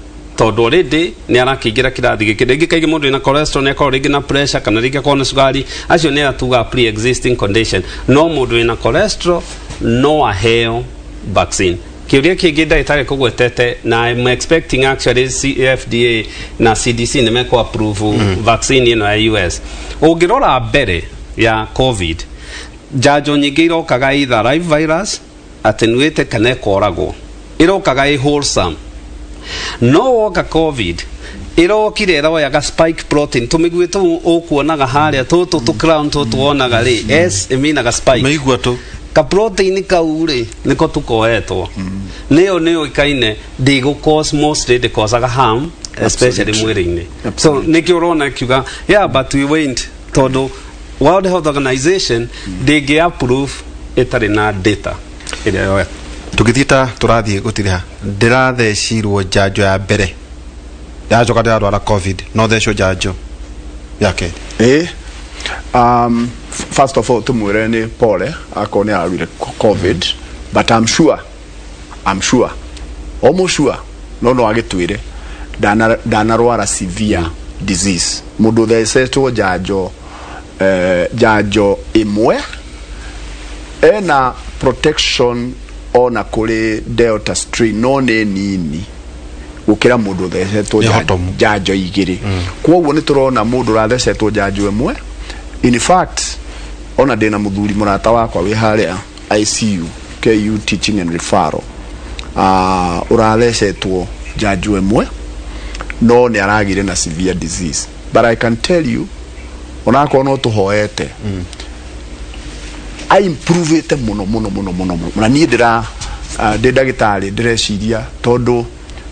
tondu already ni arakiingira kirathi giki ringi kaigi mundu ina cholesterol ne ringi na pressure kana ringi akona sukari acio ne atuga pre existing condition no mundu ina cholesterol no aheo vaccine kiuria kingi ndagitari kugwetete na I'm expecting actually FDA na CDC ne meko approve vaccine ino ya US ungirora mbere ya covid jajo nyingi irokaga either live virus attenuated kana koragwo irokaga i wholesome no woka covid irokire ya spike protein tumigwito ukuonaga haria tu crown tuonaga ri eminaga spike
meigwa tu
ka protein kaure niko tukoetwo neo ikaine digo cause mostly the cause aga harm especially mwiri-ini so nikio rona kiuga yeah but we went todo World Health Organization they give approve itari na data ile yo
tukithita turathie gutiriha ndirathecirwo njanjo ya mbere yajo kada ya covid no theco njanjo yake
first of all tumwire ni pole akone arire covid but I'm sure almost sure no agitwire danarwara severe disease mundu thecetwo njanjo njanjo imwe ena protection ona kuri delta strain no ne nini ukira mundu thecetwo njanjo igiri kwoguo ni turona mundu rathecetwo njanjo imwe in fact ona dena muthuri murata wakwa wi haria ICU KU teaching and referral urathecetwo njanjo imwe no ni aragire na severe disease but I can tell you onako no tuhoete I improve it muno na ni ndira ndagitari ndireciria tondu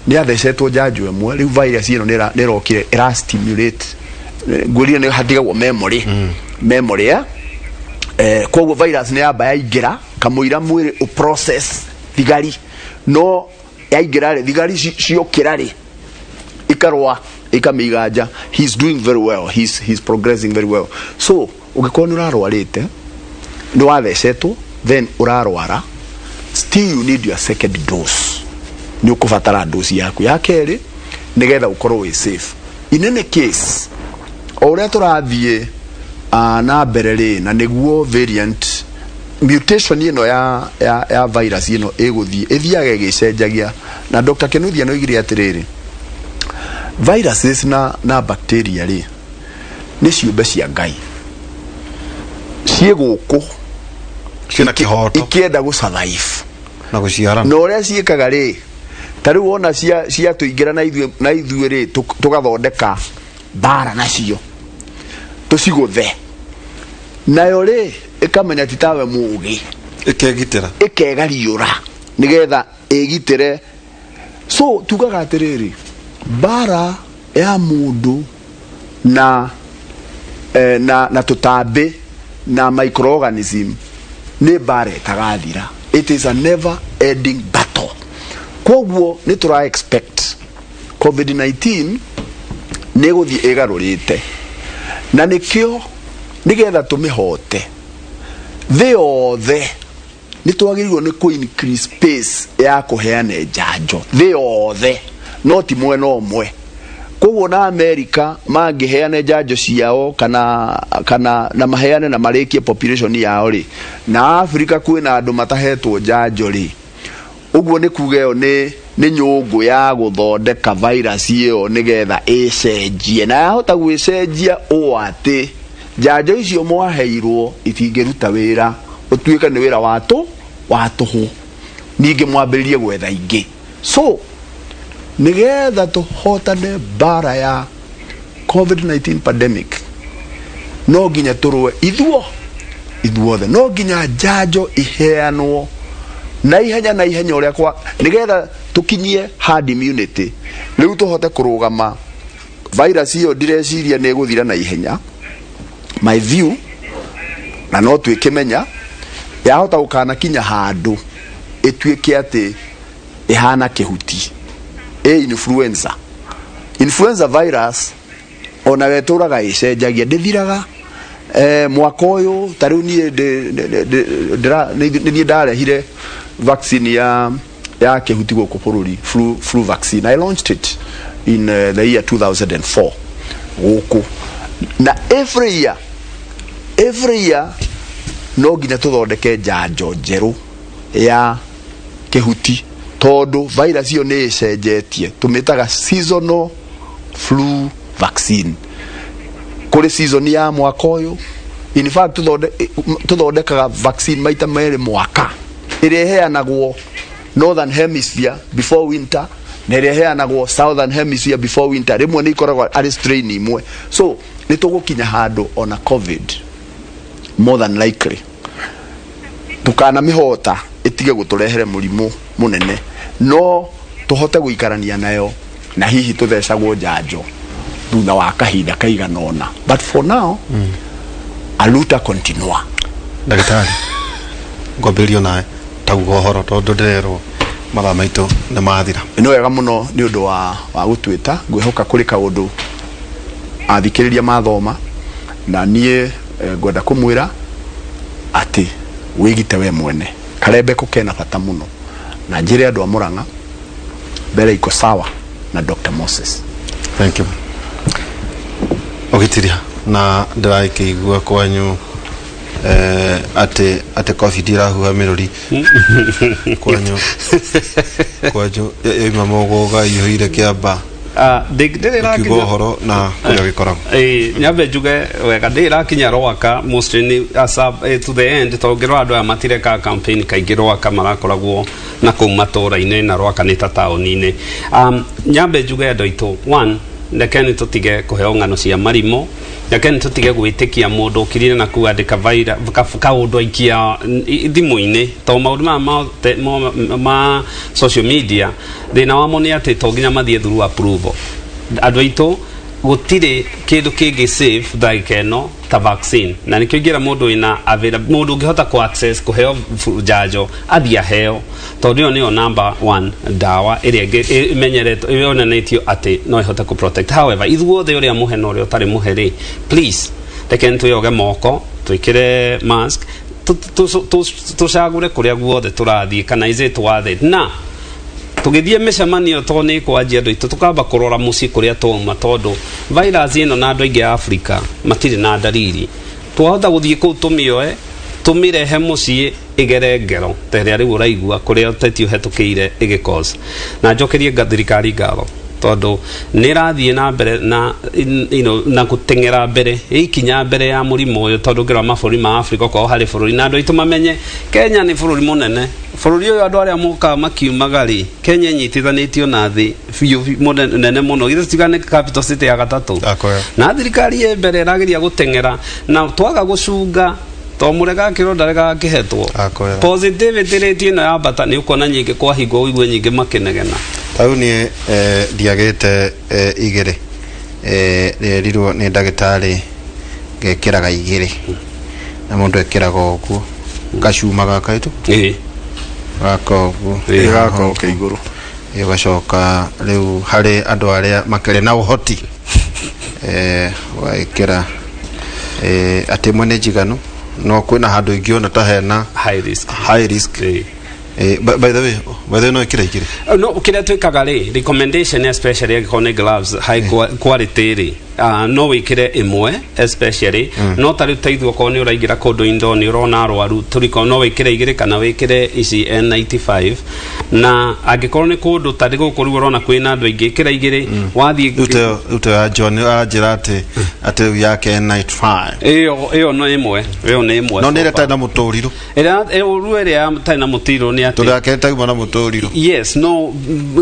ni athecetwo njanjo imwe riu virus ino nirokire ira stimulate ngwirire ni hatigagwo memory ya kwoguo virus ni yamba yaingira kamuira mwiri u process thigari no yaingira ri thigari ciokira ri ikarwa ikamiganja he's doing very well he's progressing very well so ugikona urarwarite ni wathecetwo then urarwara still you need your second dose ni ukubatara dose yaku ya keri nigetha ukorwo we safe in any case ore turathie na berere na niguo variant mutation ino ya virus ino eguthie ithiaga gicenjagia na Dr. Kinuthia no igire atiriri viruses na bacteria ri ni ciumbe cia Ngai cieguku
cina kihoto
ikienda gu survive
na guciara
no ria ciikaga ri tari wona cia tuingira na ithuĩ ri tugathondeka bara nacio tuciguthe nayo ri ikamenya titawe mugi ikegariura nigetha igitire so tugaga atiriri bara ya mundu na tutambi na microorganism ni bara tagathira it is a never ending battle kwoguo ni tura expect covid-19 ni guthie igarurite na nikio nigetha tumihote thiothe ni twagiriirwo ni ku increase space ya kuheana njanjo thiothe no ti mwena omwe kwoguo na America mangiheane njanjo ciao kana na maheane na marikie population yao ri na Africa kwina andu matahetwo njanjo ri uguo ni kugeo ni nyungu ya guthondeka virus iyo nigetha icenjie na yahota gwicenjia o ati njanjo icio mwaheirwo itingiruta wira utuika ni wira watuhu ninge mwambiririe gwetha ingi so nigetha tuhotane bara ya covid-19 pandemic no ginya turwe ithuothe no ginya njanjo iheanwo na ihenya uria kwa nigetha tukinyie herd immunity riu tuhote kurugama virus iyo direciria ni guthira na ihenya my view na no twikimenya yahota gukana kinya handu itwike ati ihana kihuti influenza virus ona weturaga icenjagia ndithiraga mwaka uyu tariu ni ndarehire vaccine ya kihuti guku bururi flu vaccine I launched it in the year 2004 guku na every year no nginya tuthondeke njanjo njeru ya kihuti tondu virus iyo ni icenjetie tumitaga seasonal flu vaccine kuri season ya mwaka uyu in fact tuthondekaga vaccine maita meri mwaka iria iheanagwo northern hemisphere before winter na iria iheanagwo southern hemisphere before winter rimwe ni ikoragwo ari strain imwe so ni tugukinya handu ona covid more than likely tukana mihota itige guturehere murimu munene no tuhote guikarania nayo na hihi tuthecagwo njanjo thutha wa kahinda kaiganona but for now aluta continua
ndagitari ngomberio nae taguo horo tondu ndirerwo mathaa maitu ni mathira
no wega muno ni undu wa gutwita ngwihoka kuri kaundu athikiriria mathoma na nie ngwenda kumwira ati wigite we mwene karembe kukena bata muno na njire andu a Murang'a mbere iko sawa na Dr. Moses.
Thank you. Ogitiria na ndiraikigua kwanyu ate coffee dirahuha mirori kwanyu ima mogoga ihoire kiamba
ndĩrakinya
horo na kuria gikoragwo
nyambe njuge wega ndĩrakinya Rwaka mostly to the end tongĩrwo andũ aya matireka campaign kaingĩ Rwaka marakoragwo na kũu matũũra-inĩ na Rwaka nĩ ta taũni-inĩ nyambe njuge andũ aitũ one ndekeni tutige kuheo ng'ano cia marimo ndekeni tutige gwĩtĩkia mũndũ kirire na kuandĩka kaũndũ aikia thimũ-inĩ to maũndũ ma social media thĩna wamo nĩ atĩ to nginya mathiĩ through approval andũ aitũ gũtirĩ kĩndũ kĩngĩ safe ndagĩka ĩno ta vaccine na nĩkĩo ingĩra mũndũ wĩna mũndũ ũngĩhota ku access kuheo njanjo athiĩ aheo tondũ ĩyo nĩyo number one ndawa ĩrĩa ĩmenyeretwo ĩonanĩtio atĩ no ĩhote ku protect however ithuothe ũrĩa mũhe na ũrĩa ũtarĩ mũhe rĩ please reke twĩoge moko twĩkĩre mask tũcagũre kũrĩa guothe tũrathiĩ kana is it worth it na tugithie micemanio to ni kwanjia andu itu tukamba kurora muci kuria tuma tondu virus ino na andu aingi Africa matiri na dalili twahota guthie ku tumioe tumirehe muci igere ngero teria riu uraigua kuria teti uhetukire igicause na njokerie thirikari ngatho tondu nirathie na mbere na na gutengera mbere ikinya mbere ya murimo uyu tondu ngira maburi ma Africa ko hari bururi na andu itu mamenye Kenya ni bururi munene bururi uyu andu aria muka makiumagari Kenya nyitithanitio na thi biu munene muno githe tigane capital city ya gatatu na thirikari ye mbere ragiria gutengera na twaga gucunga to murega kironda rega kihetwo positivity rate ino ya bata ni ukona nyingi kwa hingo uigwe nyingi makinegena
tau ni ndiagite igere rirwo ni ndagitari gekiraga igere na mundu ekiraga oku gacumaga kaitu gako
iguru
igacoka riu hari andu aria makere na uhoti waikira ati mwene njiganu no kwina handu ingiona ta hena high risk by the way no ikira ikire
no ukira twikaga ri recommendation especially agikone gloves high quality ri no wikire imwe especially no tari taithwo ko ni uraingira kondo indo ni urona arwaru turiko no wikire igire kana wikire ici N95 na agikorwo ni kondo tari gukuru urona kwina andu aingi kira igire wathie
ute ya John ajirate ate yake N95
iyo no imwe
no ni reta na muturiro
ria taina mutiro ni ati
turaketa mwana muturiro
yes no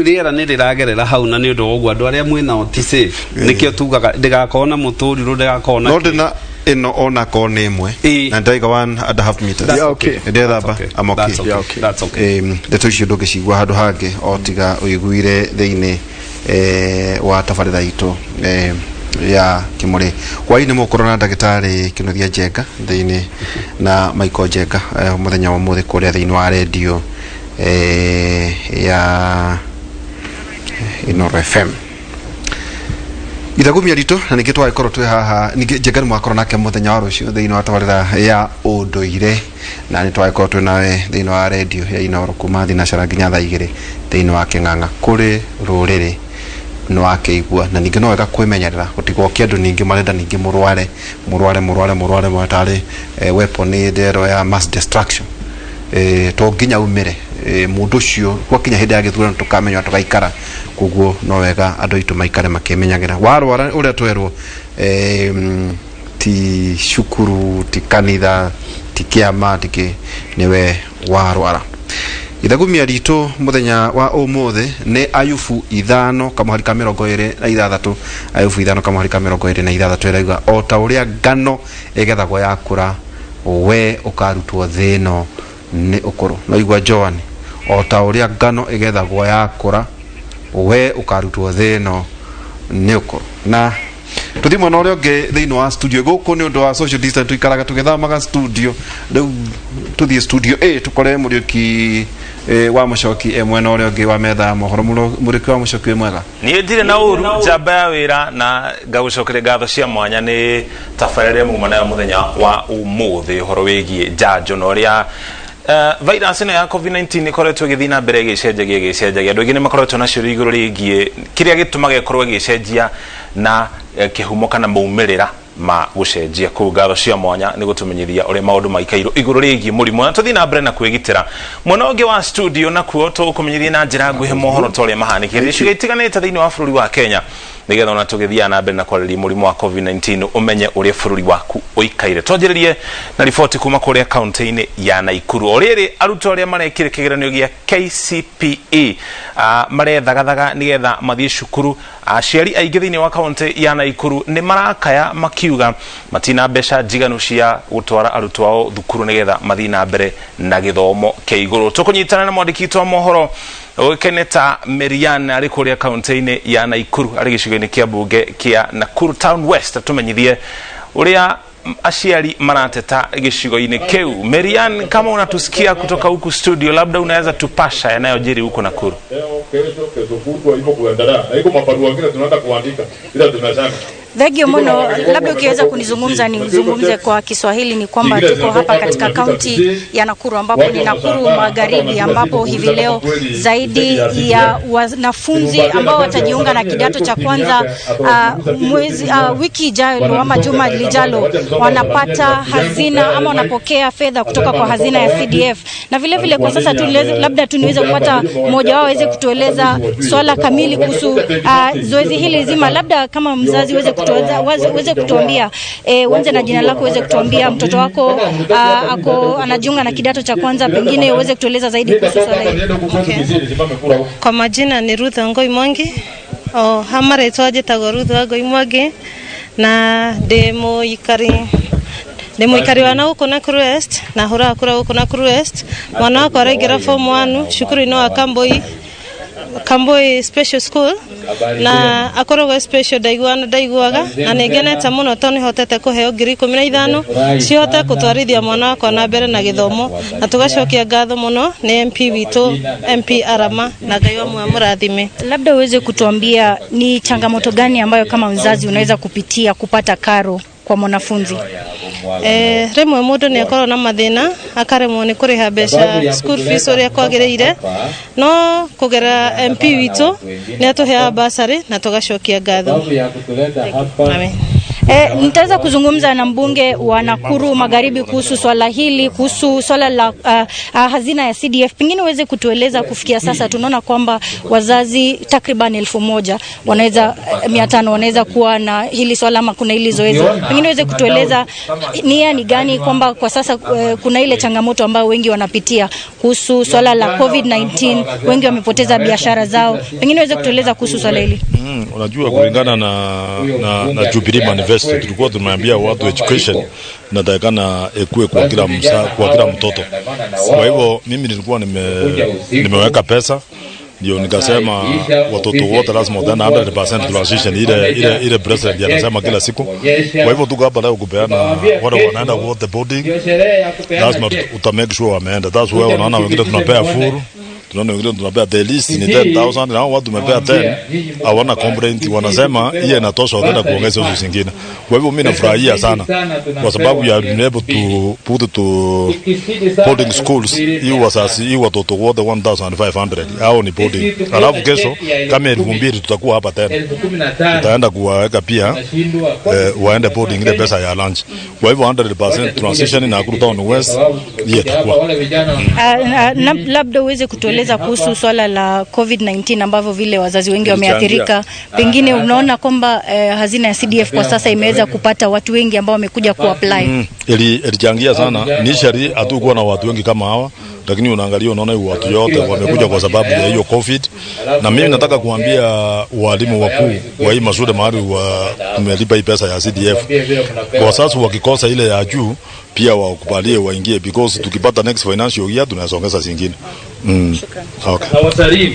riera ni riragerera hau na ni undu ogwa andu aria mwina oti safe nikio tugaga ndigakona muturiro ndigakona
no ndina ino ona kone imwe na ndaiga 1.5 meters
yeah okay
ndethamba I'm okay
that's okay
ndeto icio ndugicigwa handu hangi otiga uiguire thiini wa tabarira itu ya kimuri kwaini mukorona ndagitari Kinuthia Njenga thiini na Michael Njenga muthenya wa muthi kuria thiini wa radio ya Inooro FM ithagumia rito na nikitwa gikoro twi haha Njenga ni mwakorwo nake muthenya wa rucio thiini wa tabarira ya unduire na ni twagikoro twi nawe thiini wa radio ya Inooro kuma thina cara nginya thaa 2 thiini wa King'ang'a kuri ruriri no akeigua na ninge no wega kwimenyerera utigokia andu ninge marenda ninge murware matari weapon ndero ya mass destruction to nginya umire mundu cio kwa kinya hindi ya githurano tukamenya tugaikara kuguo no wega andu itu maikare makimenyagira warwara uria twerwo ti shukuru ti kanitha ti kiama tiki niwe warwara ithagumia ritu muthenya wa umuthi ni Ayubu 5 kamuharika 26 Ayubu 5 kamuharika 26 irauga o ta uria ngano igethagwo yakura we ukarutwo thino ni ukuru no igwa Joan o ta uria ngano igethagwo yakura we ukarutwo thino ni ukuru na tuthimo no rionge thiini wa studio guku ni undu wa social distance tuikaraga tugethamaga studio riu tuthie studio tukore muriuki wa mucoki mwena uria ungi wa metha mohoro muriuki wa mucoki mwega
ni ndire na uru jamba ya wira na ngagucokere ngatho cia mwanya ni tabarire mumana ya muthenya wa umuthi horo wigie janjo no ria virus ino ya COVID-19 ikoretwo igithina mbere gicenjagia andu ingine makoretwo na ciuri iguru rigie kiria gituma gekorwo gicenjia na kihumo kana maumirira ma gucenjia ku ngatho cia mwanya ni gutumenyithia uri maundu maikairo iguru rigie murimu na tuthina mbere na kwigitira mwana ungi wa studio na kuo tukumenyithia na njira nguhi mohoro tore mahanikire ciga itiganite thiini wa bururi wa Kenya nigetha ona tugithia na mbere na kwarĩrĩria mũrimũ wa COVID-19 umenye uria bururi waku uikaire twanjĩrĩrie na riboti kuma kũrĩa kaunti-inĩ ya Naikuru orĩrĩ arutwo arĩa marekire kĩgeranio gĩa KCPE marethagathaga nigetha mathiĩ cukuru aciari aingĩ thĩinĩ wa kaunti ya Naikuru nĩ marakaya makiuga matina mbeca njiganu cia gũtwara arutwo ao thukuru nigetha mathiĩ na mbere na gĩthomo kĩa igũrũ tũkũnyitana na mwandĩki witũ wa mohoro Keneta Merian ari kuria kaunti-inĩ ya Naikuru ari gĩcigo-inĩ kĩa bunge kĩa Nakuru Town West tumenyithie uria aciari marateta gĩcigo-inĩ kĩu. Merian, kama unatusikia kutoka huku studio, labda unaweza tupasha yanayojiri huko Nakuru.
Thegio mono, labda ukiweza kunizungumza nizungumze kwa Kiswahili ni kwamba tuko hapa katika kaunti ya Nakuru ambapo ni Nakuru Magharibi ambapo hivi leo zaidi ya wanafunzi ambao watajiunga na kidato cha kwanza wiki ijayo ama juma lijalo wanapata hazina ama wanapokea fedha kutoka kwa hazina ya CDF. Na vile vile kwa sasa labda tuniweze kupata mmoja wao aweze kutueleza swala kamili kuhusu zoezi hili zima, labda kama mzazi uweze kutuambia uanze na jina lako, uweze kutuambia mtoto wako anajiunga na kidato cha kwanza, pengine uweze kutueleza zaidi kuhusu swala hili.
Okay. Kwa majina ni Ruth Ngoi Mwangi. Hamare twaje tago Ruth Ngoi Mwangi na demo ikari wana huko Nakuru West na hura kura huko Nakuru West. Mwana wako aragira form 1 shukuru ino Kamboi Special School na akorogo special daiguaga na negeneta muno toni hotete kuheo ngiri 15 cihote kutwarithia mwana wako na mbere na githomo na tugacokia ngatho muno ni MP witu MP Arama na Ngai wa murathime.
Labda uweze kutuambia ni changamoto gani ambayo kama mzazi unaweza kupitia kupata karo kwa mwanafunzi?
Remwe mundu ni akorwo na mathina akaremwo ni kuriha mbeca school fees uria kwagiriire no kugera MP witu ni atuhea basari na tugacokia ngatho. Amen.
Nitaweza kuzungumza na mbunge wa Nakuru Magharibi kuhusu swala hili, kuhusu swala la hazina ya CDF. Pengine uweze kutueleza kufikia sasa tunaona kwamba wazazi takriban 1000 wanaweza 500 wanaweza kuwa na hili swala ama kuna hili zoezi. Pengine uweze kutueleza nia ni gani kwamba kwa sasa kuna ile changamoto ambayo wengi wanapitia kuhusu swala la COVID-19, wengi wamepoteza biashara zao. Pengine uweze kutueleza kuhusu swala hili.
Unajua kulingana na Jubilee Manifesto tulikuwa tunaambia watu education inatakana ikue kwa kila mtoto. Kwa hivyo mimi nilikuwa nimeweka pesa ndio nikasema watoto wote lazima wadana 100% transition ile president anasema kila siku. Kwa hivyo tuko hapa leo kupeana wale wanaenda wote boarding, lazima utamake sure wameenda. That's why unaona wengine tunapea furu tunaona wengine tunapea the least ni 10,000 na watu tumepea 10 hawana complaint, wanasema hiyo inatosha, wataenda kuongeza hizo zingine. Kwa hivyo mimi nafurahia sana kwa sababu ya being able to put to boarding schools hii wasasi hii watoto wote 1500 hao ni boarding. Alafu kesho kama 2000 tutakuwa hapa tena, tutaenda kuwaweka pia waende boarding ile pesa ya lunch. Kwa hivyo 100% transition na Nakuru Town West itakuwa.
Labda uweze kutueleza kuhusu swala la COVID-19 ambavyo vile wazazi wengi wameathirika. Pengine unaona kwamba hazina ya CDF kwa sasa imeweza kupata watu wengi ambao wamekuja kuapply.
Ilichangia sana. Initially hatukuwa na watu wengi kama hawa, lakini unaangalia unaona watu yote wamekuja kwa sababu ya hiyo COVID. Na mimi nataka kuambia walimu wakuu wa hii mashule mahali tumelipa hii pesa ya CDF. Kwa sasa wakikosa ile ya juu pia wakubalie waingie, because tukipata next financial year tunasongeza zingine. Okay.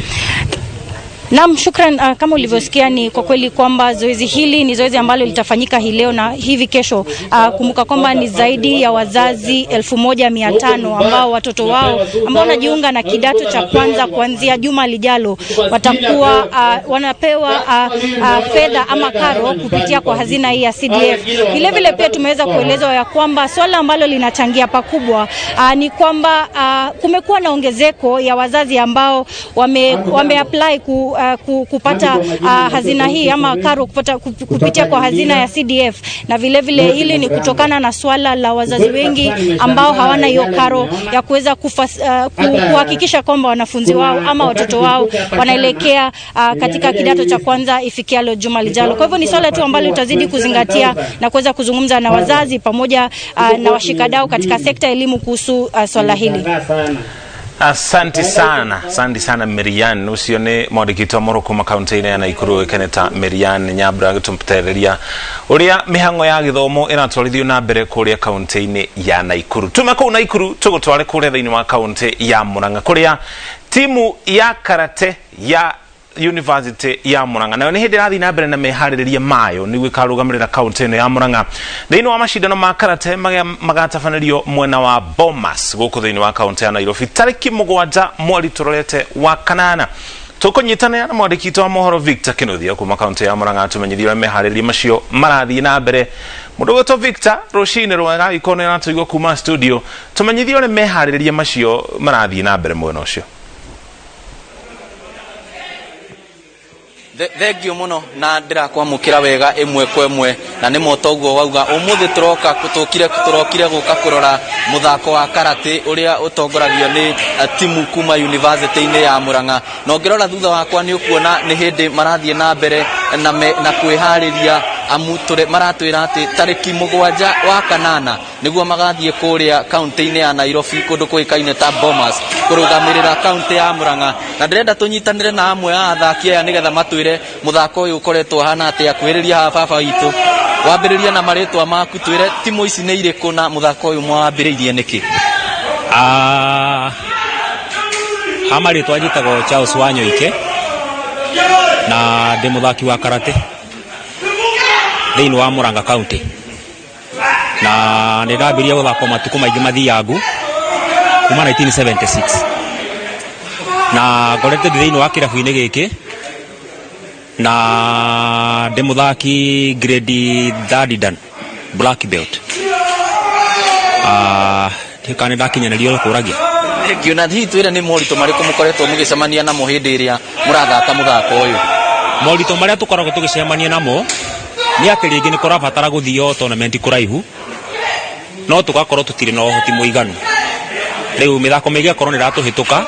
Naam, shukran. Kama ulivyosikia ni kwa kweli kwamba zoezi hili ni zoezi ambalo litafanyika hii leo na hivi kesho. Kumbuka kwamba ni zaidi ya wazazi 1500 ambao watoto wao ambao wanajiunga na kidato cha kwanza kuanzia juma lijalo watakuwa wanapewa fedha ama karo kupitia kwa hazina hii ya CDF. Vile vile pia tumeweza kuelezwa ya kwamba swala ambalo linachangia pakubwa ni kwamba kumekuwa na ongezeko ya wazazi ambao wameapply kupata hazina hii ama karo kupitia kwa hazina ya CDF, na vile vile hili ni kutokana na swala la wazazi wengi ambao hawana hiyo karo ya kuweza kuhakikisha kwamba wanafunzi wao ama watoto wao wanaelekea katika kidato cha kwanza ifikialo juma lijalo. Kwa hivyo ni swala tu ambalo tutazidi kuzingatia na kuweza kuzungumza na wazazi pamoja na washikadau katika sekta ya elimu kuhusu swala hili.
Asante sana Merian usione mwandikitwa Morokoma kaunti-ini ya Naikuru Keneta Merian Nyambura gutumtereria uria mihango ya githomo iratwarithio na mbere kuria kaunti-ini ya Naikuru. Tumako Naikuru tugutware kuria thiini wa kaunti ya Murang'a kuria timu ya karate ya University ya Murang'a nayo ni hindi rathi na mbere na mehaririria mayo ni gwikarugamirira kaunti ino ya Murang'a thiini wa mashindano ma karate magatafanĩrio mwena wa Bomas guku thiini wa kaunti ya Nairobi tariki 7 mweri turorete wa kanana. Tukunyitanira na mwandiki wa mohoro Victor Kinuthia kuma kaunti ya Murang'a tumenyithio mehaririria macio marathi na mbere. Mudogoto Victor Roshine rwega ikono na tuigwa kuma studio tumenyithio ne mehaririria macio marathi na mbere mwena ucio.
Thengio muno na ndirakwamukira wega imwe kwa imwe na ni motoguo wauga umuthi turokire guka kurora muthako wa karate uria utongoragio ni timu kuma university-ini ya Murang'a. No ngirora thutha wakwa ni ukuona ni hindi marathie na mbere na kwihariria amuture maratwira ati tariki 7 wa kanana niguo magathie kuria kaunti-ini ya Nairobi kundu kuikaine ta Bomas kurugamirira kaunti ya Murang'a. Na ndirenda tunyitanire na amwe a athaki aya nigetha matwire muthako uyu ukoretwo hana ati akwiriria ha baba witu wambiriria na maritwa maku twire timu ici ni iriku na muthako uyu mwambiririe niki.
Amaritwa njitagwo Charles Wanyoike na ndi muthaki wa karate thiini wa Murang'a County na ndambiria guthaka matuku maingi mathiangu kuma 1976 na ngorete thiini wa kirabu-ini giki na ndi muthaki grade 3 dan black belt. Tikane ndakinyanĩrio kuragia
ngiona hihi twira ni morito mariko mukoretwo mugicemania namo hindi iria murathaka muthako uyu.
Morito maria tukoragwo tugicemania namo ni ati ringi ni kurabatara guthio tournament kuraihu no tugakorwo tutire na uhoti muiganu. Riu mithako mingi akorwo ni ratuhituka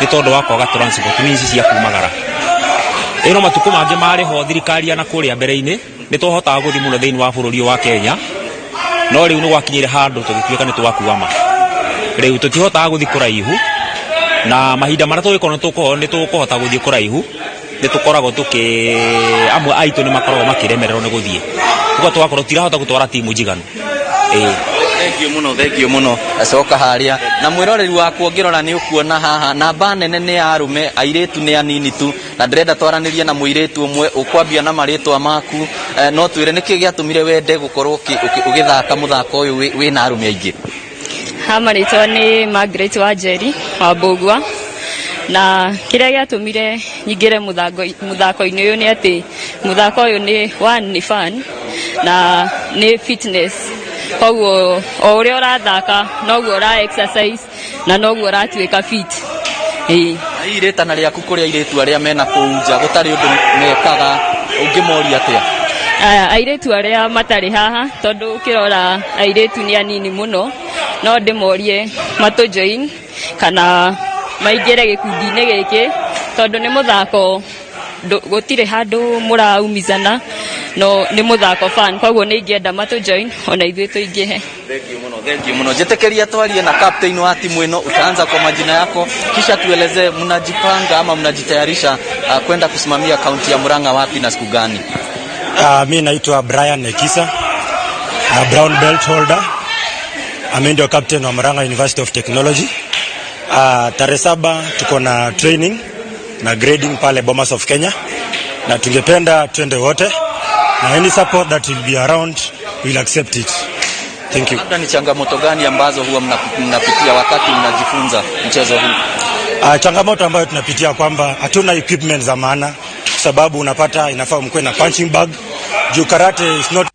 ni tondu wa kwaga transport means cia kumagara. Ino matuku mangi mari ho thirikari na kuria mbere-ini ni twahotaga guthi muno thiini wa bururi wa Kenya no riu ni gwakinyire handu tugituika ni twakuama. Riu tutihotaga guthi kuraihu na mahinda maria tugikorwo ni tukuhota guthi kuraihu ni tukoragwo amwe aitu ni makoragwo makiremererwo ni guthie tuko twakorwo tirahota gutwara timu njiganu.
Thank you muno acoka haria na mwiroreri wa kuongirora ni ukuona haha namba nene ni arume airetu ni anini tu na ndirenda twaraniria na muiretu umwe ukwambia na maritwa maku no twire niki giatumire wende gukorwo ugithaka muthako uyu wi na arume aingi.
Maritwa ni Margaret Wanjeri wa Bogwa na kiria giatumire nyingire muthako-ini uyu ni ati muthako uyu ni one ni fun na ni fitness, koguo o uria urathaka noguo ura exercise na noguo uratuika fit.
Iretana riaku kuria iretu aria mena kuunja gutari undu mekaga ungimoria atia?
Airetu aria matari haha tondu ukirora airetu ni anini muno, no ndimorie matu join kana maingire gikundi-ini giki tondu ni muthako gutire handu muraumizana, no ni muthako fan, koguo ni ingienda matu join ona ithuĩ tuingihe.
Thank you muno. Jetekeria twarie na captain wa timu ino, utaanza kwa majina yako kisha tueleze mnajipanga ama mnajitayarisha kwenda kusimamia kaunti ya Murang'a wapi na siku gani?
Mimi naitwa Brian Nekisa, brown belt holder. Mimi ndio captain wa Murang'a University of Technology. Tarehe 7 tuko na training na grading pale Bomas of Kenya, na tungependa twende wote, na any support that will be around we'll accept it. Thank you.
Labda ni changamoto gani ambazo huwa mnapitia wakati mnajifunza mchezo huu?
Changamoto ambayo tunapitia kwamba hatuna equipment za maana, sababu unapata inafaa mkwe na punching bag. Juu karate is not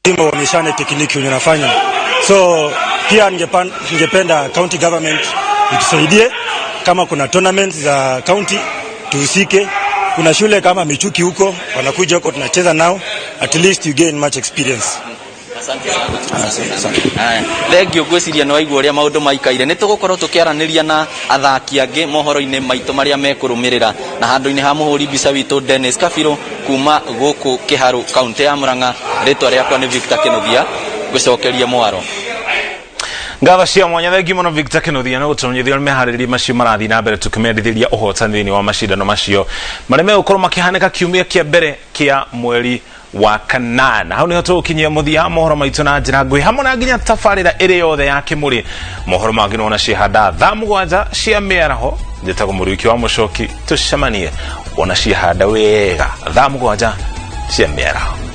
timo mishane tekniki unafanya. So pia ningependa county government itusaidie, kama kuna tournaments za county tuhusike. Kuna shule kama Michuki huko wanakuja huko tunacheza nao, at least you gain much experience.
Thengio gwiciria no aigua uria maundu maikaire. Nitugukorwo tukiaraniria na athaki angi mohoro-ini maitu maria mekurumirira, na handu-ini ha muhuri mbica witu Dennis Kabiro kuma guku Kiharu kaunti ya Murang'a. Ritwa riakwa ni Victor Kinothia, gwicokeria mwaro.
Ngatho cia mwanya. Thengi muno Victor Kinothia na gutonyithia meharĩrĩria macio marathi na mbere tukimendithĩria ũhotani thĩinĩ wa macindano macio marĩa megũkorwo makĩhanĩka kiumia kĩa mbere kĩa mweri wa kanana. Hau niho tũkinyia mũthia mohoro maitũ na njĩra nguhĩ, hamwe na nginya tabarĩra ĩrĩ yothe ya Kĩmũrĩ. Mohoro mangĩ nona ciĩhanda thaa 7 cia mĩaraho. Njĩtagwo Mũrũiki wa Mũcoki, tũcemanie ona ciĩhanda wega thaa 7 cia mĩaraho.